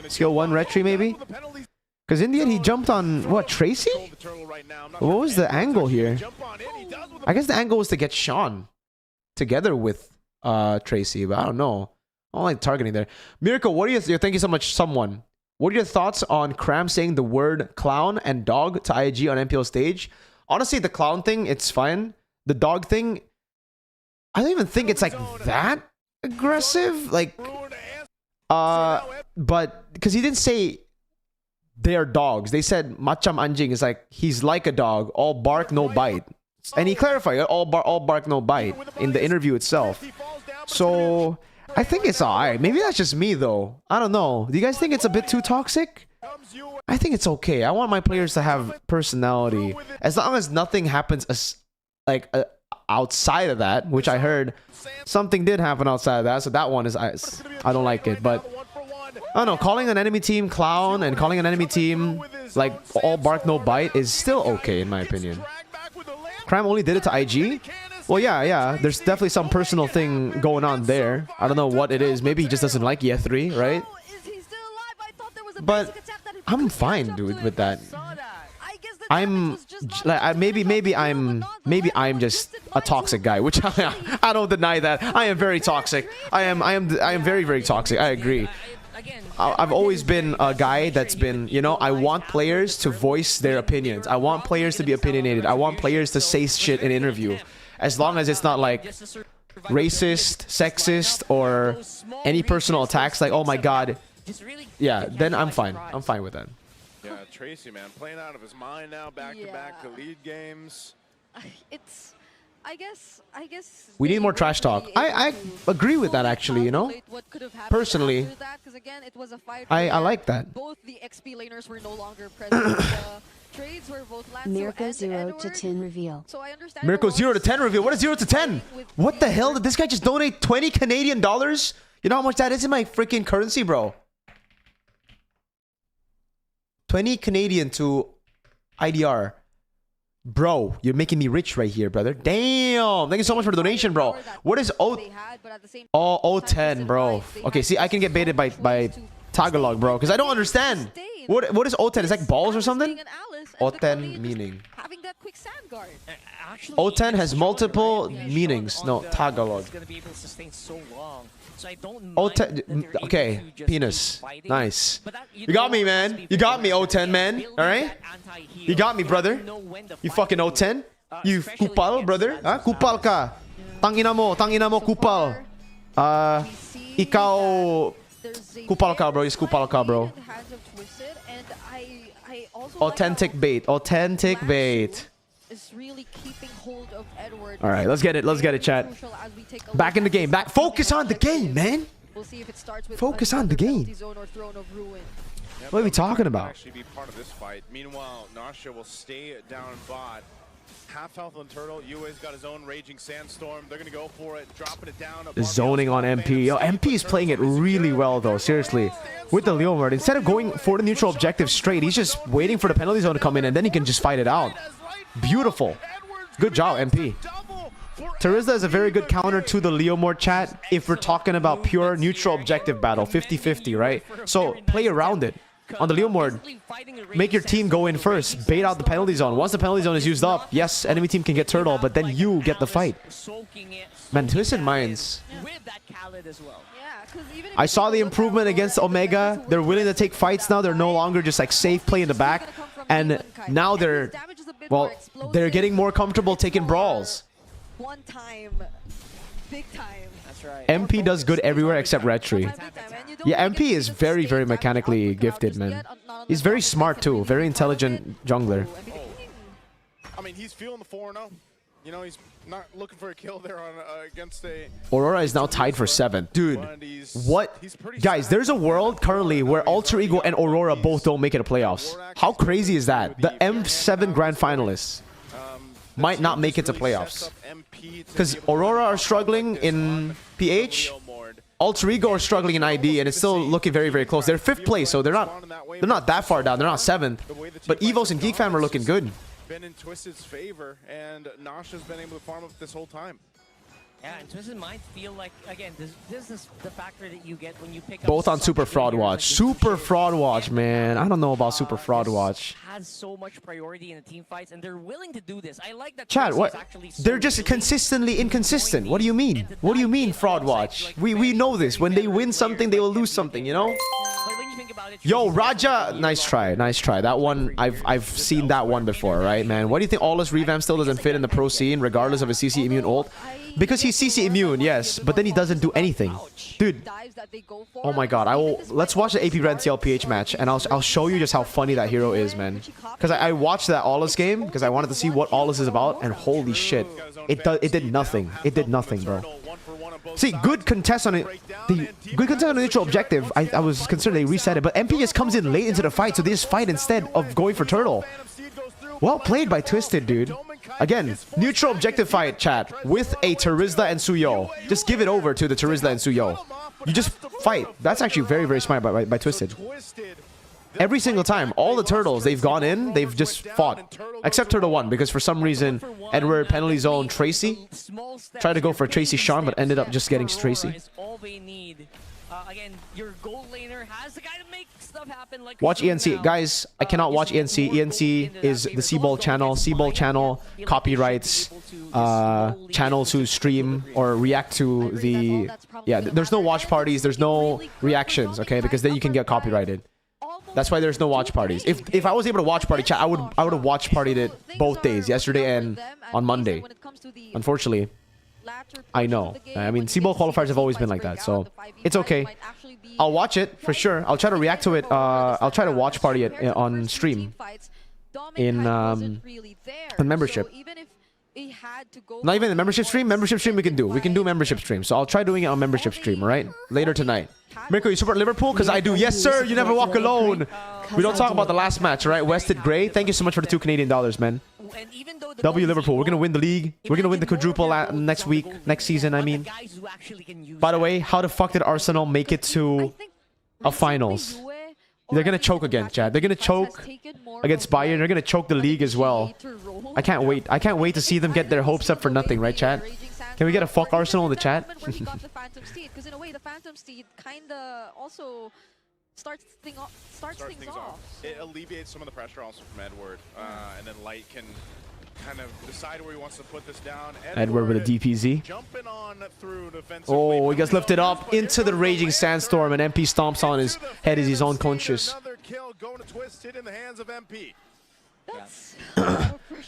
S1: skill 1 retry maybe. Because in the end, he jumped on what, Tracy? What was the angle here? I guess the angle was to get Sean together with Tracy, but I don't know. I don't like targeting there. Mirko, what are your thank you so much, someone. What are your thoughts on Cram saying the word clown and dog to IG on MPL stage? Honestly, the clown thing, it's fine. The dog thing, I don't even think it's like that aggressive. Like, but because he didn't say they're dogs. They said Macham Anjing is like, he's like a dog, all bark, no bite. And he clarified, all bark, no bite in the interview itself. So I think it's alright. Maybe that's just me though. I don't know. Do you guys think it's a bit too toxic? I think it's okay. I want my players to have personality. As long as nothing happens outside of that, which I heard something did happen outside of that. So that one is, I don't like it. But I don't know. Calling an enemy team clown and calling an enemy team like all bark, no bite is still okay in my opinion. Cram only did it to IG? Well, yeah. There's definitely some personal thing going on there. I don't know what it is. Maybe he just doesn't like Ye3, right? But I'm fine, dude, with that. I'm like maybe I'm just a toxic guy, which I don't deny that. I am very toxic. I am very, very toxic. I agree. I've always been a guy that's been, you know, I want players to voice their opinions. I want players to be opinionated. I want players to say shit in an interview. As long as it's not like racist, sexist, or any personal attacks like, oh my god. Yeah, then I'm fine. I'm fine with that.
S5: Yeah, Tracy, man, playing out of his mind now, back-to-back to lead games.
S6: It's, I guess
S1: we need more trash talk. I agree with that actually, you know. Personally, I like that.
S6: Both the XP laners were no longer present. Trades were both
S2: Mirko 0 to 10 reveal.
S6: So I understand
S1: Mirko 0 to 10 reveal. What is 0 to 10? What the hell? Did this guy just donate 20 Canadian dollars? You know how much that is in my freaking currency, bro? 20 Canadian to IDR. Bro, you're making me rich right here, brother. Damn. Thank you so much for the donation, bro. What is O10, bro? Okay, see, I can get baited by Tagalog, bro, because I don't understand. What is O10? It's like balls or something? O10 meaning. O10 has multiple meanings. No, Tagalog. O10, okay, penis. Nice. You got me, man. You got me, O10, man. Alright? You got me, brother. You fucking O10. You kupal, brother. Huh? Kupal ka. Tangina mo, kupal. Ikaw... Kupal ka, bro. It's kupal ka, bro. Authentic bait. Authentic bait. Alright, let's get it, chat. Back in the game. Focus on the game, man. Focus on the game. What are we talking about?
S5: Actually be part of this fight. Meanwhile, Nasha will stay down bot. Half health on Turtle. Yue's got his own Raging Sandstorm. They're going to go for it, dropping it down.
S1: Zoning on MP. Yo, MP is playing it really well, though. Seriously. With the Leomord, instead of going for the neutral objective straight, he's just waiting for the penalty zone to come in, and then he can just fight it out. Beautiful. Good job, MP. Terizla is a very good counter to the Leomord, chat, if we're talking about pure neutral objective battle. 50-50, right? So, play around it. On the Leomord, make your team go in first. Bait out the penalty zone. Once the penalty zone is used up, yes, enemy team can get Turtle, but then you get the fight. Man, Twisted Minds. I saw the improvement against Omega. They're willing to take fights now. They're no longer just like safe play in the back. And now they're, well, they're getting more comfortable taking brawls.
S6: One time, big time. That's right.
S1: MP does good everywhere except Retry. Yeah, MP is very, very mechanically gifted, man. He's very smart too. Very intelligent jungler.
S5: I mean, he's feeling the 4-0. You know, he's not looking for a kill there on against a...
S1: Aurora is now tied for 7th. Dude, what? Guys, there's a world currently where Alter Ego and Aurora both don't make it to playoffs. How crazy is that? The M7 Grand Finalists might not make it to playoffs. Because Aurora are struggling in PH. Alter Ego are struggling in ID, and it's still looking very, very close. They're 5th place, so they're not that far down. They're not 7th. But Evos and Geek Fam are looking good.
S5: Been in Twisted's favor, and Nosh has been able to farm up this whole time.
S7: Yeah, and Twisted might feel like, again, this is the factor that you get when you pick up
S1: Both on
S7: such
S1: Super
S7: a
S1: Fraud
S7: leader
S1: Watch.
S7: like
S1: Super
S7: Discourse.
S1: Fraud Watch, man. I don't know about Super Fraud
S7: This
S1: Watch.
S7: has so much priority in the team fights, and they're willing to do this. I like that.
S1: Chad,
S7: Twist
S1: what?
S7: is actually so
S1: They're just
S7: willing
S1: consistently
S7: to
S1: inconsistent.
S7: join
S1: What do you mean?
S7: and to
S1: What do you
S7: dive
S1: mean,
S7: in
S1: Fraud
S7: alongside,
S1: Watch?
S7: like,
S1: We
S7: very,
S1: know this.
S7: very
S1: When they
S7: veteran
S1: win something,
S7: players
S1: they will
S7: like
S1: lose
S7: MPL
S1: something, you know?
S7: But when you think about it,
S1: Yo,
S7: Twist is
S1: Raja,
S7: actually
S1: nice
S7: a
S1: try, nice try. That one, I've seen that one before, right, man? Why do you think Allus Revamp still doesn't fit in the pro scene, regardless of his CC immune ult? Because he's CC immune, yes, but then he doesn't do anything. Dude, oh my god, let's watch the AP Red MPL PH match, and I'll show you just how funny that hero is, man. Because I watched that Allus game, because I wanted to see what Allus is about, and holy shit, it did nothing. It did nothing, bro. See, good contest on it. The good contest on the neutral objective. I was concerned they reset it, but MP just comes in late into the fight, so they just fight instead of going for turtle. Well played by Twisted, dude. Again, neutral objective fight, chat, with a Terizla and Suyo. Just give it over to the Terizla and Suyo. You just fight. That's actually very, very smart by Twisted. Every single time, all the turtles, they've gone in, they've just fought. Except Turtle 1, because for some reason, Edward penalty zone Tracy tried to go for Tracy Sean, but ended up just getting Tracy.
S7: Again, your goal laner has the guy to make stuff happen. Like
S1: Watch ENC. Guys, I cannot watch ENC. ENC is the Seaball channel. Seaball channel copyrights channels who stream or react to the... Yeah, there's no watch parties. There's no reactions, okay? Because then you can get copyrighted. That's why there's no watch parties. If I was able to watch party chat, I would have watch partied it both days, yesterday and on Monday. Unfortunately, I know. I mean, Seaball qualifiers have always been like that, so it's okay. I'll watch it for sure. I'll try to react to it. I'll try to watch party it on stream in membership. Not even the membership stream. Membership stream we can do. We can do membership stream. So I'll try doing it on membership stream. All right, later tonight. Mirko, you support Liverpool? Because I do. Yes, sir. You never walk alone. We don't talk about the last match, all right? Wested Gray. Thank you so much for the $2 Canadian, man. W Liverpool. We're gonna win the league. We're gonna win the quadruple next week, next season. I mean. By the way, how the fuck did Arsenal make it to a finals? They're gonna choke again, Chad. They're gonna choke against Bayern. They're gonna choke the league as well. I can't wait. I can't wait to see them get their hopes up for nothing, right, Chad? Can we get a fuck Arsenal in the chat?
S6: Because in a way, the Phantom Steed kinda also starts things off.
S5: It alleviates some of the pressure also from Edward, and then Light can kind of decide where he wants to put this down.
S1: Edward with a DPZ.
S5: Jumping on through
S1: Oh, he gets lifted up into the raging sandstorm, and MP stomps on his head as he's unconscious.
S5: Another kill going to Twisted in the hands of MP.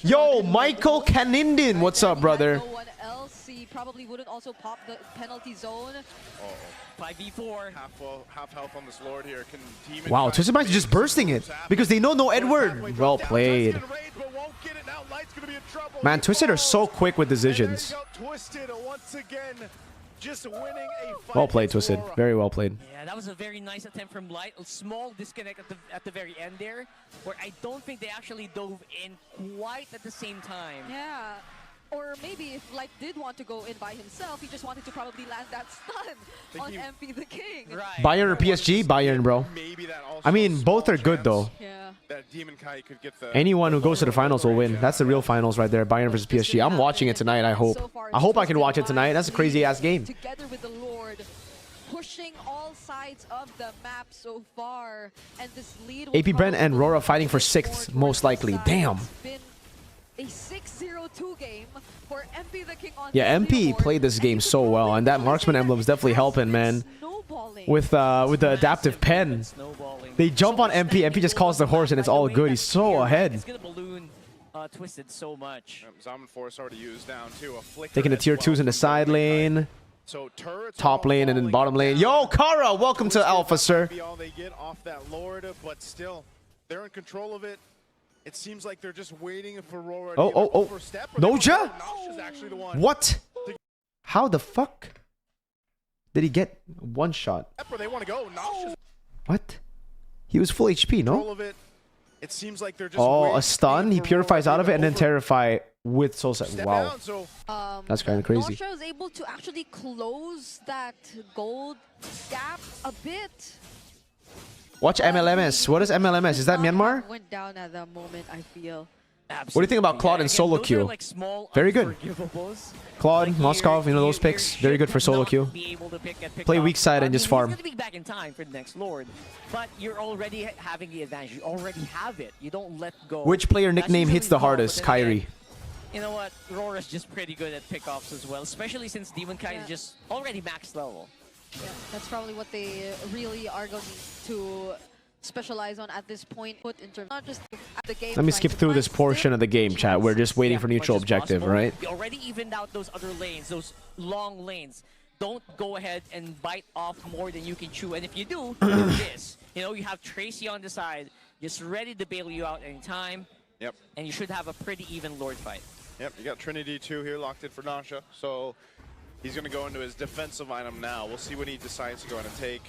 S1: Yo, Michael Canindin, what's up, brother?
S6: No one else. He probably wouldn't also pop the penalty zone.
S7: 5v4.
S5: Half health on this Lord here. Can team
S1: Wow, Twisted Minds just bursting it because they know no Edward. Well played. Man, Twisted are so quick with decisions.
S5: Twisted once again just winning a fight.
S1: Well played, Twisted. Very well played.
S7: Yeah, that was a very nice attempt from Light. A small disconnect at the very end there, where I don't think they actually dove in quite at the same time.
S6: Yeah. Or maybe if Light did want to go in by himself, he just wanted to probably land that stun on MP the King.
S7: Right.
S1: Bayern or PSG? Bayern, bro.
S5: Maybe that also
S1: I mean, both are good, though.
S6: Yeah.
S5: that Demon Kai could get the
S1: Anyone who goes to the finals will win. That's the real finals right there. Bayern versus PSG. I'm watching it tonight, I hope. I hope I can watch it tonight. That's a crazy-ass game.
S6: Together with the Lord, pushing all sides of the map so far. And this lead will
S1: AP Brent and
S6: probably
S1: Rora fighting for 6th, most likely. Damn.
S6: It's been a 6-0-2 game for MP the King on
S1: Yeah,
S6: the
S1: MP
S6: leaderboard.
S1: played this game so well, and that marksman emblem is definitely helping, man.
S6: Snowballing.
S1: With the adaptive pen. They jump on MP. MP just calls the horse, and it's all good. He's so ahead.
S7: It's gonna balloon Twisted so much.
S5: Zaman Force already used down too. A flicker
S1: Taking the
S5: as
S1: tier
S5: well
S1: 2s in the
S5: from
S1: side
S5: Demon Kai.
S1: lane.
S5: So turrets
S1: Top
S5: are
S1: lane and then
S5: falling
S1: bottom lane.
S5: down.
S1: Yo, Kara, welcome to Alpha, sir.
S5: Be all they get off that Lord, but still, they're in control of it. It seems like they're just waiting for Rora to
S1: Oh,
S5: give an
S1: oh,
S5: overstep.
S1: oh. Noja?
S5: Nosh is actually the one.
S1: What? How the fuck did he get one shot?
S5: Where they want to go. Nosh is in
S1: What? He was full HP,
S5: control
S1: no?
S5: of it. It seems like they're just
S1: Oh,
S5: waiting
S1: a stun. He
S5: for
S1: purifies
S5: Rora
S1: out of
S5: to
S1: it and then
S5: over-
S1: Terrify with soul set.
S5: Step
S1: Wow.
S5: down, so
S1: That's kind of crazy.
S6: Nosha was able to actually close that gold gap a bit.
S1: Watch MLMS. What is MLMS? Is that Myanmar?
S6: Went down at that moment, I feel.
S1: What do you think about Claude and solo
S7: those are,
S1: queue?
S7: like, small
S1: Very good.
S7: unforgivables.
S1: Claude,
S7: Like,
S1: Moskov, you know those
S7: you're-
S1: picks. Very good for
S7: you
S1: solo
S7: cannot
S1: queue.
S7: be able to pick
S1: Play
S7: up.
S1: weak side and
S7: I
S1: just
S7: mean,
S1: farm.
S7: He's gonna be back in time for the next Lord, but you're already having the advantage. You already have it. You don't let go.
S1: Which player
S7: That's
S1: nickname
S7: usually
S1: hits the
S7: call, but
S1: hardest?
S7: then
S1: Kyrie.
S7: again, you know what? Rora's just pretty good at pickoffs as well, especially since Demon Kite is just already max level.
S6: Yeah, that's probably what they really are going to specialize on at this point. Put in terms not just the game.
S1: Let me
S6: trying
S1: skip
S6: to
S1: through
S6: find
S1: this portion of the game, chat. We're just waiting
S7: Yeah,
S1: for
S7: as
S1: neutral
S7: much as
S1: objective,
S7: possible.
S1: right?
S7: You already evened out those other lanes, those long lanes. Don't go ahead and bite off more than you can chew. And if you do, do this. You know, you have Tracy on the side, just ready to bail you out anytime.
S5: Yep.
S7: And you should have a pretty even Lord fight.
S5: Yep, you got Trinity 2 here locked in for Nasha. So he's going to go into his defensive item now. We'll see what he decides to go ahead and take.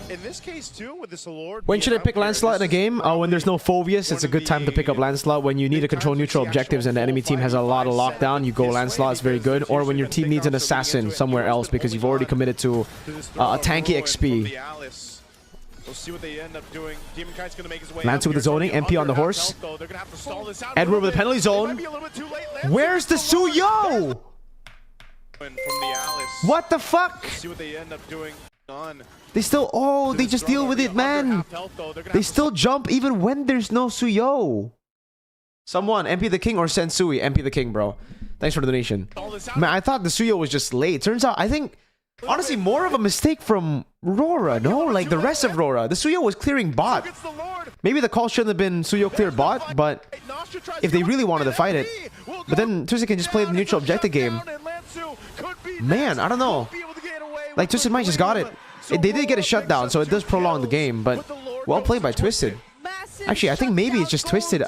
S5: In this case, too, with this Lord.
S1: When should I pick Lancelot in a game? Oh, when there's no Phobius, it's a good time to pick up Lancelot. When you need to control neutral objectives and the enemy team has a lot of lockdown, you go Lancelot, it's very good. Or when your team needs an assassin somewhere else because you've already committed to a tanky XP.
S5: We'll see what they end up doing. Demon Kite's gonna make his way
S1: Lance
S5: up
S1: with the
S5: here.
S1: zoning, MP on the horse.
S5: They're gonna have to stall this out
S1: Edward
S5: a
S1: with the
S5: little
S1: penalty
S5: bit.
S1: zone.
S5: They might be a little bit too late. Lance
S1: Where's the Suyo?
S5: from the Alice.
S1: What the fuck?
S5: See what they end up doing. Done.
S1: They still, oh, they just deal with it, man. They still jump even when there's no Suyo. Someone, MP the King or Sensui? MP the King, bro. Thanks for the donation. Man, I thought the Suyo was just late. Turns out, I think, honestly, more of a mistake from Rora, no? Like the rest of Rora. The Suyo was clearing bot. Maybe the call shouldn't have been Suyo clear bot, but if they really wanted to fight it. But then Twisted can just play the neutral objective game. Man, I don't know. Like, Twisted Mind just got it. They did get a shutdown, so it does prolong the game, but well played by Twisted. Actually, I think maybe it's just Twisted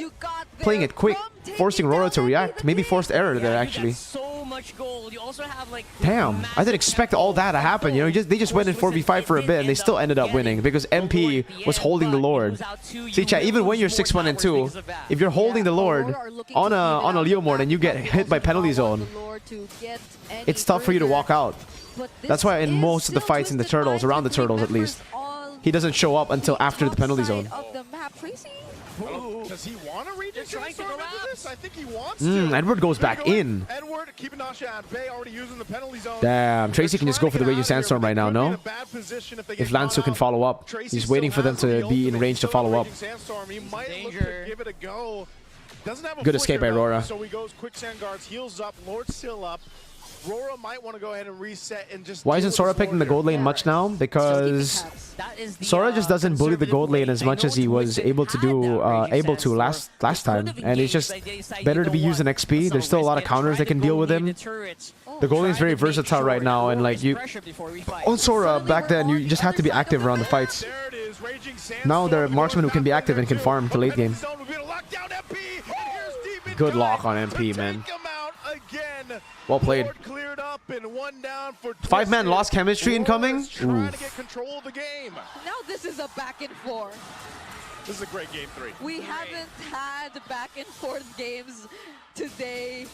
S1: playing it quick, forcing Rora to react. Maybe forced error there, actually.
S7: So much gold. You also have like
S1: Damn, I didn't expect all that to happen. You know, they just went in 4v5 for a bit, and they still ended up winning because MP was holding the Lord. See, chat, even when you're 6-1 and 2, if you're holding the Lord on a Leomord and you get hit by penalty zone, it's tough for you to walk out. That's why in most of the fights in the Turtles, around the Turtles at least, he doesn't show up until after the penalty zone.
S5: Does he want to Regent Sandstorm into this? I think he wants to.
S1: Edward goes back in.
S5: Edward keeping Nasha at bay, already using the penalty zone.
S1: Damn, Tracy can just go for the Raging Sandstorm right now, no? If Lansu can follow up. He's waiting for them to be in range to follow up.
S5: He might look to give it a go. Doesn't have a
S1: Good escape by Rora.
S5: So he goes Quicksand Guards, heals up, Lord's still up. Rora might want to go ahead and reset and just.
S1: Why isn't Sora picking the gold lane much now? Because Sora just doesn't bully the gold lane as much as he was able to do last time, and it's just better to be using XP. There's still a lot of counters that can deal with him. The gold lane is very versatile right now, and like you on Sora back then, you just had to be active around the fights. Now there are marksmen who can be active and can farm to late game. Good lock on MP, man. Well played. 5-man lost chemistry incoming.
S6: Now this is a back and forth.
S5: This is a great game 3.
S6: We haven't had back and forth games today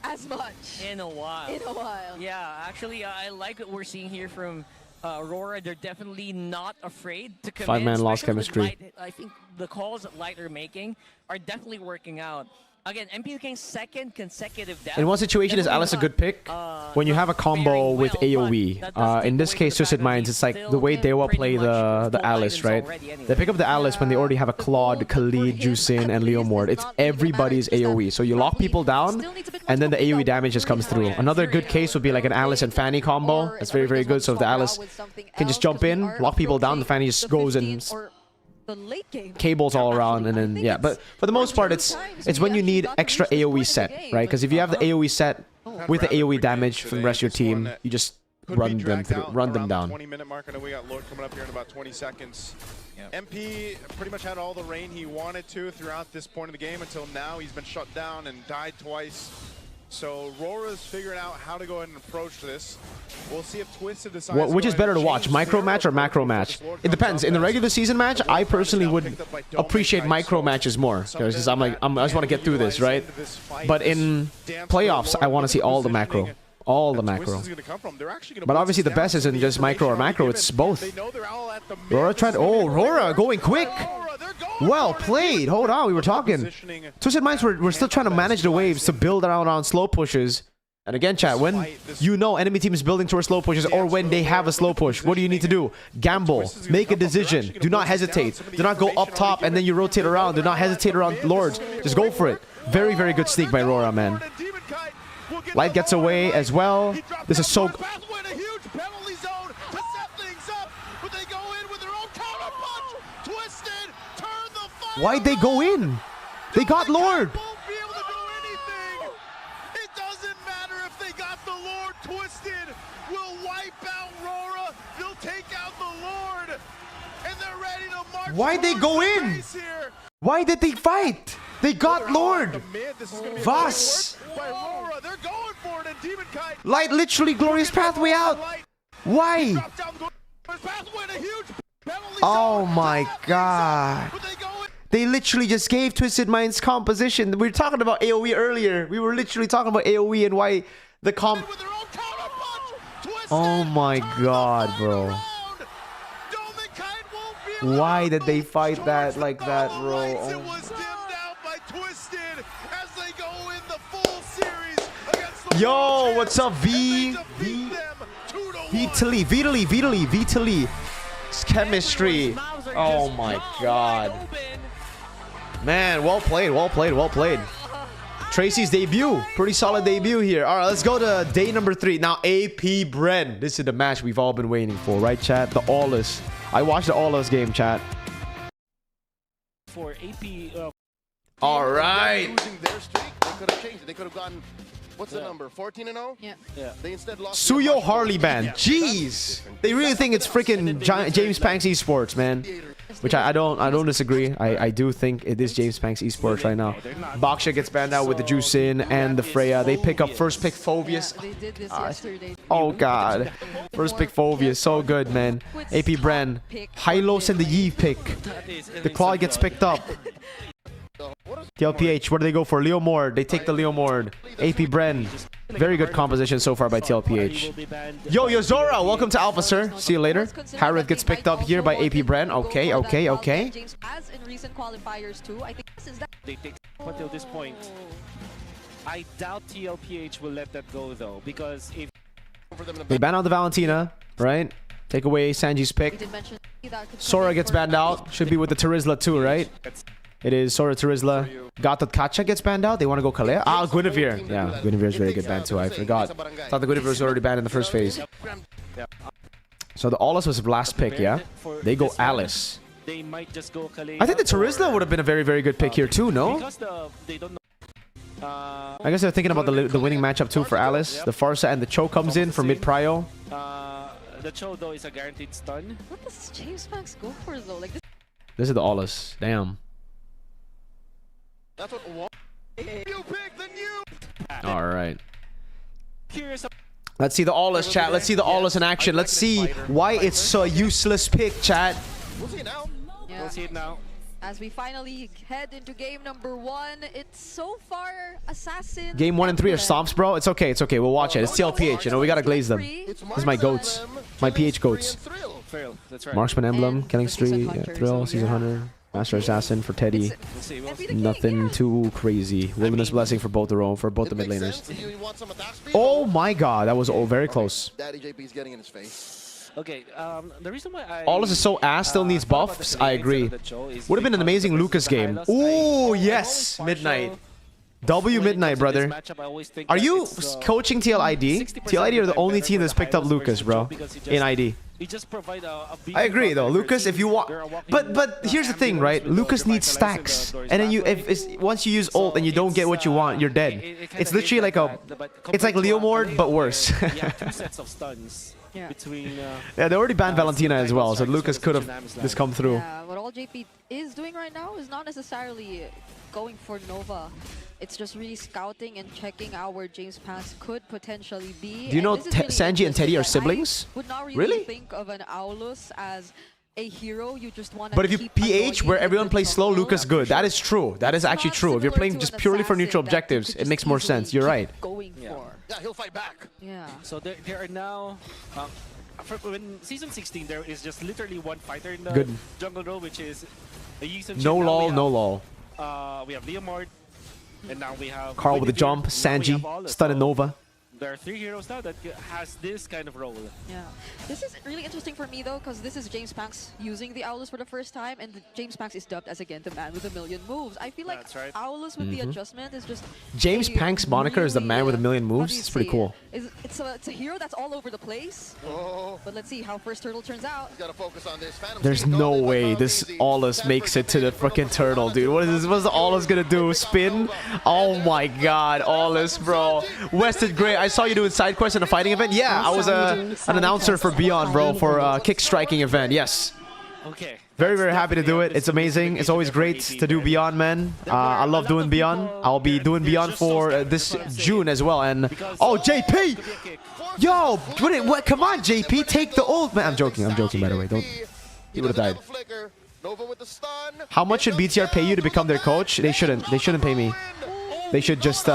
S6: as much.
S7: In a while. Yeah, actually, I like what we're seeing here from Aurora. They're definitely not afraid to commit.
S1: 5-man lost
S7: especially with
S1: chemistry.
S7: Light. I think the calls that Light are making are definitely working out. Again, MP King's second consecutive death.
S1: In what situation is Alice a good pick? When you have a combo with AoE. In this case, Twisted Minds, it's like the way Dewa play the Alice, right? They pick up the Alice when they already have a Claude, Khalid, Jusin, and Leomord. It's everybody's AoE. So you lock people down, and then the AoE damage just comes through. Another good case would be like an Alice and Fanny combo. That's very, very good. So if the Alice can just jump in, lock people down, the Fanny just goes and cables all around, and then yeah. But for the most part, it's when you need extra AoE set, right? Because if you have the AoE set with the AoE damage from the rest of your team, you just run them down.
S5: 20-minute mark. I know we got Lord coming up here in about 20 seconds. MP pretty much had all the rain he wanted to throughout this point of the game until now. He's been shut down and died twice. So Rora's figuring out how to go ahead and approach this. We'll see if Twisted decides.
S1: Which is better to watch, micro match or macro match? It depends. In the regular season match, I personally would appreciate micro matches more because I just want to get through this, right? But in playoffs, I want to see all the macro. All the macro. But obviously the best isn't just micro or macro, it's both. Rora tried... Oh, Rora going quick! Well played! Hold on, we were talking. Twisted Minds, we're still trying to manage the waves to build around slow pushes. And again, chat, when you know enemy team is building towards slow pushes or when they have a slow push, what do you need to do? Gamble. Make a decision. Do not hesitate. Do not go up top and then you rotate around. Do not hesitate around Lords. Just go for it. Very, very good sneak by Rora, man. Light gets away as well. This is so... Why'd they go in? They got Lord.
S3: It doesn't matter if they got the Lord. Twisted will wipe out Rora. They'll take out the Lord. And they're ready to march.
S1: Why'd they go in? Why did they fight? They got Lord. Vas. Light literally glorious pathway out. Why? Oh my god. They literally just gave Twisted Minds composition. We were talking about AoE earlier. We were literally talking about AoE and why the comp... Oh my god, bro. Why did they fight that like that, bro? Oh. Yo, what's up, Vitaly. It's chemistry. Oh my god. Man, well played. Tracy's debut. Pretty solid debut here. All right, let's go to day number 3. Now, AP Bren. This is the match we've all been waiting for, right, chat? The Allus. I watched the Allus game, chat.
S7: For AP...
S1: all right.
S3: Losing their streak, they could have changed it. They could have gotten... What's the number? 14-0?
S6: Yeah.
S3: They instead lost.
S1: Suyo Harley band. Jeez. They really think it's freaking James Panks Esports, man. Which I don't disagree. I do think it is James Panks Esports right now. Baksha gets banned out with the Juicin and the Freya. They pick up first pick Phobius.
S6: They did this yesterday.
S1: Oh god. First pick Phobius. So good, man. AP Bren. Hylos and the Yi pick. The Claw gets picked up. TL PH, where do they go for? Leo Mord. They take the Leo Mord. AP Bren. Very good composition so far by TL PH. Yo, Yozora, welcome to Alpha, sir. See you later. Harith gets picked up here by AP Bren. Okay.
S6: As in recent qualifiers too, I think since that
S7: They take until this point. I doubt TLPH will let that go though, because if
S1: they ban out the Valentina, right? Take away Sanji's
S6: we
S1: pick.
S6: did mention that could
S1: Sora
S6: come in
S1: gets
S6: for
S1: banned out. Should be with the Terizla too, right? It is Sora Terizla. Gatot Kacha gets banned out. They want to go Kalea. Ah, Guinevere. Yeah, Guinevere is very good ban too. I forgot. Thought the Guinevere was already banned in the first phase. So the Allus was the last pick, yeah? They go Alice.
S7: they might just go Kalea.
S1: I think the Terizla would have been a very, very good pick here too, no?
S7: Because they don't know.
S1: I guess they're thinking about the winning matchup too for Alice. The Farsa and the Cho comes in for mid-prio.
S7: The Cho though is a guaranteed stun.
S6: What does James Banks go for though? Like
S1: This is the Allus. Damn.
S3: That's what you pick, then you.
S1: All right.
S7: Curious.
S1: Let's see the Allus, chat. Let's see the Allus in action. Let's see why it's so useless pick, chat.
S3: We'll see it now.
S6: Yeah.
S7: We'll see it now.
S6: As we finally head into game number 1, it's so far Assassin.
S1: Game 1 and 3 are
S6: Emblem.
S1: stomps, bro. It's okay. It's okay. We'll watch it. It's TLPH. You know, we gotta glaze them.
S3: It's
S1: This is my goats. My PH goats.
S7: Thrill. That's right.
S1: Marksman Emblem,
S6: And
S1: Killing
S6: the Season
S1: Spree,
S6: Hunter,
S1: Thrill,
S6: so
S1: Season
S6: yeah.
S1: Hunter, Master Assassin for Teddy.
S6: It's-
S7: We'll see. We'll
S6: and
S7: see.
S6: be the king,
S1: Nothing
S6: yeah.
S1: too crazy. Wilderness Blessing for both the row, for both the mid
S3: It makes
S1: laners.
S3: sense. You want some attack speed?
S1: Oh my god, that was very close.
S3: Daddy JP's getting in his face.
S7: Okay. The reason why I
S1: Allus is so ass, still needs
S7: thought about
S1: buffs.
S7: the
S1: I
S7: Kalea
S1: agree.
S7: instead of the Cho is
S1: Would have been an
S7: because
S1: amazing
S7: versus
S1: Lucas
S7: the
S1: game.
S7: Hylos,
S1: Ooh,
S7: I
S1: yes,
S7: know
S1: midnight.
S7: partial,
S1: W
S7: when it
S1: midnight,
S7: comes to
S1: brother.
S7: this matchup, I always think
S1: Are
S7: that
S1: you
S7: it's,
S1: coaching TLID?
S7: 60%
S1: TLID are the
S7: of the
S1: only
S7: time
S1: team
S7: better
S1: that's
S7: for
S1: picked up
S7: Hylos
S1: Lucas,
S7: versus
S1: bro.
S7: Cho because he
S1: In
S7: just-
S1: ID.
S7: He just provide a
S1: I agree though,
S7: buffer for
S1: Lucas. If you
S7: team.
S1: want,
S7: They're walking
S1: but here's the thing,
S7: ambulance
S1: right?
S7: with the
S1: Lucas needs
S7: revitalizing
S1: stacks,
S7: the doors
S1: and then you,
S7: backwards.
S1: if it's once you use ult and you don't get what you want, you're dead.
S7: It kinda
S1: It's literally
S7: is
S1: like a,
S7: that, but
S1: it's like
S7: compared to
S1: Leo Mord,
S7: Kalea,
S1: but worse.
S7: where you have 2 sets of stuns.
S6: Yeah.
S8: between.
S1: Yeah, they already banned Valentina as well, so
S8: Strikers
S1: Lucas
S8: versus
S1: could have
S8: Dynamos
S1: just
S8: Land.
S1: come through.
S6: Yeah, what all JP is doing right now is not necessarily going for Nova. It's just really scouting and checking out where James Pass could potentially be.
S1: Do you know
S6: this is really
S1: Sanji and Teddy are
S6: interesting.
S1: siblings?
S6: I would not really,
S1: Really?
S6: think of an Aulus as a hero. You just want to
S1: But if you
S6: keep
S1: PH where
S6: annoying
S1: everyone
S6: with
S1: plays slow,
S6: jungle.
S1: Lucas good. That is true. That is
S6: It's
S1: actually
S6: not
S1: true. If you're
S6: similar
S1: playing
S6: to
S1: just
S6: an
S1: purely for
S6: assassin
S1: neutral
S6: that you
S1: objectives,
S6: could
S1: it
S6: just
S1: makes more
S6: easily
S1: sense. You're
S6: keep
S1: right.
S6: Going
S8: Yeah.
S6: for.
S3: Yeah, he'll fight back.
S6: Yeah.
S8: So there are now. When season 16, there is just literally one fighter in the
S1: Good.
S8: jungle role, which is a Yi
S1: No lol, no lol.
S8: We have Leomord, and now we have
S1: Carl with the jump, Sanji, stun and Nova.
S8: There are 3 heroes now that has this kind of role.
S6: Yeah, this is really interesting for me though, because this is James Panks using the Aulus for the first time, and James Panks is dubbed as again the man with a million moves. I feel like
S8: That's right.
S6: Aulus with the adjustment is just
S1: James
S6: a
S1: Pank's moniker is the man with a million
S6: how do
S1: moves.
S6: you
S1: It's pretty
S6: say
S1: cool.
S6: it? It's a hero that's all over the place.
S3: Oh,
S6: But let's see how first turtle turns out.
S3: he's got to focus on this. Phantom
S1: There's
S3: Steam
S1: no
S3: going in,
S1: way
S3: but
S1: this
S3: easy.
S1: Aulus
S3: Stanford
S1: makes it to the
S3: defeated
S1: freaking
S3: for
S1: turtle, dude. What is this? What's the Aulus gonna do? Spin? Oh my god, Aulus, bro. Wested Gray, I saw you doing side quests in a fighting event. Yeah, I was an announcer for Beyond, bro, for a kick striking event. Yes.
S8: Okay.
S1: Very, very happy to do it. It's amazing. It's always great to do Beyond, man. I love doing Beyond. I'll be doing Beyond for this June as well. And oh, JP! Yo, what? Come on, JP, take the ult, man. I'm joking, by the way. Don't. He would have died.
S3: Nova with the stun.
S1: How much should BTR pay you to become their coach? They shouldn't. They shouldn't pay me. They should just.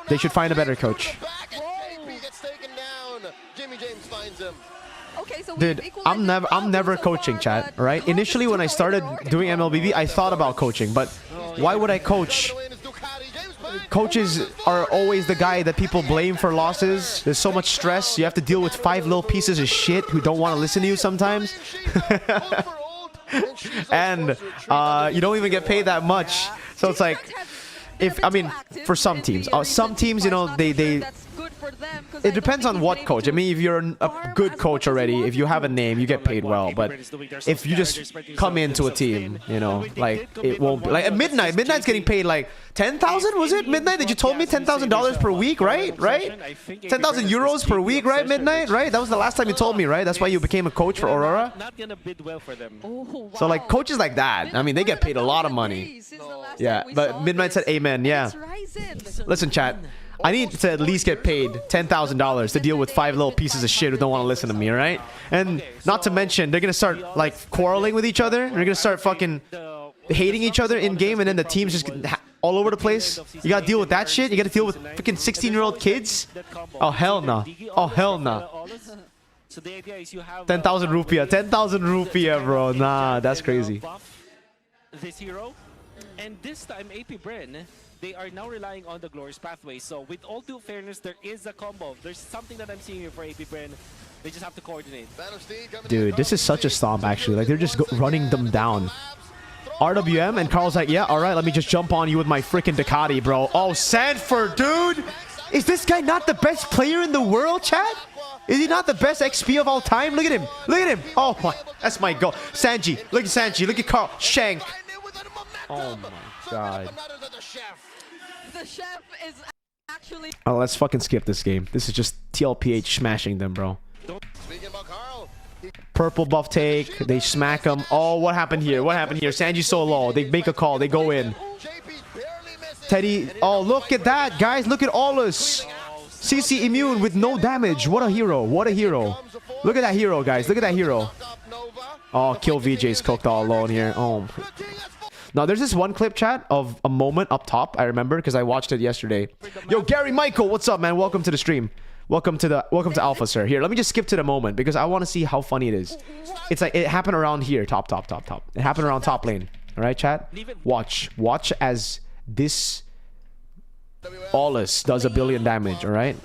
S1: They should find a better coach.
S3: JP gets taken down. Jimmy James finds him.
S6: Okay, so
S1: Dude, I'm never coaching, chat. Right? Initially, when I started doing MLBB, I thought about coaching, but why would I coach? Coaches are always the guy that people blame for losses. There's so much stress. You have to deal with 5 little pieces of shit who don't want to listen to you sometimes. And you don't even get paid that much. So it's like, I mean, for some teams, you know, it depends on what coach. I mean, if you're a good coach already, if you have a name, you get paid well. But if you just come into a team, you know, like it won't be like at Midnight. Midnight's getting paid like 10,000. Was it Midnight? Did you told me $10,000 per week, right? 10,000 euros per week, right? Midnight, right? That was the last time you told me, right? That's why you became a coach for Aurora.
S8: Not gonna bid well for them.
S1: So like coaches like that, I mean, they get paid a lot of money. Yeah, but Midnight said amen. Yeah. Listen, chat. I need to at least get paid $10,000 to deal with 5 little pieces of shit who don't want to listen to me, right? And not to mention, they're gonna start like quarreling with each other. They're gonna start fucking hating each other in game, and then the team's just all over the place. You gotta deal with that shit. You gotta deal with freaking 16-year-old kids. Oh hell no! Oh hell no!
S8: So the idea is you have
S1: 10,000 rupiah. 10,000 rupiah, bro. Nah, that's crazy.
S8: This hero, and this time AP Bren, they are now relying on the glorious pathway. So with all due fairness, there is a combo. There's something that I'm seeing here for AP Bren. They just have to coordinate.
S1: Dude, this is such a stomp actually. Like they're just running them down. RWM and Carl's like, yeah, all right, let me just jump on you with my freaking Ducati, bro. Oh, Sanford, dude. Is this guy not the best player in the world, chat? Is he not the best XP of all time? Look at him. Look at him. Oh my, that's my goal. Sanji, look at Sanji. Look at Carl. Shank. Oh my god.
S6: The chef is actually.
S1: Oh, let's fucking skip this game. This is just TLPH smashing them, bro. Purple buff take. They smack him. Oh, what happened here? What happened here? Sanji's so low. They make a call. They go in. Teddy. Oh, look at that, guys. Look at Aulus. CC immune with no damage. What a hero. What a hero. Look at that hero, guys. Look at that hero. Oh, Kill VJ's cooked all alone here. Oh. Now, there's this one clip, chat, of a moment up top. I remember because I watched it yesterday. Yo, Gary Michael, what's up, man? Welcome to the stream. Welcome to Alpha, sir. Here, let me just skip to the moment because I want to see how funny it is. It's like it happened around here, top. It happened around top lane. All right, chat. Watch as this Aulus does 1 billion damage. All right.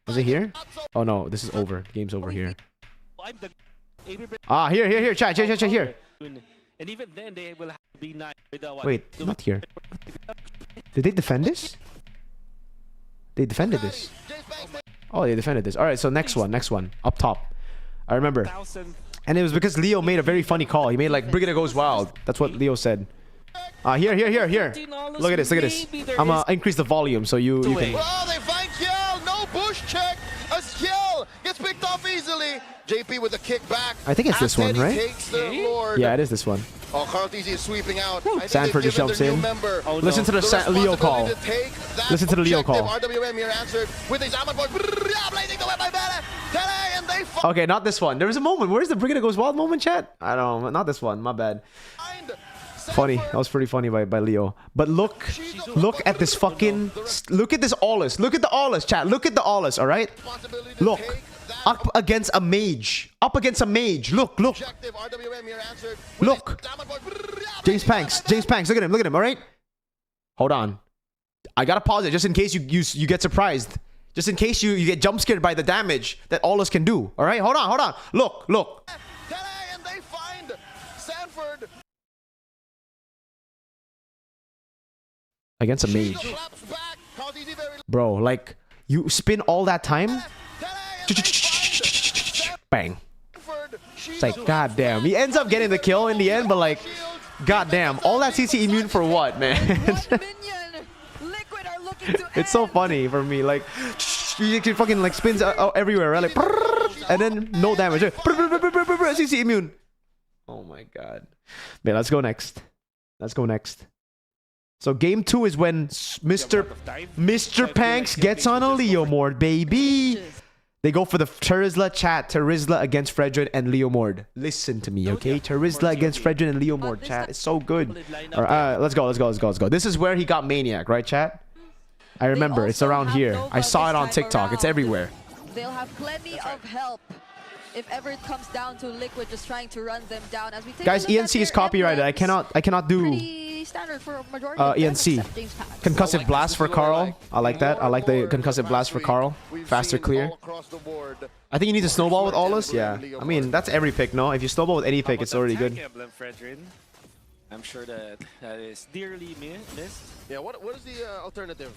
S1: Is it here? Oh no, this is over. Game's over here. Ah, here, chat, here.
S8: And even then, they will have to be nice with the
S1: Wait, not here. Did they defend this? They defended this. Oh, they defended this. All right, so next one, up top. I remember. And it was because Leo made a very funny call. He made like Brigada goes wild. That's what Leo said. Here. Look at this. I'm gonna increase the volume so you can.
S3: Oh, they find Kiel. No bush check. As Kiel gets picked off easily. JP with the kick back.
S1: I think it's this one, right?
S3: Takes the Lord.
S1: Yeah, it is this one.
S3: Oh, Carl TZ is sweeping out. I think
S1: Sanford
S3: they've
S1: just
S3: given
S1: jumps
S3: their new
S1: in.
S3: member
S1: Listen to the Leo call. Listen to the Leo call.
S3: RWM here answered with his Amon boy. Blazing the way by Bele, and they
S1: Okay, not this one. There was a moment. Where's the Brigada Goes Wild moment, chat? I don't know. Not this one. My bad.
S3: find
S1: Funny. That was pretty funny by Leo. But look at this fucking... Look at this Aulus. Look at the Aulus, chat. Look at the Aulus, all right? Look. Up against a mage. Up against a mage. Look. Look. James Panks. Look at him, all right? Hold on. I gotta pause it just in case you get surprised. Just in case you get jump scared by the damage that Aulus can do. All right? Hold on. Look.
S3: And they find Sanford.
S1: Against a mage. Bro, like, you spin all that time? Bang. It's like, goddamn. He ends up getting the kill in the end, but like, goddamn. All that CC immune for what, man? It's so funny for me. Like, you can fucking like spins everywhere, right? Like, and then no damage. CC immune. Oh my god. Man, let's go next. So game 2 is when Mr. Panks gets on a Leo Mord, baby. They go for the Terizla chat. Terizla against Fredrin and Leo Mord. Listen to me, okay? Terizla against Fredrin and Leo Mord, chat. It's so good. All right, let's go. This is where he got Maniac, right, chat? I remember. It's around here. I saw it on TikTok. It's everywhere.
S6: They'll have plenty of help if ever it comes down to Liquid just trying to run them down. As we take
S1: Guys, ENC is copyrighted. I cannot do
S6: standard for majority of
S1: ENC. Concussive blast for Carl. I like that. I like the concussive blast for Carl. Faster clear. I think you need to snowball with Aulus. Yeah. I mean, that's every pick, no? If you snowball with any pick, it's already good.
S8: I'm sure that is dearly missed.
S3: Yeah, what is the alternative?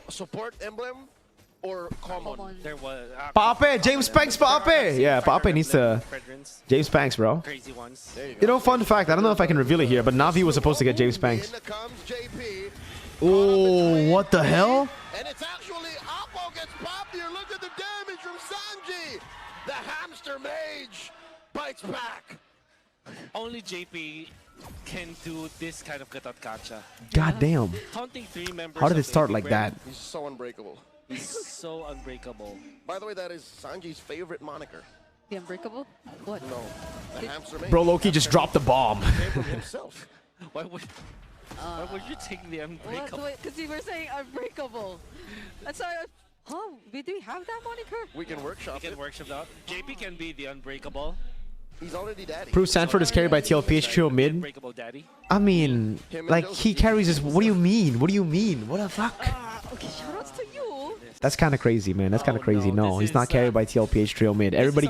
S3: A support emblem or common?
S8: There was
S1: Pape! James Panks, Pape! Yeah, Pape needs to... James Panks, bro.
S8: Crazy ones.
S1: You know, fun fact, I don't know if I can reveal it here, but Navi was supposed to get James Panks. Oh, what the hell?
S3: And it's actually Oppo gets popped here. Look at the damage from Sanji. The hamster mage bites back.
S8: Only JP can do this kind of gatatkacha.
S1: God damn.
S8: Taunting 3 members.
S1: How did it start like that?
S3: He's so unbreakable.
S8: He's so unbreakable.
S3: By the way, that is Sanji's favorite moniker.
S6: The Unbreakable? What?
S3: No, the hamster mage.
S1: Bro, Loki just dropped the bomb.
S3: himself.
S8: Why would you take the unbreakable?
S6: Because you were saying Unbreakable. That's why. Oh, we do have that moniker.
S3: We can workshop it.
S8: that. JP can be the unbreakable.
S3: He's already daddy.
S1: Proof Sanford is carried by TLPH trio mid.
S8: Unbreakable daddy.
S1: I mean, like, he carries his... What do you mean? What the fuck?
S6: Okay, shoutouts to you.
S1: That's kind of crazy, man. That's kind of crazy. No, he's not carried by TLPH trio mid. Everybody...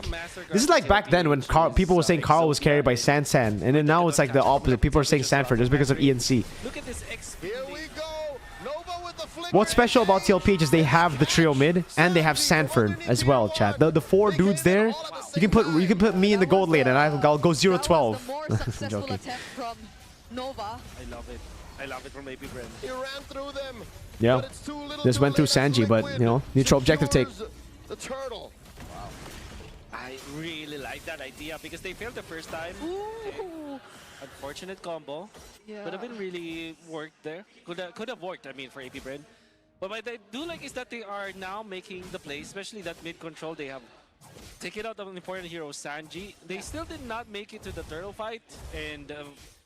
S1: This is like back then when people were saying Carl was carried by Sansan. And then now it's like the opposite. People are saying Sanford just because of ENC.
S8: Look at this XP.
S3: Here we go. Nova with the flick.
S1: What's special about TLPH is they have the trio mid and they have Sanford as well, chat. The 4 dudes there, you can put me in the gold lane and I'll go 0-12.
S6: The more successful attempt from Nova.
S8: I love it. I love it from AP Bren.
S3: He ran through them.
S1: Yeah. Just went through Sanji, but, you know, neutral objective take.
S3: The turtle.
S8: I really like that idea because they failed the first time.
S6: Ooh.
S8: Unfortunate combo.
S6: Yeah.
S8: Could have been really worked there. Could have worked, I mean, for AP Bren. But what I do like is that they are now making the play, especially that mid control. They have taken out an important hero, Sanji. They still did not make it to the turtle fight, and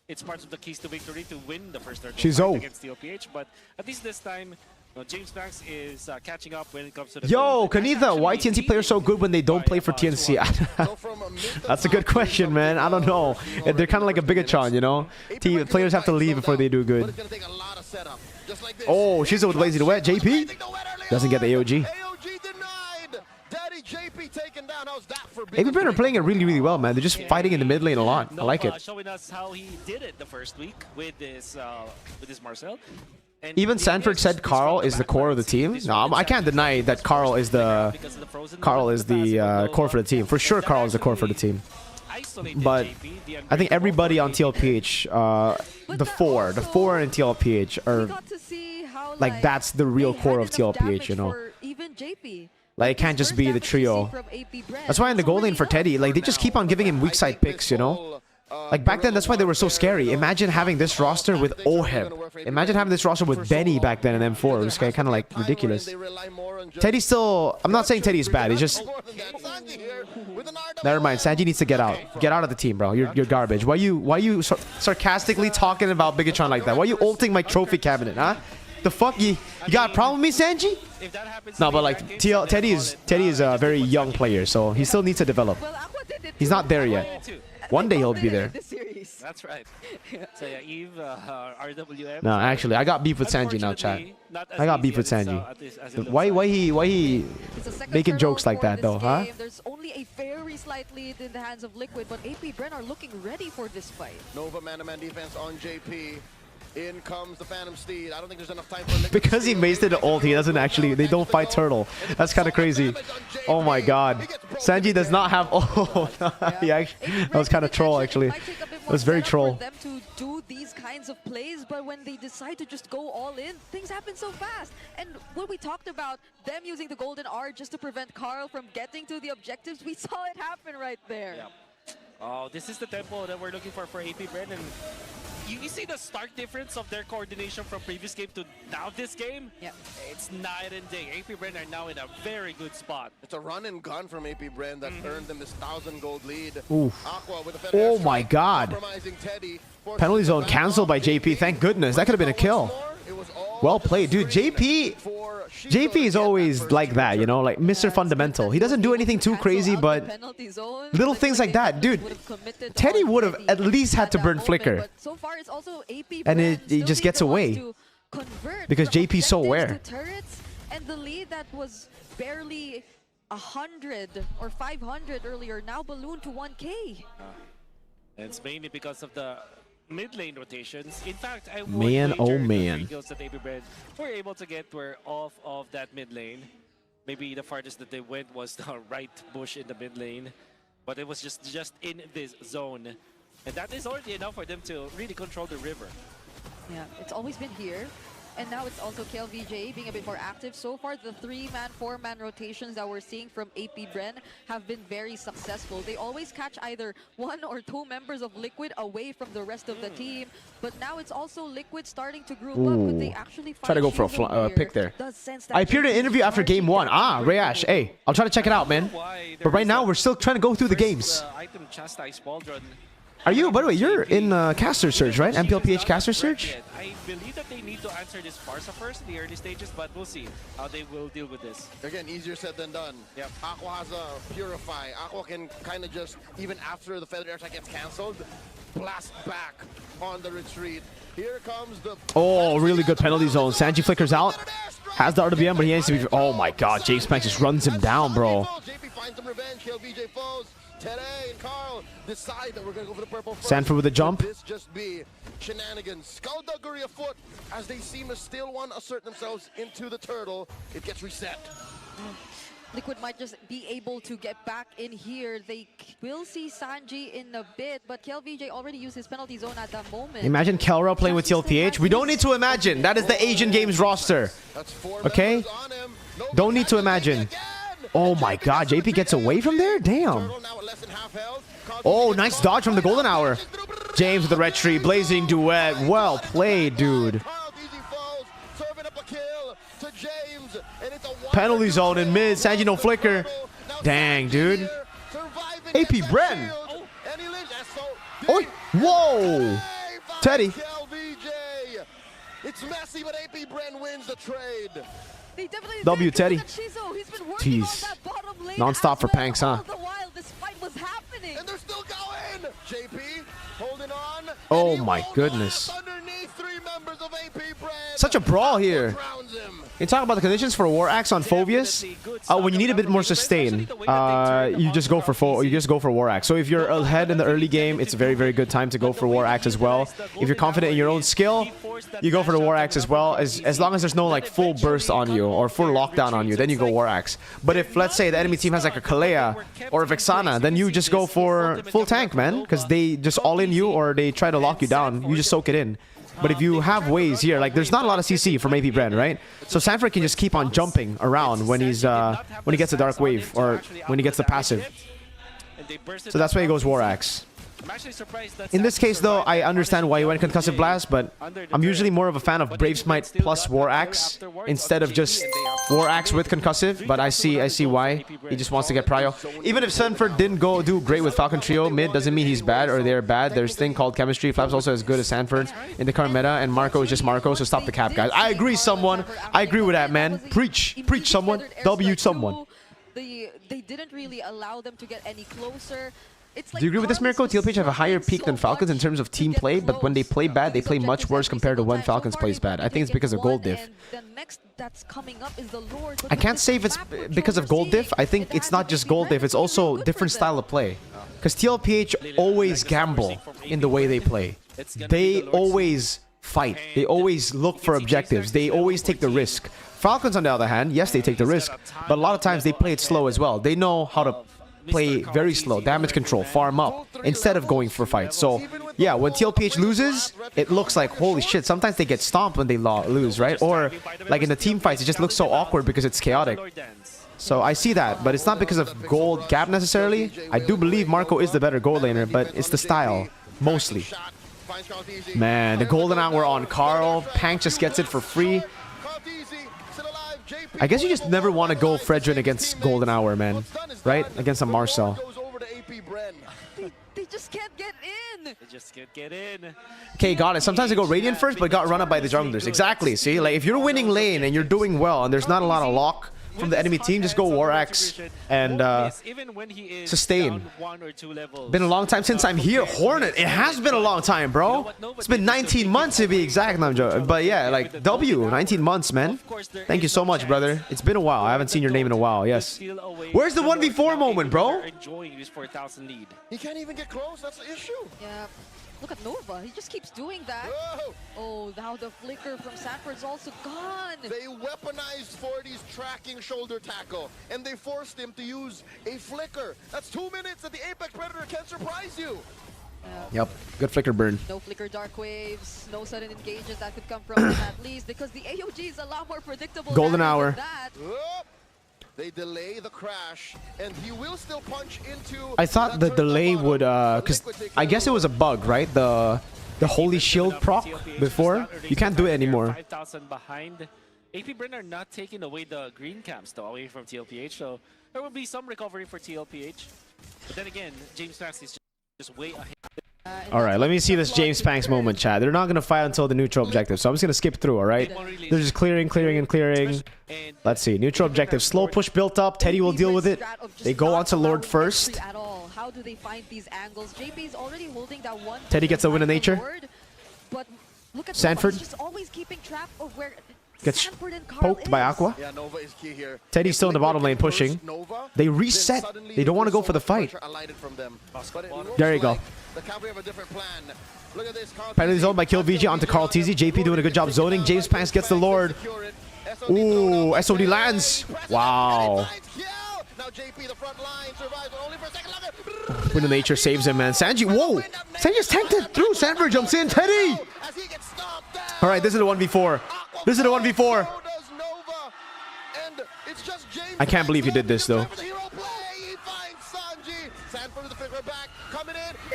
S8: it's part of the keys to victory to win the first turtle fight against TLPH. But at least this time, James Panks is catching up when it comes to the...
S1: Yo, Kanitha, why TNC players so good when they don't play for TNC? That's a good question, man. I don't know. They're kind of like a Bigatron, you know? Players have to leave before they do good. Oh, she's with Lazy Duet. JP doesn't get the AOG. AP Bren are playing it really, really well, man. They're just fighting in the mid lane a lot. I like it.
S8: Showing us how he did it the first week with this Marcel. And
S1: even Sanford said Carl is the core of the team. No, I can't deny that Carl is the core for the team. For sure, Carl is the core for the team. But I think everybody on TLPH, the four in TLPH are like that's the real core of TLPH, you know.
S6: Even JP.
S1: Like, it can't just be the trio. That's why in the goal lane for Teddy, like, they just keep on giving him weak side picks, you know? Like, back then, that's why they were so scary. Imagine having this roster with Oheb. Imagine having this roster with Benny back then in M4. It was kind of, like, ridiculous. Teddy's still... I'm not saying Teddy is bad. He's just... Never mind. Sanji needs to get out. Get out of the team, bro. You're garbage. Why you sarcastically talking about Bigatron like that? Why are you ulting my trophy cabinet, huh? The fuck? You got a problem with me, Sanji? No, but like Teddy is a very young player, so he still needs to develop. He's not there yet. One day he'll be there.
S8: That's right. So yeah, Eve, RWM.
S1: No, actually, I got beef with Sanji now, chat. I got beef with Sanji. Why he making jokes like that though, huh?
S6: There's only a very slight lead in the hands of Liquid, but AP Bren are looking ready for this fight.
S3: Nova man-to-man defense on JP. In comes the Phantom Steed. I don't think there's enough time for
S1: because he wasted the ult, he doesn't actually... They don't fight Turtle. That's kind of crazy. Oh my god. Sanji does not have... Oh, he actually... That was kind of troll, actually. It was very troll.
S6: For them to do these kinds of plays, but when they decide to just go all in, things happen so fast. And when we talked about them using the Golden R just to prevent Carl from getting to the objectives, we saw it happen right there.
S8: Yeah. Oh, this is the tempo that we're looking for AP Bren, and you see the stark difference of their coordination from previous game to now this game?
S6: Yeah.
S8: It's night and day. AP Bren are now in a very good spot.
S3: It's a run and gun from AP Bren that earned them this 1,000 gold lead.
S1: Oof.
S3: Aqua with a
S1: Oh my god. Penalty zone cancelled by JP. Thank goodness. That could have been a kill. Well played, dude. JP is always like that, you know, like Mr. Fundamental. He doesn't do anything too crazy, but little things like that, dude. Teddy would have at least had to burn Flicker, and it just gets away because JP's so aware.
S6: And the lead that was barely 100 or 500 earlier now ballooned to 1K.
S8: And it's mainly because of the mid lane rotations. In fact, I
S1: man, oh man,
S8: kills that AP Bren were able to get were off of that mid lane. Maybe the farthest that they went was the right bush in the mid lane, but it was just in this zone, and that is already enough for them to really control the river.
S6: Yeah, it's always been here. And now it's also KLVJ being a bit more active. So far, the 3-man, 4-man rotations that we're seeing from AP Bren have been very successful. They always catch either 1 or 2 members of Liquid away from the rest of the team. But now it's also Liquid starting to group up. But they actually
S1: try to go for a pick there. I appeared in an interview after game 1. Ah, Rayash. Hey, I'll try to check it out, man. But right now, we're still trying to go through the games.
S8: Item chastise Baldron.
S1: Are you, by the way, you're in caster search, right? MPL PH caster search?
S8: I believe that they need to answer this Barca first in the early stages, but we'll see how they will deal with this.
S3: Again, easier said than done.
S8: Yep.
S3: Aqua has a Purify. Aqua can kind of just, even after the Feather Attack gets cancelled, blast back on the retreat. Here comes the...
S1: Oh, really good penalty zone. Sanji flickers out. Has the RWM, but he needs to be... Oh my god, James Spank just runs him down, bro.
S3: JP finds some revenge. Kill VJ foes. Teddy and Carl decide that we're going to go for the purple first.
S1: Sanford with a jump.
S3: Could this just be shenanigans? Skullduggery afoot as they seem to still want to assert themselves into the turtle. It gets reset.
S6: Liquid might just be able to get back in here. They will see Sanji in a bit, but KLVJ already used his penalty zone at that moment.
S1: Imagine Kelra playing with TLPH. We don't need to imagine. That is the Asian Games roster. Okay? Don't need to imagine. Oh my god, JP gets away from there? Damn. Oh, nice dodge from the Golden Hour. James with the red tree, blazing duet. Well played, dude. Penalty zone in mid. Sanji no flicker. Dang, dude. AP Bren. Oh, whoa. Teddy.
S3: It's messy, but AP Bren wins the trade.
S1: W Teddy. Jeez. Non-stop for Panks, huh?
S6: All the while this fight was happening.
S3: And they're still going. JP holding on.
S1: Oh my goodness. Such a brawl here. You talk about the conditions for War Axe on Phobius. When you need a bit more sustain, you just go for War Axe. So if you're ahead in the early game, it's a very, very good time to go for War Axe as well. If you're confident in your own skill, you go for the War Axe as well. As long as there's no like full burst on you or full lockdown on you, then you go War Axe. But if let's say the enemy team has like a Kalea or a Vexana, then you just go for full tank, man, because they just all in you or they try to lock you down. You just soak it in. But if you have ways here, like there's not a lot of CC from AP Bren, right? So Sanford can just keep on jumping around when he's when he gets the Dark Wave or when he gets the passive. So that's why he goes War Axe.
S8: I'm actually surprised that
S1: In this case, though, I understand why he went Concussive Blast, but I'm usually more of a fan of Brave Smite plus War Axe instead of just War Axe with Concussive. But I see why he just wants to get Prio. Even if Sanford didn't go do great with Falcon Trio mid, doesn't mean he's bad or they're bad. There's a thing called chemistry. Flap's also as good as Sanford in the current meta, and Marco is just Marco. So stop the cap, guys. I agree, someone. I agree with that, man. Preach, someone. W someone.
S6: They didn't really allow them to get any closer.
S1: Do you agree with this, Mirko? TL PH have a higher peak than Falcons in terms of team play, but when they play bad, they play much worse compared to when Falcons plays bad. I think it's because of gold diff. I can't say if it's because of gold diff. I think it's not just gold diff, it's also different style of play. Because TL PH always gamble in the way they play. They always fight. They always look for objectives. They always take the risk. Falcons, on the other hand, yes, they take the risk, but a lot of times they play it slow as well. They know how to play very slow, damage control, farm up, instead of going for fights. So, yeah, when TL PH loses, it looks like, holy shit, sometimes they get stomped when they lose, right? Or, like in the team fights, it just looks so awkward because it's chaotic. So, I see that, but it's not because of gold gap necessarily. I do believe Marco is the better gold laner, but it's the style, mostly. Man, the golden hour on Carl. Pank just gets it for free. I guess you just never want to go Fredrin against Golden Hour, man. Right? Against a Marcel.
S6: They just can't get in.
S8: They just can't get in.
S1: Okay, got it. Sometimes I go Radiant first, but got run up by the junglers. Exactly. See, like if you're winning lane and you're doing well and there's not a lot of lock from the enemy team, just go War Axe and sustain. Been a long time since I'm here. Hornet, it has been a long time, bro. It's been 19 months to be exact. No, I'm joking. But yeah, like W, 19 months, man. Thank you so much, brother. It's been a while. I haven't seen your name in a while. Yes. Where's the 1v4 moment, bro?
S3: He can't even get close. That's the issue.
S6: Yeah. Look at Nova. He just keeps doing that.
S3: Whoa.
S6: Oh, now the flicker from Sanford's also gone.
S3: They weaponized 40's tracking shoulder tackle, and they forced him to use a flicker. That's 2 minutes that the Apex Predator can surprise you.
S1: Yep. Good flicker burn.
S6: No flicker dark waves, no sudden engages that could come from him at least, because the AOG is a lot more predictable.
S1: Golden hour.
S3: They delay the crash, and he will still punch into.
S1: I thought the delay would, because I guess it was a bug, right? The Holy Shield proc before. You can't do it anymore.
S8: 5,000 behind. AP Bren are not taking away the green camps though away from TLPH, so there will be some recovery for TLPH. But then again, James Max is just way ahead.
S1: Alright, let me see this James Panks moment, chat. They're not going to fight until the neutral objective, so I'm just going to skip through, alright? They're just clearing, and clearing. Let's see, neutral objective. Slow push built up. Teddy will deal with it. They go onto Lord first.
S6: How do they find these angles? JP's already holding that one.
S1: Teddy gets a win of nature.
S6: But look at
S1: Sanford.
S6: Just always keeping track of where
S1: gets poked by Aqua.
S3: Yeah, Nova is key here.
S1: Teddy's still in the bottom lane pushing. They reset. They don't want to go for the fight. There you go.
S3: The cavalry have a different plan. Look at this.
S1: Penalty zone by Kill VG onto Carl TZ. JP doing a good job zoning. James Panks gets the Lord. Ooh, SOD lands. Wow.
S3: Now JP, the front line, survives only for a second.
S1: Wind of Nature saves him, man. Sanji, whoa! Sanji's tanked it through. Sanford jumps in. Teddy! Alright, this is a 1v4. This is a 1v4. I can't believe he did this, though.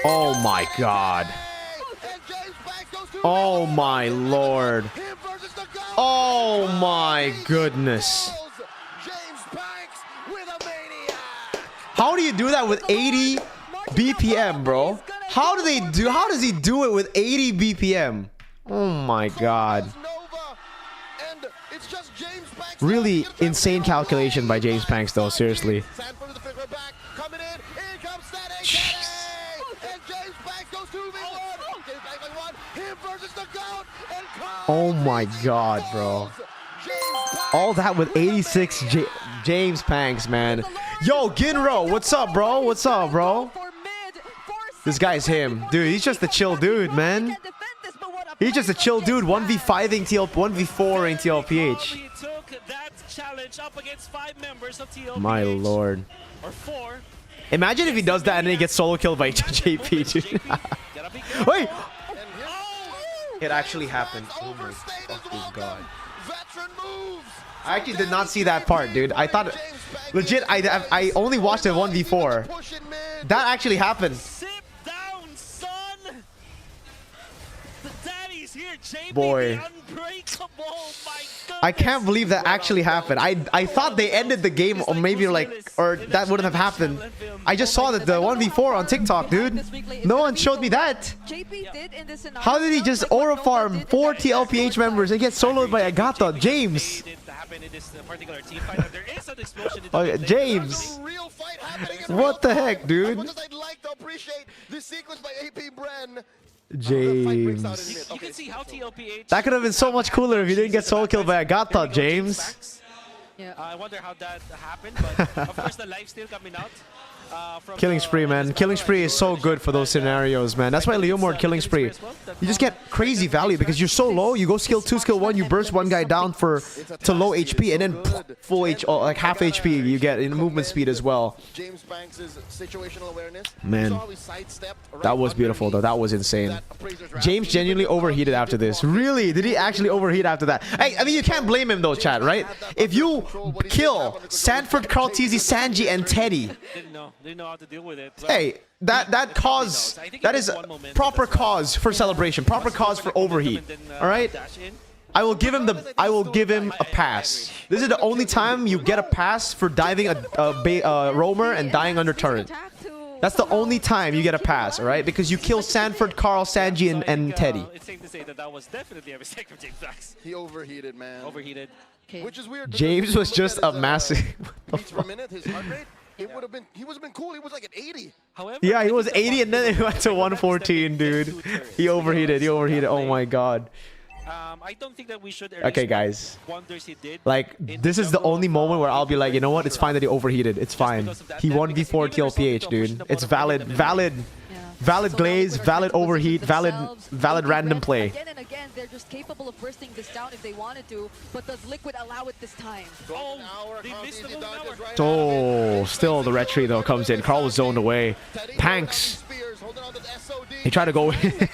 S1: Oh my god. Oh my lord. Oh my goodness. How do you do that with 80 BPM, bro? How does he do it with 80 BPM? Oh my god. Really insane calculation by James Panks, though, seriously. Oh my god, bro. All that with 86 James Panks, man. Yo, Ginro, what's up, bro? What's up, bro? This guy's him. Dude, he's just a chill dude, man. He's just a chill dude. 1v5ing TL, 1v4ing TLPH. My lord. Imagine if he does that and then he gets solo killed by JP, dude. Wait! It actually happened. Oh my fucking god. I actually did not see that part, dude. I thought, legit, I only watched it 1v4. That actually happened.
S8: Sit down, son. The daddy's here, JB,
S1: Boy.
S8: the unbreakable. My goodness.
S1: I can't believe that actually happened. I thought they ended the game, or maybe like, or that wouldn't have happened. I just saw that the 1v4 on TikTok, dude. No one showed me that.
S6: JP did in this scenario.
S1: How did he just aura farm 4 TLPH members and get soloed by Agata? James. Oh, James. What the heck, dude? James.
S8: You can see how TLPH.
S1: That could have been so much cooler if you didn't get solo killed by Agata, James.
S6: Yeah.
S8: I wonder how that happened, but of course the life still coming out. From
S1: Killing spree, man. Killing spree is so good for those scenarios, man. That's why Leomord killing spree. You just get crazy value because you're so low. You go skill 2, skill 1, you burst one guy down to low HP, and then full H, or like half HP you get in movement speed as well.
S3: James Banks's situational awareness.
S1: Man, that was beautiful though. That was insane. James genuinely overheated after this. Really? Did he actually overheat after that? Hey, I mean, you can't blame him though, chat, right? If you kill Sanford, Carl Tizzy, Sanji, and Teddy,
S8: They know how to deal with it.
S1: hey, that cause, that is proper cause for celebration, proper cause for overheat. All right, I will give him a pass. This is the only time you get a pass for diving a roamer and dying under turret. That's the only time you get a pass, all right? Because you kill Sanford, Carl, Sanji, and Teddy.
S8: It's safe to say that was definitely a mistake from James Banks.
S3: He overheated, man.
S8: Overheated.
S3: Which is weird.
S1: James was just a massive.
S3: Beats per minute, his heart rate. It would have been. He would have been cool. He was like at 80.
S8: However,
S1: Yeah, he was 80 and then he went to 114, dude. He overheated. He overheated. Oh my god.
S8: I don't think that we should.
S1: Okay, guys.
S8: Wonders he did.
S1: Like, this is the only moment where I'll be like, you know what? It's fine that he overheated. It's fine. He 1v4 TLPH, dude. It's valid glaze, valid overheat, valid random play.
S6: Again and again, they're just capable of bursting this down if they wanted to, but does Liquid allow it this time?
S8: Oh, they missed the golden hour.
S1: Oh, still the red tree though comes in. Carl was zoned away. Panks. He tried to go in.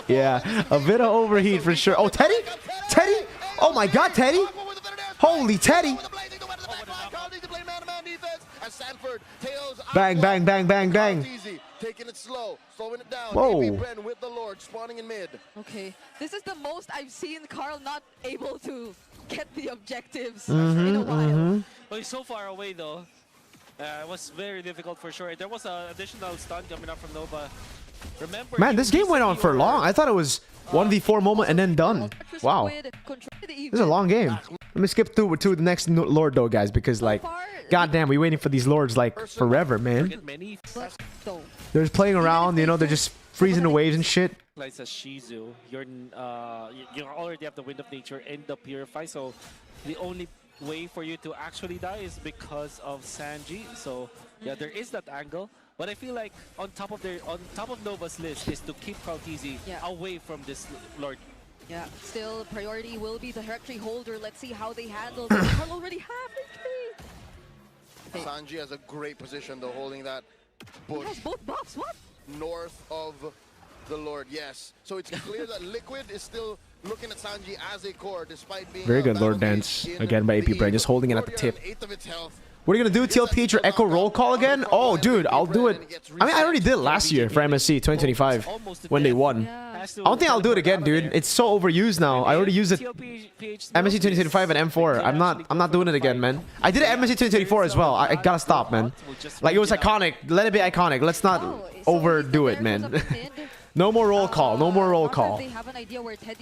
S1: Yeah, a bit of overheat for sure. Oh, Teddy? Teddy? Oh my god, Teddy? Holy Teddy. Bang, bang, bang, bang, bang.
S3: Taking it slow, slowing it down.
S1: Whoa.
S3: AB Bren with the Lord, spawning in mid.
S6: Okay, this is the most I've seen Carl not able to get the objectives in a while.
S8: Well, he's so far away though. It was very difficult for sure. There was an additional stun coming up from Nova. Remember,
S1: Man, this game went on for long. I thought it was 1v4 moment and then done. Wow. This is a long game. Let me skip through to the next Lord though, guys, because like, goddamn, we're waiting for these Lords like forever, man. They're just playing around, you know, they're just freezing the waves and shit.
S8: Like says Shizu, you already have the Wind of Nature and the Purify, so the only way for you to actually die is because of Sanji. So yeah, there is that angle. But I feel like on top of Nova's list is to keep Kaltizi away from this Lord.
S6: Yeah, still priority will be the Herctree holder. Let's see how they handle this. Carl already have Herctree.
S3: Sanji has a great position though, holding that bush.
S6: He has both buffs, what?
S3: North of the Lord, yes. So it's clear that Liquid is still looking at Sanji as a core, despite being
S1: very good Lord dance again by AP Bren, just holding it at the tip.
S3: Of its health.
S1: What are you gonna do? TLPH or Echo roll call again? Oh, dude, I'll do it. I mean, I already did it last year for MSC 2025 when they won. I don't think I'll do it again, dude. It's so overused now. I already used it. MSC 2025 and M4. I'm not doing it again, man. I did it MSC 2024 as well. I gotta stop, man. Like, it was iconic. Let it be iconic. Let's not overdo it, man. No more roll call. No more roll call.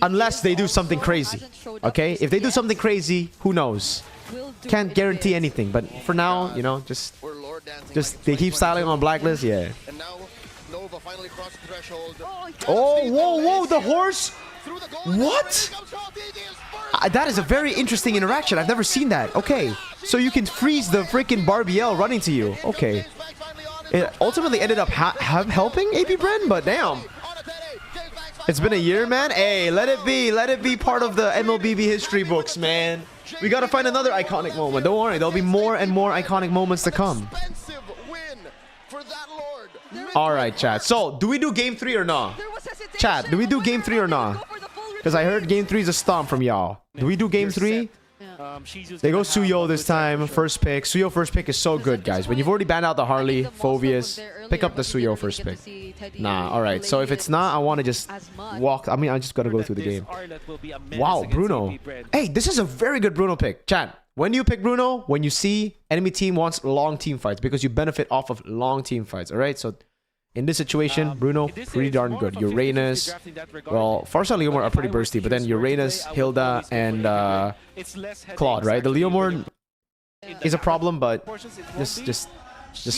S1: Unless they do something crazy. Okay? If they do something crazy, who knows? Can't guarantee anything, but for now, you know, just they keep styling on blacklist, yeah.
S3: And now Nova finally crossed the threshold.
S1: Oh, whoa, the horse! What? That is a very interesting interaction. I've never seen that. Okay, so you can freeze the freaking Barbiel running to you. Okay. It ultimately ended up helping AP Bren, but damn. It's been a year, man. Hey, let it be part of the MLBB history books, man. We gotta find another iconic moment. Don't worry, there'll be more and more iconic moments to come. Alright, chat. So, do we do game 3 or not? Chat, do we do game 3 or not? Because I heard game 3 is a stomp from y'all. Do we do game 3? They go Suyo this time, first pick. Suyo first pick is so good, guys. When you've already banned out the Harley, Phobius, pick up the Suyo first pick. Nah, alright. So if it's not, I want to just walk. I mean, I just got to go through the game. Wow, Bruno. Hey, this is a very good Bruno pick. Chat, when do you pick Bruno? When you see enemy team wants long team fights, because you benefit off of long team fights, alright? So in this situation, Bruno, pretty darn good. Uranus, well, Farsa and Leomord are pretty bursty, but then Uranus, Hilda, and Claude, right? The Leomord is a problem, but just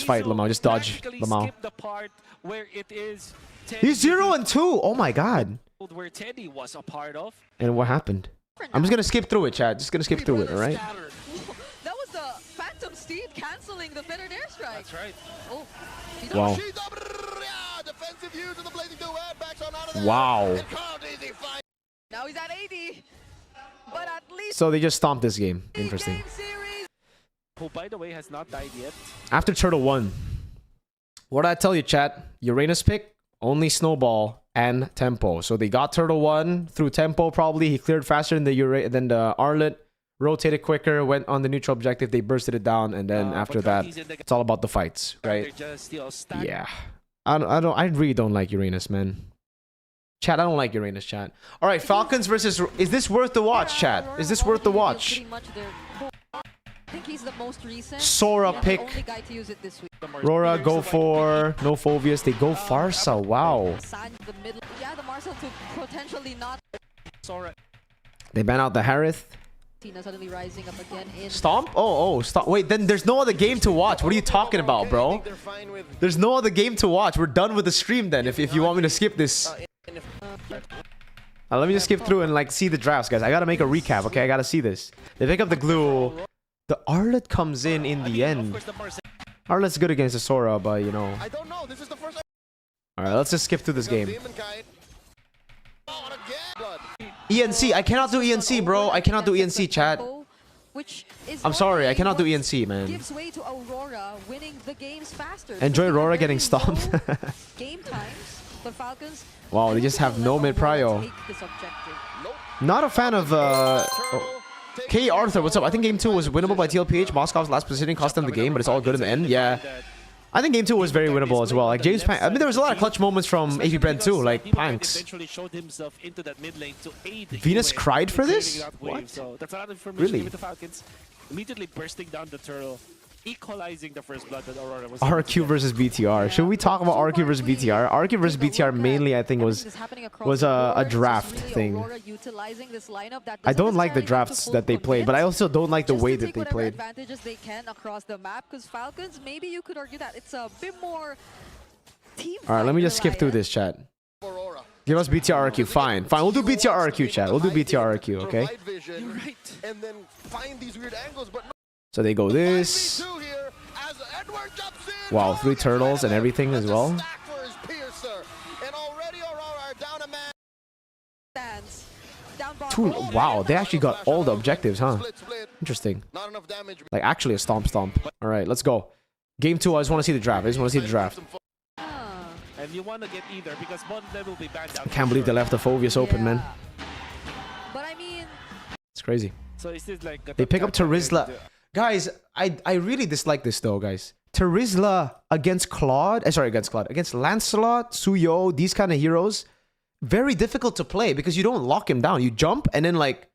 S1: fight Lamau. Just dodge Lamau. He's 0 and 2. Oh my god.
S8: Where Teddy was a part of.
S1: And what happened? I'm just gonna skip through it, chat. Just gonna skip through it, alright?
S6: That was the Phantom Steed canceling the Fettered Airstrike.
S8: That's right.
S6: Oh.
S1: Wow. Wow.
S6: Now he's at 80. But at least
S1: So they just stomped this game. Interesting.
S8: Who, by the way, has not died yet.
S1: After Turtle 1. What did I tell you, chat? Uranus pick, only Snowball and Tempo. So they got Turtle 1 through Tempo probably. He cleared faster than the Arlet. Rotated quicker, went on the neutral objective. They bursted it down, and then after that, it's all about the fights, right? Yeah. I really don't like Uranus, man. Chat, I don't like Uranus, chat. All right, Falcons versus... Is this worth the watch, chat? Is this worth the watch?
S6: I think he's the most recent.
S1: Sora pick.
S6: Only guy to use it this week.
S1: Rora go for no Phobius. They go Farsa. Wow.
S6: Yeah, the Marcel to potentially not.
S8: Sora.
S1: They ban out the Harith.
S6: Tina suddenly rising up again in.
S1: Stomp? Oh, stop. Wait, then there's no other game to watch. What are you talking about, bro? There's no other game to watch. We're done with the stream then. If you want me to skip this. Let me just skip through and like see the drafts, guys. I gotta make a recap, okay? I gotta see this. They pick up the glue. The Arlet comes in the end. Arlet's good against the Sora, but you know.
S3: I don't know. This is the first.
S1: Alright, let's just skip through this game. ENC. I cannot do ENC, bro. I cannot do ENC, chat. I'm sorry. I cannot do ENC, man.
S6: Gives way to Aurora winning the games faster.
S1: Enjoy Aurora getting stomped.
S6: Game times. The Falcons.
S1: Wow, they just have no mid prio. Not a fan of K Arthur, what's up? I think game 2 was winnable by MPL PH. Moscow's last positioning cost them the game, but it's all good in the end. Yeah. I think game 2 was very winnable as well. Like James Pank, I mean, there was a lot of clutch moments from AP Brent too, like Panks. Venus cried for this? What? Really?
S8: Immediately bursting down the turtle, equalizing the first blood that Aurora was.
S1: RQ versus BTR. Should we talk about RQ versus BTR? RQ versus BTR mainly, I think, was a draft thing. I don't like the drafts that they played, but I also don't like the way that they played.
S6: Advantages they can across the map, because Falcons, maybe you could argue that it's a bit more team.
S1: All right, let me just skip through this, chat. Give us BTR RQ. Fine. We'll do BTR RQ, chat. We'll do BTR RQ, okay?
S3: You're right. And then find these weird angles, but
S1: so they go this. Wow, 3 turtles and everything as well. Wow, they actually got all the objectives, huh? Interesting. Like actually a stomp. All right, let's go. Game 2, I just want to see the draft.
S8: And you want to get either because both of them will be banned out.
S1: I can't believe they left the Phobius open, man.
S6: But I mean,
S1: it's crazy.
S8: So is this like
S1: they pick up Terizla. Guys, I really dislike this though, guys. Terizla against Claude. Against Lancelot, Suyo, these kind of heroes. Very difficult to play because you don't lock him down. You jump and then like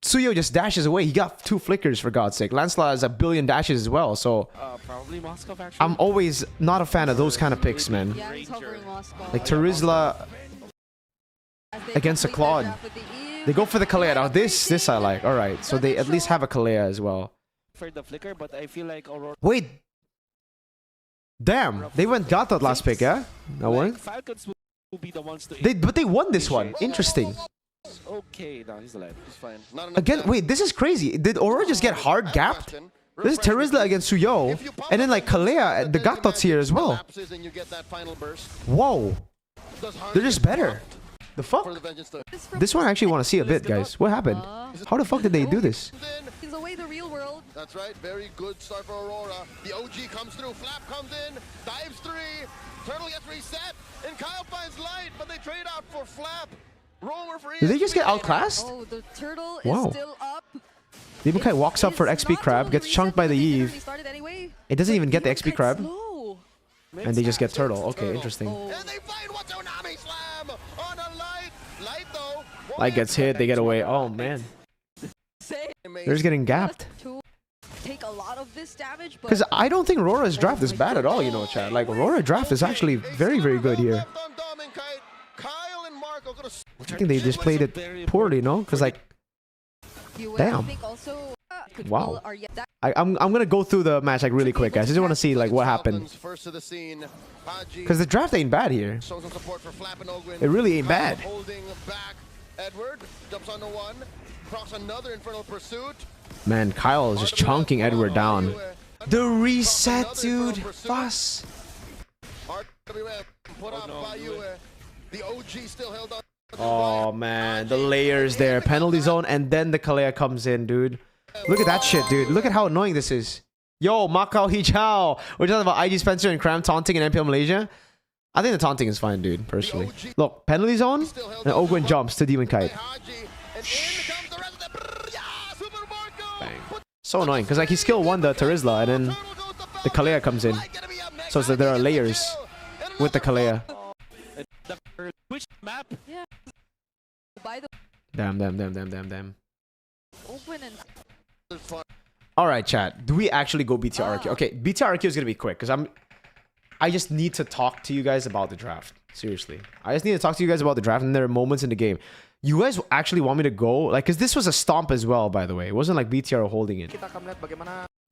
S1: Suyo just dashes away. He got 2 flickers for God's sake. Lancelot has a billion dashes as well. So
S8: probably Moscow actually.
S1: I'm always not a fan of those kind of picks, man.
S6: yeah, he's hovering Moscow.
S1: Like Terizla against a Claude. They go for the Kalea. Now this I like. All right, so they at least have a Kalea as well.
S8: For the flicker, but I feel like Aurora.
S1: Wait. Damn, they got that last pick, yeah? No one.
S8: Falcons will be the ones to.
S1: But they won this one. Interesting.
S8: Okay, no, he's alive. He's fine.
S1: Again, wait, this is crazy. Did Aurora just get hard gapped? This is Terizla against Suyo, and then like Kalea, the Gatots here as well. Whoa, they're just better. The fuck? This one I actually want to see a bit, guys. What happened? How the fuck did they do this?
S3: That's right, very good start for Aurora. The OG comes through, Flap comes in, dives 3, Turtle gets reset, and Kyle finds Light, but they trade out for Flap. Roamer for
S1: Did they just get outclassed?
S6: Oh, the turtle
S1: Wow.
S6: is still up.
S1: Demon Kite walks up for XP Crab, gets chunked by the Eve. It doesn't even get the XP Crab, and they just get Turtle. Okay, interesting.
S3: And they find Watsunami Slam on a Light. Light though.
S1: Light gets hit, they get away. Oh man, they're just getting gapped.
S6: Take a lot of this damage,
S1: Because I don't think Aurora's draft is bad at all, you know, chat. Like, Aurora draft is actually very, very good here.
S3: Kyle and Mirko gonna
S1: I think they just played it poorly, no? Because, like, damn. Wow. I'm gonna go through the match, like, really quick, guys. I just want to see, like, what happened.
S3: first to the scene.
S1: Because the draft ain't bad here.
S3: Shows some support for Flap and Ogwin.
S1: It really ain't bad.
S3: Holding back. Edward jumps onto one. Cross another Infernal Pursuit.
S1: Man, Kyle is just chunking Edward down. The reset, dude. Fuss.
S3: Put up by you. The OG still held on.
S1: Oh, man. The layers there. Penalty zone, and then the Kalea comes in, dude. Look at that shit, dude. Look at how annoying this is. Yo, Macau Hichao. We're talking about IG Spencer and Cram taunting in MPL Malaysia. I think the taunting is fine, dude, personally. Look, penalty zone, and Ogwin jumps to Demon Kite. Bang. So annoying, because like he skill 1 the Terizla, and then the Kalea comes in. So it's like there are layers with the Kalea.
S8: Which map?
S6: Yeah. By the
S1: Damn.
S6: open and
S1: Alright, chat. Do we actually go BTRQ? Okay, BTRQ is going to be quick, because I just need to talk to you guys about the draft. Seriously. I just need to talk to you guys about the draft, and there are moments in the game. You guys actually want me to go? Like, because this was a stomp as well, by the way. It wasn't like BTR holding it.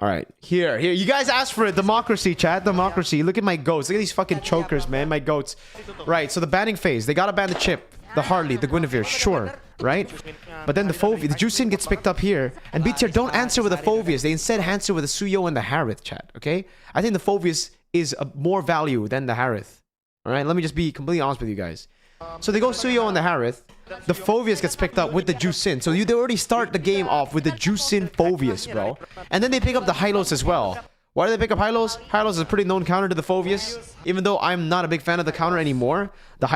S1: Alright, here. You guys asked for it. Democracy, chat. Democracy. Look at my goats. Look at these fucking chokers, man. My goats. Right, so the banning phase. They gotta ban the Chip, the Harley, the Guinevere. Sure, right? But then the Phoveus, the Juicin gets picked up here. And BTR don't answer with the Phoveus. They instead answer with the Suyo and the Harith, chat. Okay? I think the Phoveus is more value than the Harith. Alright, let me just be completely honest with you guys. So they go Suyo and the Harith. The Phoveus gets picked up with the Juicin. So they already start the game off with the Juicin Phoveus, bro. And then they pick up the Hylos as well. Why do they pick up Hylos? Hylos is a pretty known counter to the Phoveus. Even though I'm not a big fan of the counter anymore,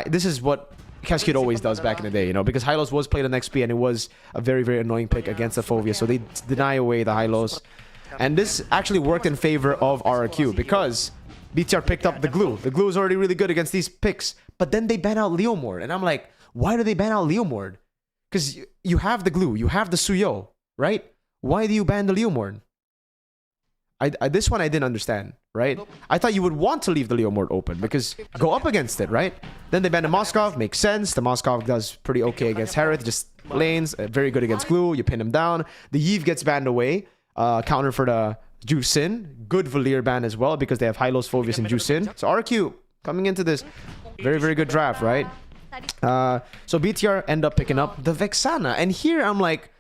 S1: this is what Cascade always does back in the day, you know, because Hylos was played on XP and it was a very, very annoying pick against the Phoveus. So they deny away the Hylos. And this actually worked in favor of RRQ because BTR picked up the Glue. The Glue is already really good against these picks. But then they ban out Leomord. And I'm like, why do they ban out Leomord? Because you have the Glue. You have the Suyo, right? Why do you ban the Leomord? This one I didn't understand, right? I thought you would want to leave the Leomord open because go up against it, right? Then they ban the Moskov. Makes sense. The Moskov does pretty okay against Harith. Just lanes. Very good against Glue. You pin him down. The Yve gets banned away. Counter for the Juicin. Good Valir ban as well because they have Hylos, Phoveus, and Juicin. So RQ coming into this very, very good draft, right? So BTR end up picking up the Vexana. And here I'm like,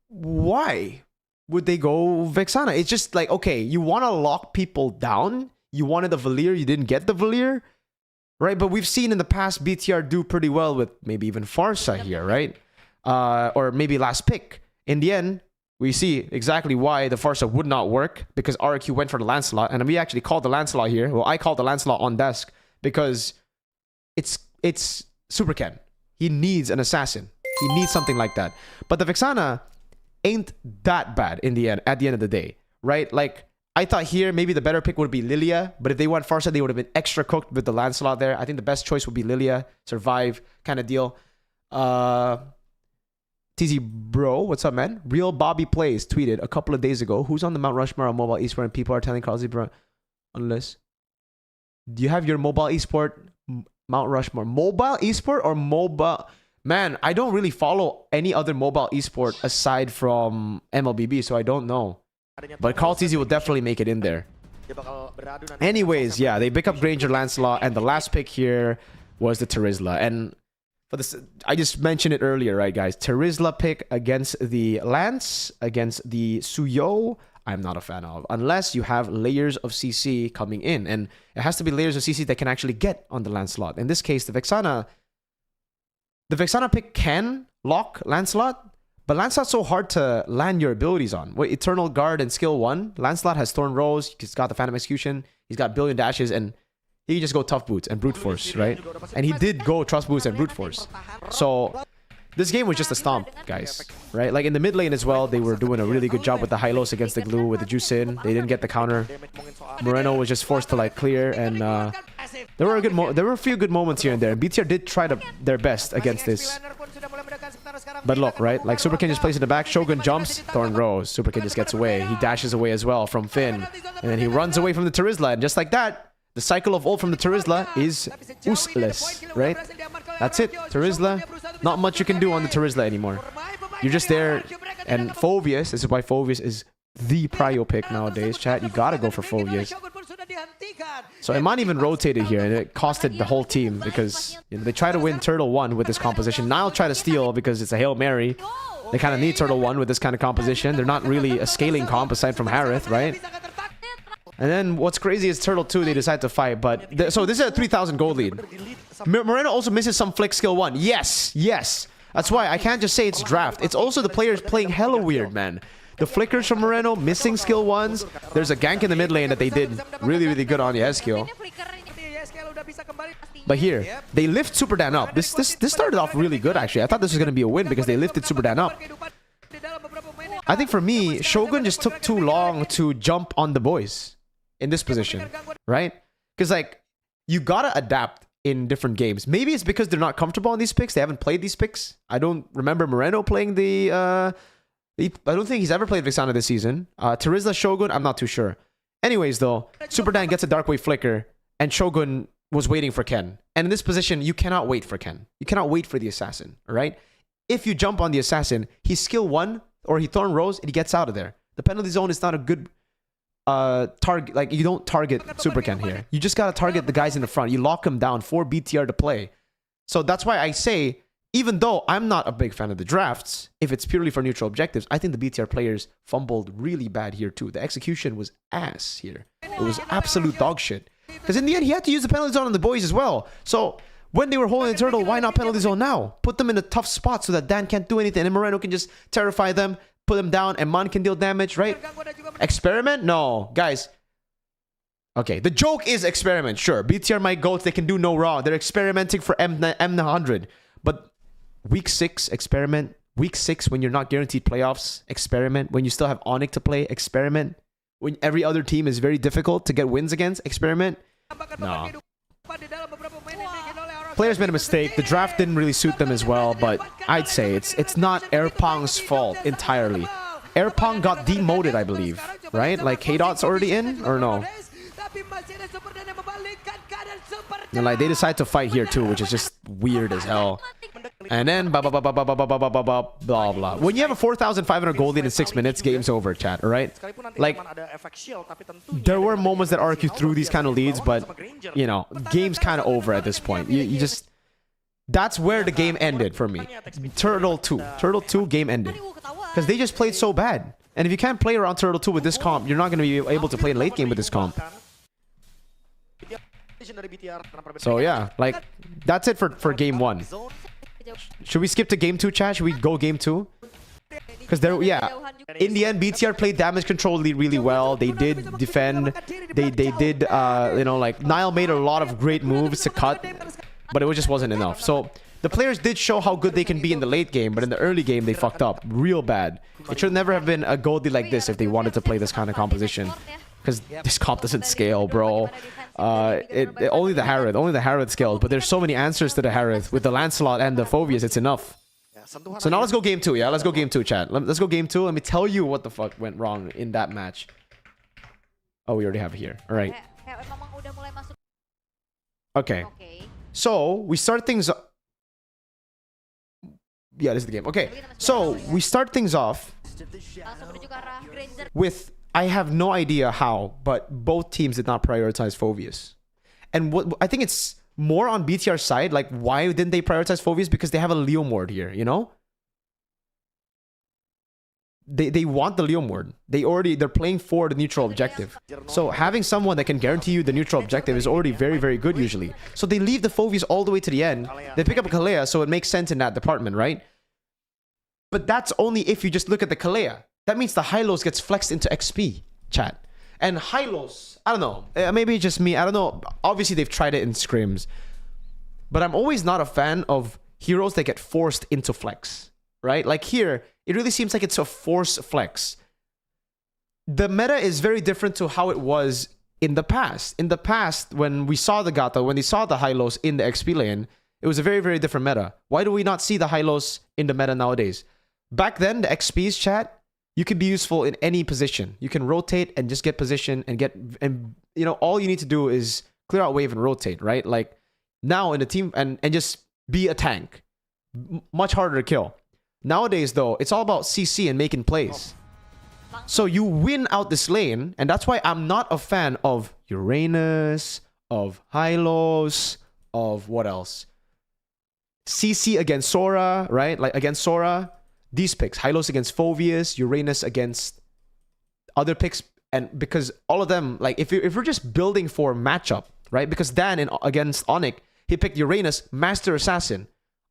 S1: why would they go Vexana? It's just like, okay, you want to lock people down. You wanted the Valir. You didn't get the Valir. Right? But we've seen in the past BTR do pretty well with maybe even Farsa here, right? Or maybe last pick. In the end, we see exactly why the Farsa would not work because RQ went for the Lancelot. And we actually called the Lancelot here. Well, I called the Lancelot on desk because it's Super Ken. He needs an assassin. He needs something like that. But the Vexana ain't that bad in the end, at the end of the day, right? Like, I thought here maybe the better pick would be Lilia, but if they went Farsa, they would have been extra cooked with the Lancelot there. I think the best choice would be Lilia, survive kind of deal. TZ Bro, what's up, man? Real Bobby Plays tweeted a couple of days ago, who's on the Mount Rushmore on mobile esport and people are telling Carl Zebra, unless, do you have your mobile esport Mount Rushmore? Mobile esport or mobile? Man, I don't really follow any other mobile esport aside from MLBB, so I don't know. But Carl TZ will definitely make it in there. Anyways, yeah, they pick up Granger Lancelot, and the last pick here was the Terizla. And for this, I just mentioned it earlier, right, guys? Terizla pick against the Lance, against the Suyo, I'm not a fan of. Unless you have layers of CC coming in. And it has to be layers of CC that can actually get on the Lancelot. In this case, the Vexana pick can lock Lancelot, But Lancelot's so hard to land your abilities on. What, Eternal Guard and skill 1? Lancelot has Thorn Rose, he's got the Phantom Execution, he's got Billion Dashes, and he can just go Tough Boots and Brute Force, right? And he did go Trust Boots and Brute Force. So this game was just a stomp, guys, right? Like in the mid lane as well, they were doing a really good job with the Hylos against the Glue with the Juice in. They didn't get the counter. Moreno was just forced to like clear, and there were a few good moments here and there. And BTR did try their best against this. But look, right? Like Super King just plays in the back. Shogun jumps. Thorn Rose. Super King just gets away. He dashes away as well from Finn. And then he runs away from the Terizla. And just like that, the cycle of ult from the Terizla is useless, right? That's it. Terizla. Not much you can do on the Terizla anymore. You're just there. And Phoveus. This is why Phoveus is the prio pick nowadays, chat. You gotta go for Phoveus. So Iman even rotated here, and it costed the whole team because they try to win Turtle 1 with this composition. Nile try to steal because it's a Hail Mary. They kind of need Turtle 1 with this kind of composition. They're not really a scaling comp aside from Harith, right? And then what's crazy is Turtle 2, they decide to fight. But so this is a 3,000 gold lead. Moreno also misses some flick skill 1. Yes, yes. That's why I can't just say it's draft. It's also the players playing hella weird, man. The flickers from Moreno, missing skill 1s. There's a gank in the mid lane that they did really, really good on the S-kill. But here, they lift Super Dan up. This started off really good, actually. I thought this was going to be a win because they lifted Super Dan up. I think for me, Shogun just took too long to jump on the boys in this position, right? Because, like, you got to adapt in different games. Maybe it's because they're not comfortable on these picks. They haven't played these picks. I don't remember Moreno playing the... I don't think he's ever played Vixana this season. Terizla Shogun, I'm not too sure. Anyways, though, Super Dan gets a Dark Wave Flicker, and Shogun was waiting for Ken. And in this position, you cannot wait for Ken. You cannot wait for the Assassin, all right? If you jump on the Assassin, he's skill 1, or he Thorn Rose, and he gets out of there. The penalty zone is not a good target. Like, you don't target Super Ken here. You just gotta target the guys in the front. You lock them down for BTR to play. So that's why I say... Even though I'm not a big fan of the drafts, if it's purely for neutral objectives, I think the BTR players fumbled really bad here too. The execution was ass here. It was absolute dog shit. Because in the end, he had to use the penalty zone on the boys as well. So when they were holding the turtle, why not penalty zone now? Put them in a tough spot so that Dan can't do anything. And Moreno can just terrify them, put them down, and Man can deal damage, right? Experiment? No. Guys. Okay, the joke is experiment. Sure, BTR my goats, they can do no wrong. They're experimenting for M100. But... Week 6, experiment. Week 6, when you're not guaranteed playoffs, experiment. When you still have Onyx to play, experiment. When every other team is very difficult to get wins against, experiment. No. Players made a mistake. The draft didn't really suit them as well, but I'd say it's not Airpong's fault entirely. Airpong got demoted, I believe, right? Like K-Dot's already in, or no? And like they decide to fight here too, which is just weird as hell. And then blah blah blah blah blah blah blah blah blah blah blah. When you have a 4,500 gold lead in 6 minutes, game's over, chat. All right? Like there were moments that RQ threw these kind of leads, but you know, game's kind of over at this point. You just that's where the game ended for me. Turtle 2 game ended because they just played so bad. And if you can't play around Turtle 2 with this comp, you're not going to be able to play in late game with this comp. So yeah, like that's it for game 1. Should we skip to game 2, chat? Should we go game 2? Because there, yeah, in the end, BTR played damage control really well. They did defend. They did, you know, like Nile made a lot of great moves to cut, but it just wasn't enough. So the players did show how good they can be in the late game, but in the early game, they fucked up real bad. It should never have been a goldie like this if they wanted to play this kind of composition. Because this comp doesn't scale, bro. Only the Harith scales, but there's so many answers to the Harith. With the Lancelot and the Phoveus, it's enough. So now let's go game 2, yeah? Let's go game 2, chat. Let's go game 2. Let me tell you what the fuck went wrong in that match. Oh, we already have it here. All right. Okay. So, we start things... Yeah, this is the game. Okay. So, we start things off with... I have no idea how, but both teams did not prioritize Phoveus. And what I think it's more on BTR's side, like why didn't they prioritize Phoveus? Because they have a Leomord here, you know? They want the Leomord. They're playing for the neutral objective. So having someone that can guarantee you the neutral objective is already very, very good usually. So they leave the Phoveus all the way to the end. They pick up a Kalea, so it makes sense in that department, right? But that's only if you just look at the Kalea. That means the Hylos gets flexed into XP, chat. And Hylos, I don't know. Maybe it's just me. I don't know. Obviously, they've tried it in scrims. But I'm always not a fan of heroes that get forced into flex, right? Like here, it really seems like it's a forced flex. The meta is very different to how it was in the past. In the past, when we saw the Gata, when they saw the Hylos in the XP lane, it was a very, very different meta. Why do we not see the Hylos in the meta nowadays? Back then, the XP's, chat, you can be useful in any position. You can rotate and just get position and you know, all you need to do is clear out wave and rotate, right? Like now in the team and just be a tank. Much harder to kill. Nowadays though, it's all about CC and making plays. So you win out this lane, and that's why I'm not a fan of Uranus, of Hylos, of what else? CC against Sora, right? Like against Sora. These picks, Hylos against Phoveus, Uranus against other picks, and because all of them, like if we're just building for matchup, right? Because Dan against Onyx, he picked Uranus, Master Assassin.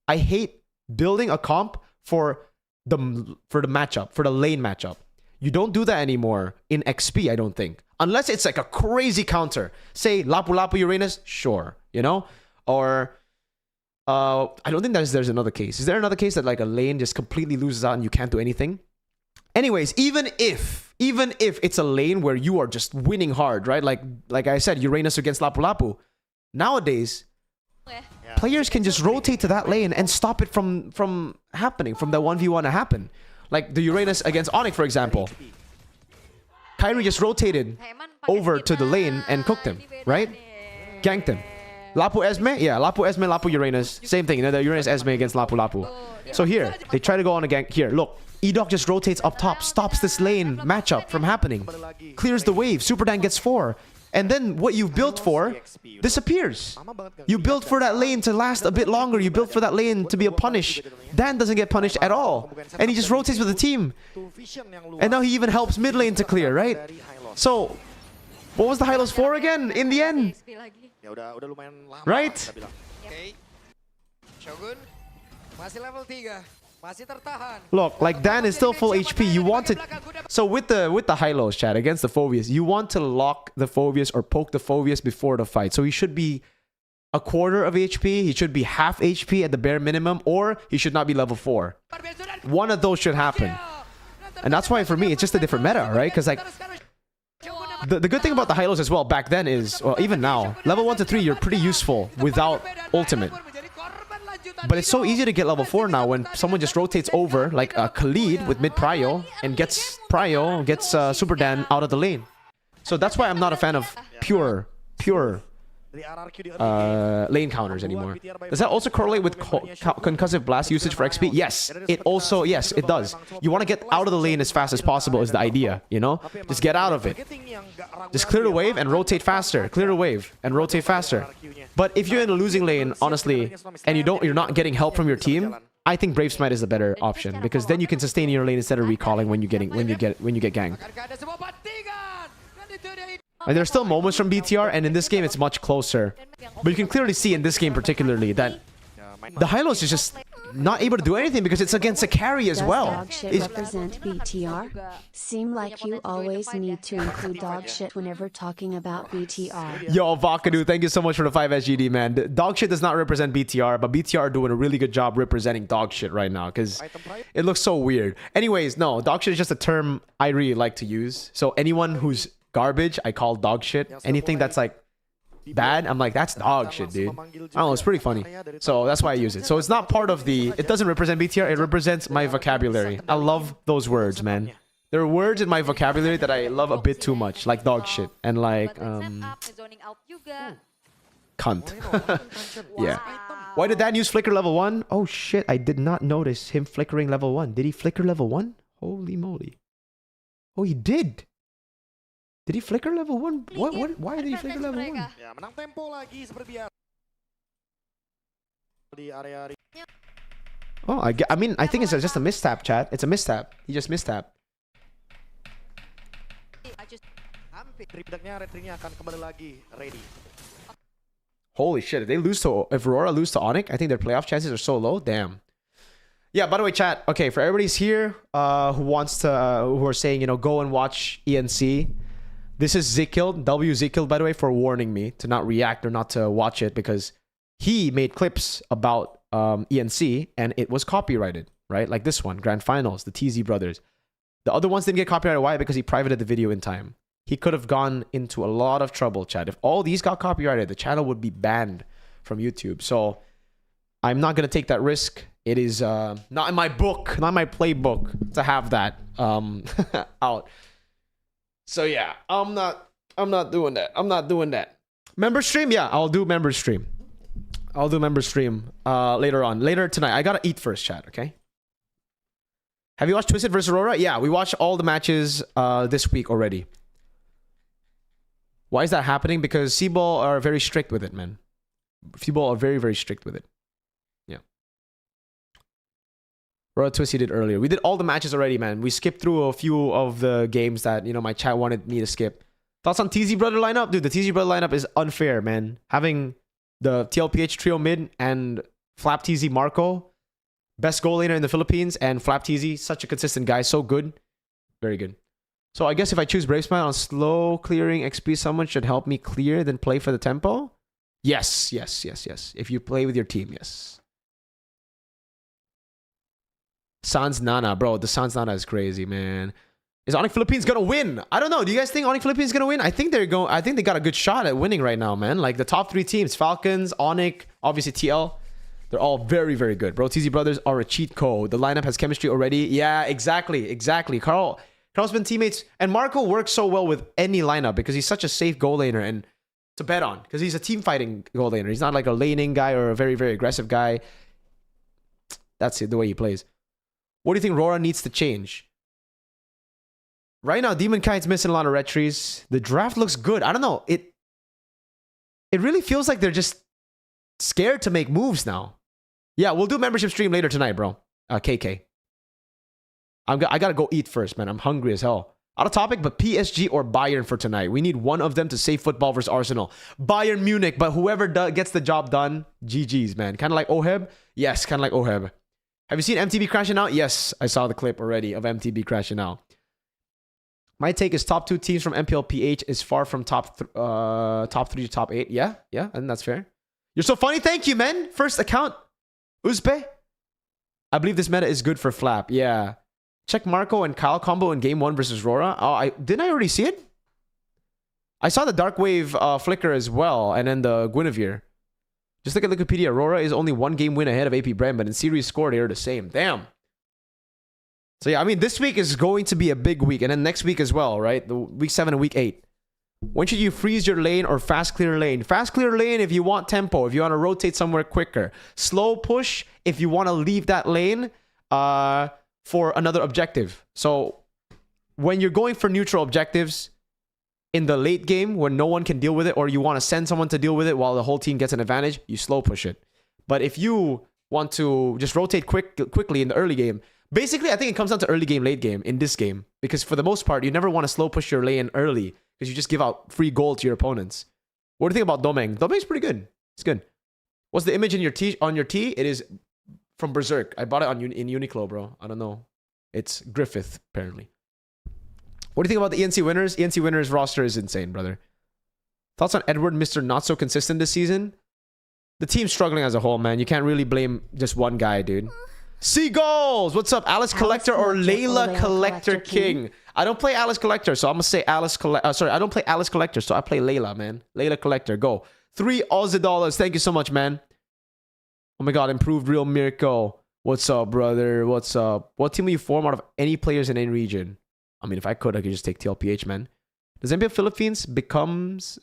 S1: I hate building a comp for the matchup, for the lane matchup. You don't do that anymore in XP, I don't think. Unless it's like a crazy counter. Say Lapu Lapu Uranus, sure, you know? Or I don't think there's another case. Is there another case that like a lane just completely loses out and you can't do anything? Anyways, even if it's a lane where you are just winning hard, right? Like I said, Uranus against Lapu Lapu. Nowadays, players can just rotate to that lane and stop it from happening, from the 1v1 to happen. Like the Uranus against Onyx, for example. Kyrie just rotated over to the lane and cooked him, right? Ganked him. Lapu Esme? Yeah, Lapu Esme, Lapu Uranus. Same thing, you know, the Uranus Esme against Lapu Lapu. So here, they try to go on a gank. Here, look. Edok just rotates up top, stops this lane matchup from happening. Clears the wave. Super Dan gets 4. And then what you've built for disappears. You built for that lane to last a bit longer. You built for that lane to be a punish. Dan doesn't get punished at all. And he just rotates with the team. And now he even helps mid lane to clear, right? So, what was the Hylos for again in the end? Right? Look, like Dan is still full HP. You want to... So with the Hylos, chat, against the Phoveus, you want to lock the Phoveus or poke the Phoveus before the fight. So he should be a quarter of HP. He should be half HP at the bare minimum. Or he should not be level 4. One of those should happen. And that's why for me, it's just a different meta, right? Because like... The good thing about the Hylos as well back then is, well, even now, level 1 to 3, you're pretty useful without ultimate. But it's so easy to get level 4 now when someone just rotates over, like Khalid with mid prio, and gets Super Dan out of the lane. So that's why I'm not a fan of pure lane counters anymore. Does that also correlate with concussive blast usage for XP? Yes, it does. You want to get out of the lane as fast as possible is the idea, you know? Just get out of it. Just clear the wave and rotate faster. Clear the wave and rotate faster. But if you're in a losing lane, honestly, and you're not getting help from your team, I think Brave Smite is the better option because then you can sustain your lane instead of recalling when you get ganked. And there's still moments from BTR, and in this game it's much closer. But you can clearly see in this game particularly that the Hylos is just not able to do anything because it's against a carry as well.
S2: Dog shit represent BTR? Seem like you always need to include dog shit whenever talking about BTR.
S1: Yo, Vakadu, thank you so much for the 5 SGD, man. Dog shit does not represent BTR, but BTR are doing a really good job representing dog shit right now because it looks so weird. Anyways, no, dog shit is just a term I really like to use. So anyone who's garbage, I call dog shit. Anything that's like bad, I'm like, that's dog shit, dude. I don't know, it's pretty funny. So that's why I use it. So it's not part of the... It doesn't represent BTR, it represents my vocabulary. I love those words, man. There are words in my vocabulary that I love a bit too much, like dog shit and like cunt. Yeah. Why did Dan use flicker level 1? Oh shit, I did not notice him flickering level 1. Did he flicker level 1? Holy moly. Oh, he did. Did he flicker level 1? What? Why did he flicker level 1? Oh, I mean, I think it's just a mistap, chat. It's a mistap. He just mistap. Holy shit! If Aurora lose to Onyx, I think their playoff chances are so low. Damn. Yeah, by the way, chat. Okay, for everybody's here who wants to, who are saying, you know, go and watch ENC. This is Zikil, W Zikil, by the way, for warning me to not react or not to watch it because he made clips about ENC and it was copyrighted, right? Like this one, Grand Finals, the TZ brothers. The other ones didn't get copyrighted. Why? Because he privated the video in time. He could have gone into a lot of trouble, chat. If all these got copyrighted, the channel would be banned from YouTube. So I'm not going to take that risk. It is not in my book, not in my playbook to have that out. So yeah, I'm not doing that. I'm not doing that. Member stream? Yeah, I'll do member stream. I'll do member stream later on. Later tonight. I got to eat first, chat, okay? Have you watched Twisted vs. Aurora? Yeah, we watched all the matches this week already. Why is that happening? Because Seaball are very strict with it, man. Seaball are very, very strict with it. Yeah. Aurora Twisty did earlier. We did all the matches already, man. We skipped through a few of the games that, you know, my chat wanted me to skip. Thoughts on TZ Brother lineup? Dude, the TZ Brother lineup is unfair, man. Having the TLPH trio mid and Flap TZ Marco, best goal laner in the Philippines, and Flap TZ, such a consistent guy, so good. Very good. So I guess if I choose Bravesman on slow clearing XP, someone should help me clear, then play for the tempo? Yes, yes, yes, yes. If you play with your team, yes. Sans Nana, bro. The Sans Nana is crazy, man. Is Onyx Philippines gonna win? I don't know. Do you guys think Onyx Philippines is gonna win? I think they're going. I think they got a good shot at winning right now, man. Like the top 3 teams: Falcons, Onyx, obviously TL. They're all very, very good, bro. TZ brothers are a cheat code. The lineup has chemistry already. Yeah, exactly, exactly. Carl's been teammates, and Marco works so well with any lineup because he's such a safe goal laner and to bet on because he's a team fighting goal laner. He's not like a laning guy or a very, very aggressive guy. That's it, the way he plays. What do you think Rora needs to change? Right now, Demon Kite's missing a lot of retries. The draft looks good. I don't know. It really feels like they're just scared to make moves now. Yeah, we'll do membership stream later tonight, bro. KK. I gotta go eat first, man. I'm hungry as hell. Out of topic, but PSG or Bayern for tonight. We need one of them to save football versus Arsenal. Bayern Munich, but whoever gets the job done, GG's, man. Kind of like Oheb? Yes, kind of like Oheb. Have you seen MTB crashing out? Yes, I saw the clip already of MTB crashing out. My take is top 2 teams from MPL PH is far from top 3 to top 8. Yeah, I think that's fair. You're so funny. Thank you, man. First account. Uzbe. I believe this meta is good for Flap. Yeah. Check Marco and Kyle combo in game 1 versus Rora. Oh, didn't I already see it? I saw the Dark Wave flicker as well, and then the Guinevere. Just look at Wikipedia. Rora is only 1 game win ahead of AP Brand, but in series score, they are the same. Damn. So yeah, I mean, this week is going to be a big week, and then next week as well, right? The week 7 and week 8. When should you freeze your lane or fast clear lane? Fast clear lane if you want tempo, if you want to rotate somewhere quicker. Slow push if you want to leave that lane for another objective. So when you're going for neutral objectives in the late game when no one can deal with it, or you want to send someone to deal with it while the whole team gets an advantage, you slow push it. But if you want to just rotate quickly in the early game, basically I think it comes down to early game, late game in this game. Because for the most part, you never want to slow push your lane early because you just give out free gold to your opponents. What do you think about Domeng? Domeng's pretty good. It's good. What's the image in your on your tee? It is from Berserk. I bought it in Uniqlo, bro. I don't know. It's Griffith, apparently. What do you think about the ENC winners? ENC winners roster is insane, brother. Thoughts on Edward, Mr. Not So Consistent this season? The team's struggling as a whole, man. You can't really blame just one guy, dude. Seagulls! What's up? Alice Collector or Layla Collector King? I don't play Alice Collector, so I'm going to say Alice Collector. Sorry, I don't play Alice Collector, so I play Layla, man. Layla Collector, go. $3 Aussie. Thank you so much, man. Oh my god, improved real Mirko. What's up, brother? What's up? What team will you form out of any players in any region? I mean, if I could just take TLPH, man. Does MPL Philippines becomes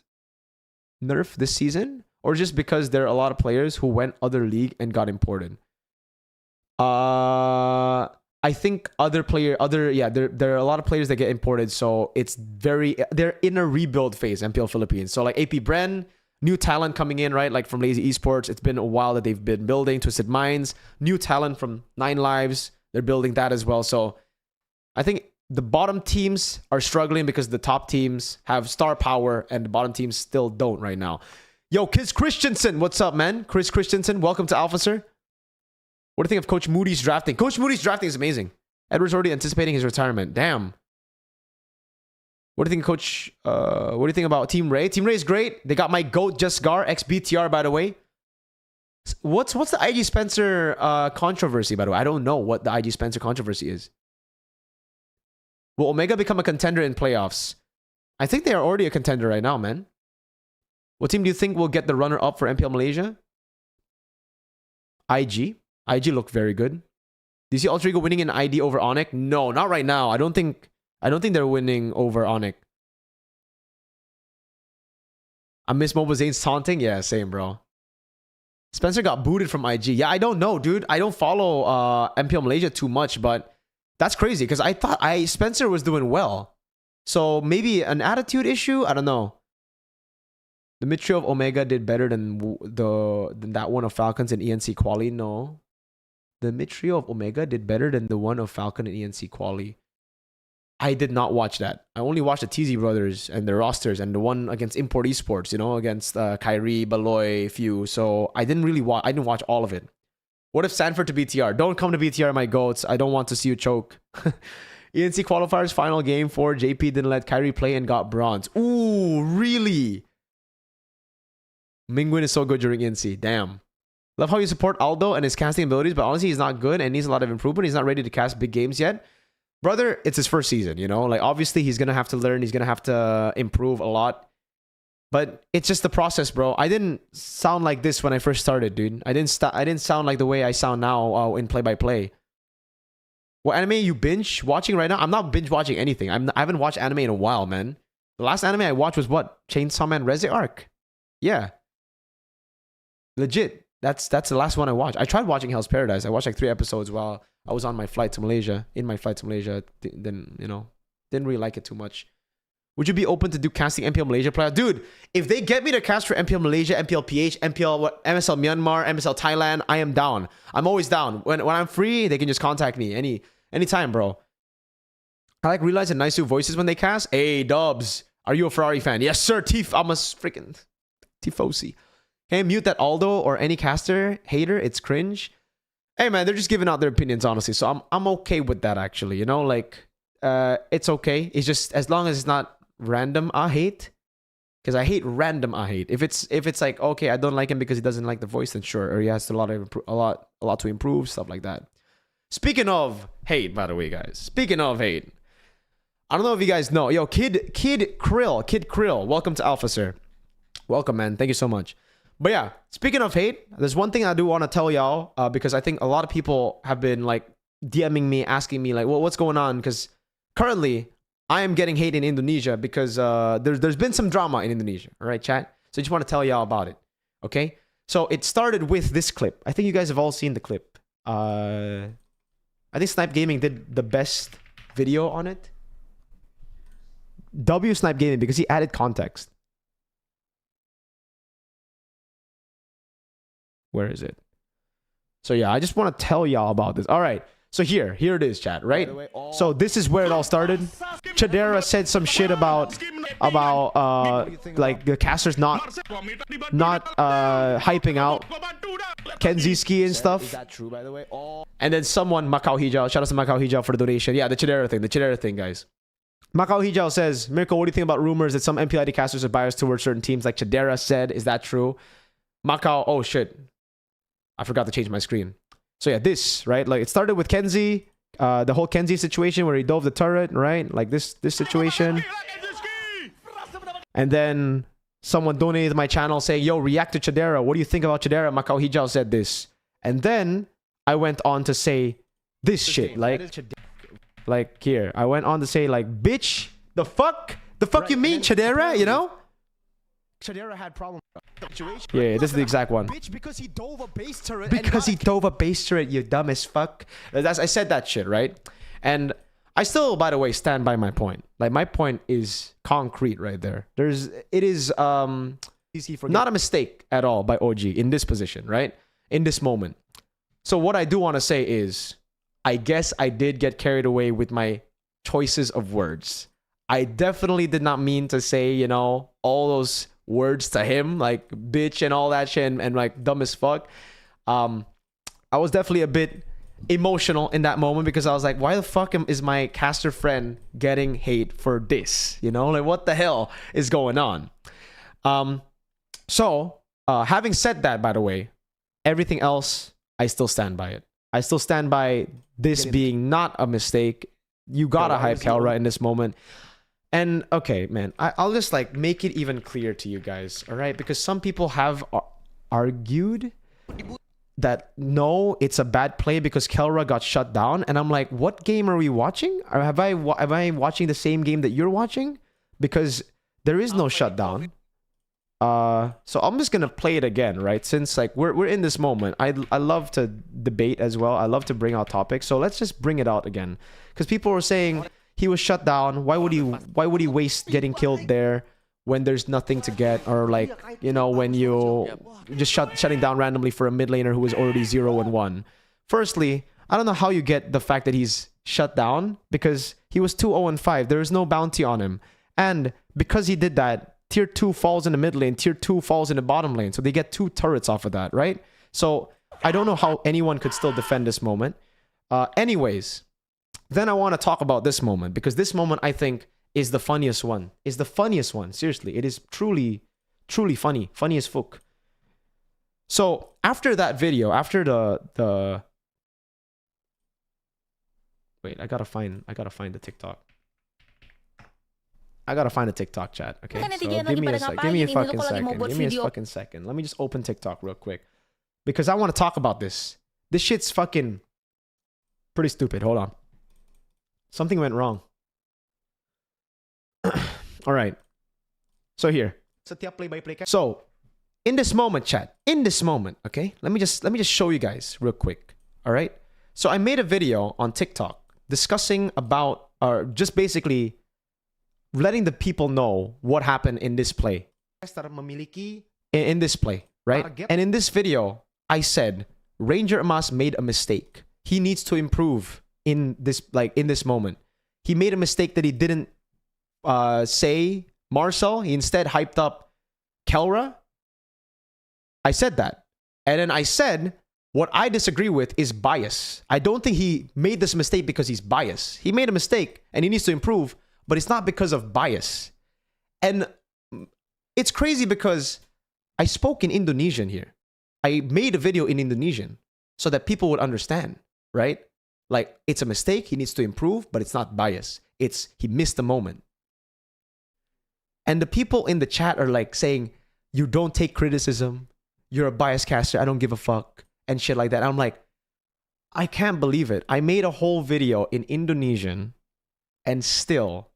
S1: nerf this season? Or just because there are a lot of players who went other league and got imported? I think there are a lot of players that get imported, so they're in a rebuild phase, MPL Philippines. So like AP Bren, new talent coming in, right? Like from Lazy Esports, it's been a while that they've been building. Twisted Minds, new talent from 9 Lives, they're building that as well. So I think the bottom teams are struggling because the top teams have star power and the bottom teams still don't right now. Yo, Chris Christensen, what's up, man? Chris Christensen, welcome to Alpha, sir. What do you think of Coach Moody's drafting? Coach Moody's drafting is amazing. Edwards already anticipating his retirement. Damn. What do you think, Coach? What do you think about Team Ray? Team Ray is great. They got my GOAT, Just Gar, ex-BTR, by the way. What's the IG Spencer controversy, by the way? I don't know what the IG Spencer controversy is. Will Omega become a contender in playoffs? I think they are already a contender right now, man. What team do you think will get the runner-up for MPL Malaysia? IG. IG looked very good. Do you see Ultra Ego winning in ID over Onyx? No, not right now. I don't think they're winning over Onyx. I miss Mobile Zane's taunting. Yeah, same, bro. Spencer got booted from IG. Yeah, I don't know, dude. I don't follow MPL Malaysia too much, but that's crazy because I thought Spencer was doing well. So maybe an attitude issue? I don't know. The mid trio of Omega did better than that one of Falcons and ENC Quali. No. The mid trio of Omega did better than the one of Falcon and ENC Quali. I did not watch that. I only watched the TZ brothers and their rosters and the one against Import Esports, you know, against Kyrie, Baloy, few. So I didn't really watch. I didn't watch all of it. What if Sanford to BTR? Don't come to BTR, my goats. I don't want to see you choke. ENC qualifiers final game 4. JP didn't let Kyrie play and got bronze. Ooh, really? Mingwin is so good during ENC. Damn. Love how you support Aldo and his casting abilities, but honestly, he's not good and needs a lot of improvement. He's not ready to cast big games yet. Brother, it's his first season, you know? Like, obviously, he's going to have to learn. He's going to have to improve a lot. But it's just the process, bro. I didn't sound like this when I first started, dude. I didn't sound like the way I sound now in play-by-play. What anime you binge watching right now? I'm not binge watching anything. I haven't watched anime in a while, man. The last anime I watched was what? Chainsaw Man Reze Arc. Yeah. Legit. That's the last one I watched. I tried watching Hell's Paradise. I watched like 3 episodes while I was on my flight to Malaysia. In my flight to Malaysia. Then, you know, didn't really like it too much. Would you be open to do casting MPL Malaysia players? Dude, if they get me to cast for MPL Malaysia, MPL PH, MSL Myanmar, MSL Thailand, I am down. I'm always down. When I'm free, they can just contact me anytime, bro. I like Realize and Nice voices when they cast. Hey, Dubs, are you a Ferrari fan? Yes, sir. I'm a freaking Tifosi. Can you mute that Aldo or any caster hater? It's cringe. Hey, man, they're just giving out their opinions, honestly. So I'm okay with that, actually. You know, like, it's okay. It's just as long as it's not random hate, because I hate random hate. If it's like, okay, I don't like him because he doesn't like the voice, then sure, or he has a lot to improve, stuff like that. Speaking of hate, by the way, guys. Speaking of hate, I don't know if you guys know, yo, Kid Krill, welcome to Alpha, sir. Welcome, man. Thank you so much. But yeah, speaking of hate, there's one thing I do want to tell y'all because I think a lot of people have been like DMing me, asking me like, well, what's going on? Because currently I am getting hate in Indonesia because there's been some drama in Indonesia. All right, chat. So I just want to tell y'all about it. Okay. So it started with this clip. I think you guys have all seen the clip. I think Snipe Gaming did the best video on it. Snipe Gaming because he added context. Where is it? So yeah, I just want to tell y'all about this. All right. So here it is, chat, right? So this is where it all started. Chadera said some shit about like the casters not hyping out Kenziski and stuff. Is that true, by the way? And then someone, Macau Hijau, shout out to Macau Hijau for the donation. Yeah, the Chadera thing, guys. Macau Hijau says, Mirko, what do you think about rumors that some MPLID casters are biased towards certain teams like Chadera said? Is that true? Macau, oh shit. I forgot to change my screen. So yeah, this, right? Like it started with Kenzie, the whole Kenzie situation where he dove the turret, right? Like this situation. And then someone donated to my channel saying, yo, react to Chadera. What do you think about Chadera? Macau Hijau said this. And then I went on to say this shit. Like here, I went on to say like, bitch, the fuck right, you mean, Chadera, you know? Chadera had problems. Yeah, this is the exact one. Bitch, because he dove a base turret. Because he dove a base turret, you dumb as fuck. I said that shit, right? And I still, by the way, stand by my point. Like my point is concrete right there. It is not a mistake at all by OG in this position, right? In this moment. So what I do want to say is, I guess I did get carried away with my choices of words. I definitely did not mean to say, you know, all those words to him, like bitch and all that shit and like dumb as fuck. I was definitely a bit emotional in that moment because I was like, why the fuck is my caster friend getting hate for this? You know, like what the hell is going on? So having said that, by the way, everything else, I still stand by it. I still stand by this being not a mistake. You gotta hype Kelra in this moment. And okay, man, I'll just like make it even clear to you guys, all right? Because some people have argued that no, it's a bad play because Kelra got shut down. And I'm like, what game are we watching? Or am I watching the same game that you're watching? Because there is no shutdown. So I'm just gonna play it again, right? Since like we're in this moment, I love to debate as well. I love to bring out topics. So let's just bring it out again, because people were saying he was shut down. Why would he waste getting killed there when there's nothing to get, or like, you know, when you just shutting down randomly for a mid laner who was already 0-1. Firstly, I don't know how you get the fact that he's shut down, because he was 2-0-5. There is no bounty on him, and because he did that, Tier 2 falls in the mid lane, Tier 2 falls in the bottom lane. So they get 2 turrets off of that, right? So I don't know how anyone could still defend this moment. Anyways, then I want to talk about this moment, because this moment I think is the funniest one. Is the funniest one. Seriously, it is truly, truly funny. Funny as fuck. So after that video, after the wait, I gotta find the TikTok. I gotta find a TikTok chat, okay? So give me a fucking second. Give me a fucking second. Let me just open TikTok real quick, because I want to talk about this. This shit's fucking pretty stupid. Hold on. Something went wrong. All right. So here. So in this moment, chat. In this moment, okay? Let me just show you guys real quick. All right? So I made a video on TikTok discussing about, or just basically letting the people know what happened in this play. In this play, right? And in this video, I said Ranger Amas made a mistake. He needs to improve in this moment. He made a mistake that he didn't say Marcel. He instead hyped up Kelra. I said that. And then I said what I disagree with is bias. I don't think he made this mistake because he's biased. He made a mistake and he needs to improve, but it's not because of bias. And it's crazy because I spoke in Indonesian here. I made a video in Indonesian so that people would understand, right? Like, it's a mistake, he needs to improve, but it's not bias. It's he missed the moment. And the people in the chat are like saying, you don't take criticism, you're a bias caster, I don't give a fuck, and shit like that. And I'm like, I can't believe it. I made a whole video in Indonesian and still,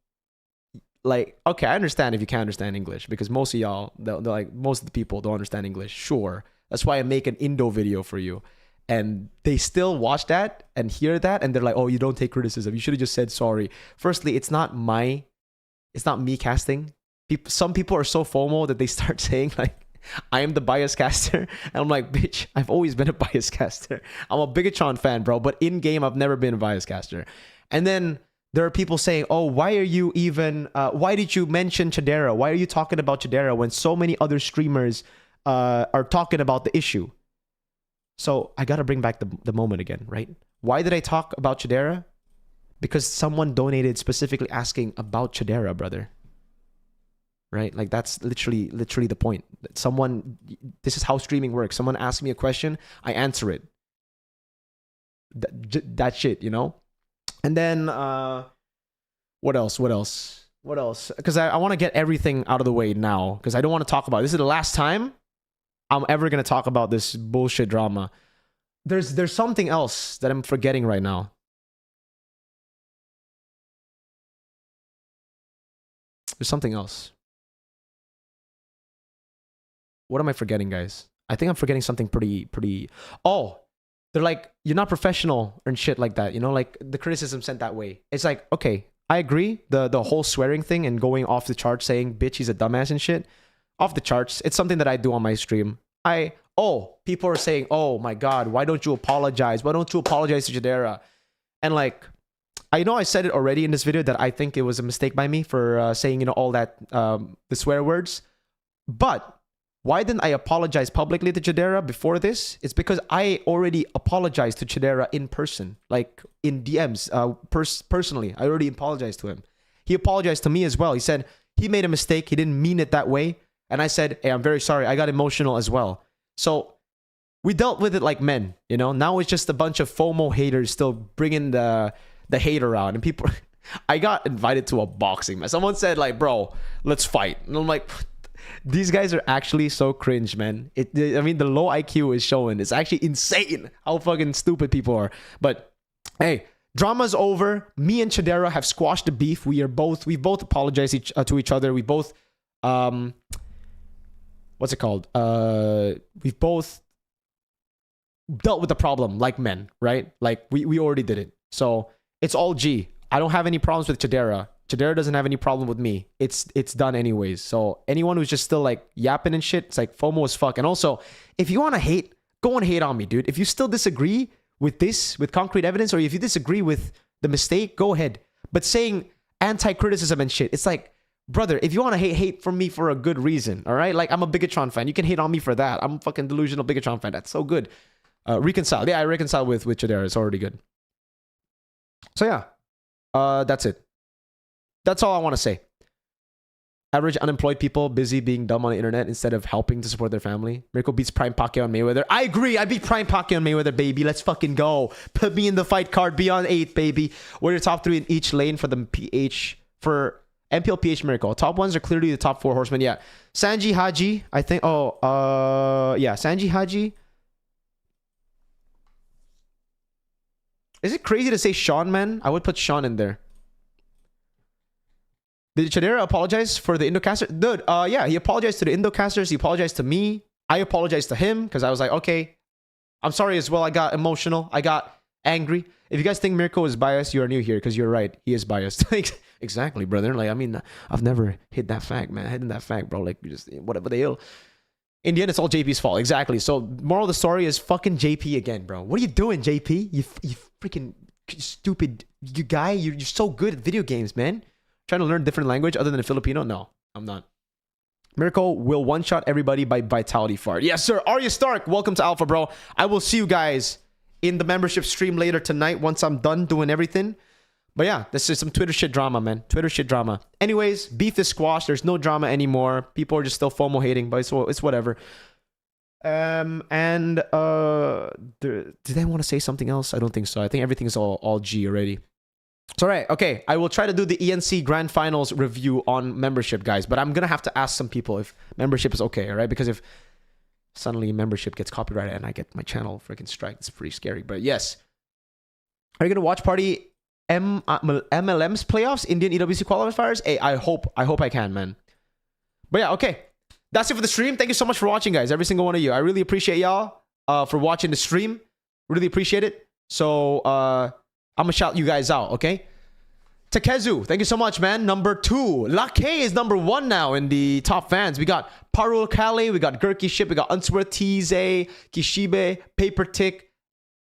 S1: like, okay, I understand if you can't understand English, because most of y'all, they're like, most of the people don't understand English. Sure. That's why I make an Indo video for you. And they still watch that and hear that, and they're like, oh, you don't take criticism. You should have just said sorry. Firstly, it's not me casting. Some people are so FOMO that they start saying, like, I am the bias caster. And I'm like, bitch, I've always been a bias caster. I'm a Bigatron fan, bro. But in-game, I've never been a bias caster. And then there are people saying, oh, why are you even... why did you mention Chadera? Why are you talking about Chadera when so many other streamers are talking about the issue? So I got to bring back the moment again, right? Why did I talk about Chadera? Because someone donated specifically asking about Chadera, brother. Right? Like, that's literally the point. This is how streaming works. Someone asks me a question, I answer it. That shit, you know? And then, what else? Because I want to get everything out of the way now, because I don't want to talk about it. This is the last time I'm ever going to talk about this bullshit drama. There's something else that I'm forgetting right now. There's something else. What am I forgetting, guys? I think I'm forgetting something pretty... Oh, they're like, you're not professional and shit like that. You know, like, the criticism sent that way. It's like, okay, I agree. The whole swearing thing and going off the charts saying, bitch, he's a dumbass and shit. Off the charts. It's something that I do on my stream. People are saying, oh my God, why don't you apologize? Why don't you apologize to Chadera? And like, I know I said it already in this video that I think it was a mistake by me for saying, you know, all that, the swear words. But why didn't I apologize publicly to Chidera before this? It's because I already apologized to Chidera in person, like in DMs, personally. I already apologized to him. He apologized to me as well. He said he made a mistake. He didn't mean it that way. And I said, hey, I'm very sorry. I got emotional as well. So we dealt with it like men, you know? Now it's just a bunch of FOMO haters still bringing the hate around. And people... I got invited to a boxing match. Someone said like, bro, let's fight. And I'm like, these guys are actually so cringe, man. I mean, the low IQ is showing. It's actually insane how fucking stupid people are. But hey, drama's over. Me and Chidera have squashed the beef. We've both apologized to each other. We both, what's it called? We've both dealt with the problem like men, right? Like we already did it. So it's all G. I don't have any problems with Chidera. Chidera doesn't have any problem with me. It's done anyways. So anyone who's just still like yapping and shit, it's like FOMO as fuck. And also, if you want to hate, go and hate on me, dude. If you still disagree with this, with concrete evidence, or if you disagree with the mistake, go ahead. But saying anti-criticism and shit, it's like, brother, if you want to hate from me for a good reason, all right? Like, I'm a Bigatron fan. You can hate on me for that. I'm a fucking delusional Bigatron fan. That's so good. Reconcile. Yeah, I reconcile with Chidera. It's already good. So yeah. That's it. That's all I want to say. Average unemployed people busy being dumb on the internet instead of helping to support their family. Mirko beats Prime Pacquiao and Mayweather. I agree. I beat Prime Pacquiao and Mayweather, baby. Let's fucking go. Put me in the fight card beyond 8, baby. We're your top 3 in each lane for the PH for MPL PH Mirko. Top ones are clearly the top 4 horsemen. Yeah. Sanji Haji, I think. Yeah, Sanji Haji. Is it crazy to say Sean, man? I would put Sean in there. Did Chidera apologize for the Indocaster? Dude, yeah, he apologized to the Indocasters. He apologized to me. I apologized to him because I was like, okay, I'm sorry as well. I got emotional. I got angry. If you guys think Mirko is biased, you are new here because you're right. He is biased. Exactly, brother. Like, I mean, I've never hit that fact, man. Hitting that fact, bro. Like, you just, whatever the hell. In the end, it's all JP's fault. Exactly. So, moral of the story is fucking JP again, bro. What are you doing, JP? You freaking stupid guy. You're so good at video games, man. Trying to learn different language other than Filipino? No, I'm not. Mirko will one-shot everybody by Vitality Fart. Yes, sir. Arya Stark, welcome to Alpha, bro. I will see you guys in the membership stream later tonight once I'm done doing everything. But yeah, this is some Twitter shit drama, man. Twitter shit drama. Anyways, beef is squashed. There's no drama anymore. People are just still FOMO hating, but it's whatever. Did I want to say something else? I don't think so. I think everything's all G already. It's all right. Okay, I will try to do the ENC Grand Finals review on membership, guys. But I'm going to have to ask some people if membership is okay, all right? Because if suddenly membership gets copyrighted and I get my channel freaking strike, it's pretty scary. But yes. Are you going to watch party MLM's playoffs? Indian EWC qualifiers? Hey, I hope I can, man. But yeah, okay. That's it for the stream. Thank you so much for watching, guys. Every single one of you. I really appreciate y'all for watching the stream. Really appreciate it. So, I'm going to shout you guys out, okay? Takezu, thank you so much, man. Number 2. Lake is number 1 now in the top fans. We got Parul Kale, we got Gurky Ship, we got Unsworth Tize, Kishibe, Paper Tick,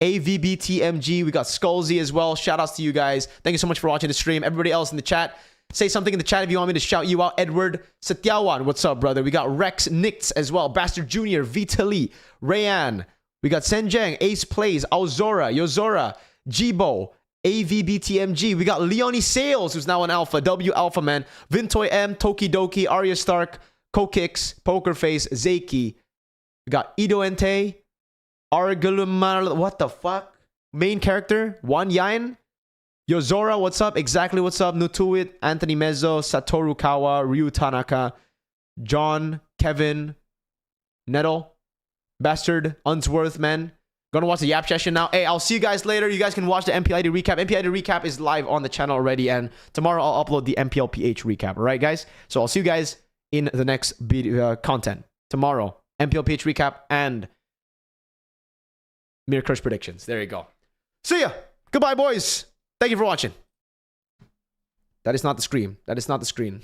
S1: AVBTMG, we got Skullsy as well. Shout outs to you guys. Thank you so much for watching the stream. Everybody else in the chat, say something in the chat if you want me to shout you out. Edward Satyawan, what's up, brother? We got Rex Nix as well. Bastard Jr., Vitali, Rayan. We got Senjeng, Ace Plays, Aozora, Yozora, Jibo, AVBTMG. We got Leonie Sales, who's now an Alpha. W Alpha, man. Vintoy M, Tokidoki, Arya Stark, Kokix, Pokerface, Zeiki. We got Ido Ente, Argalumar. What the fuck? Main character, Wan Yain. Yozora, what's up? Exactly what's up? Nutuit, Anthony Mezzo, Satoru Kawa, Ryu Tanaka, John, Kevin, Nettle, Bastard, Unsworth, man. Gonna watch the Yap session now. Hey, I'll see you guys later. You guys can watch the MPLID recap. MPLID recap is live on the channel already, and tomorrow I'll upload the MPL PH recap. All right, guys? So I'll see you guys in the next video content. Tomorrow, MPL PH recap and Mirror Crush predictions. There you go. See ya. Goodbye, boys. Thank you for watching. That is not the screen. That is not the screen.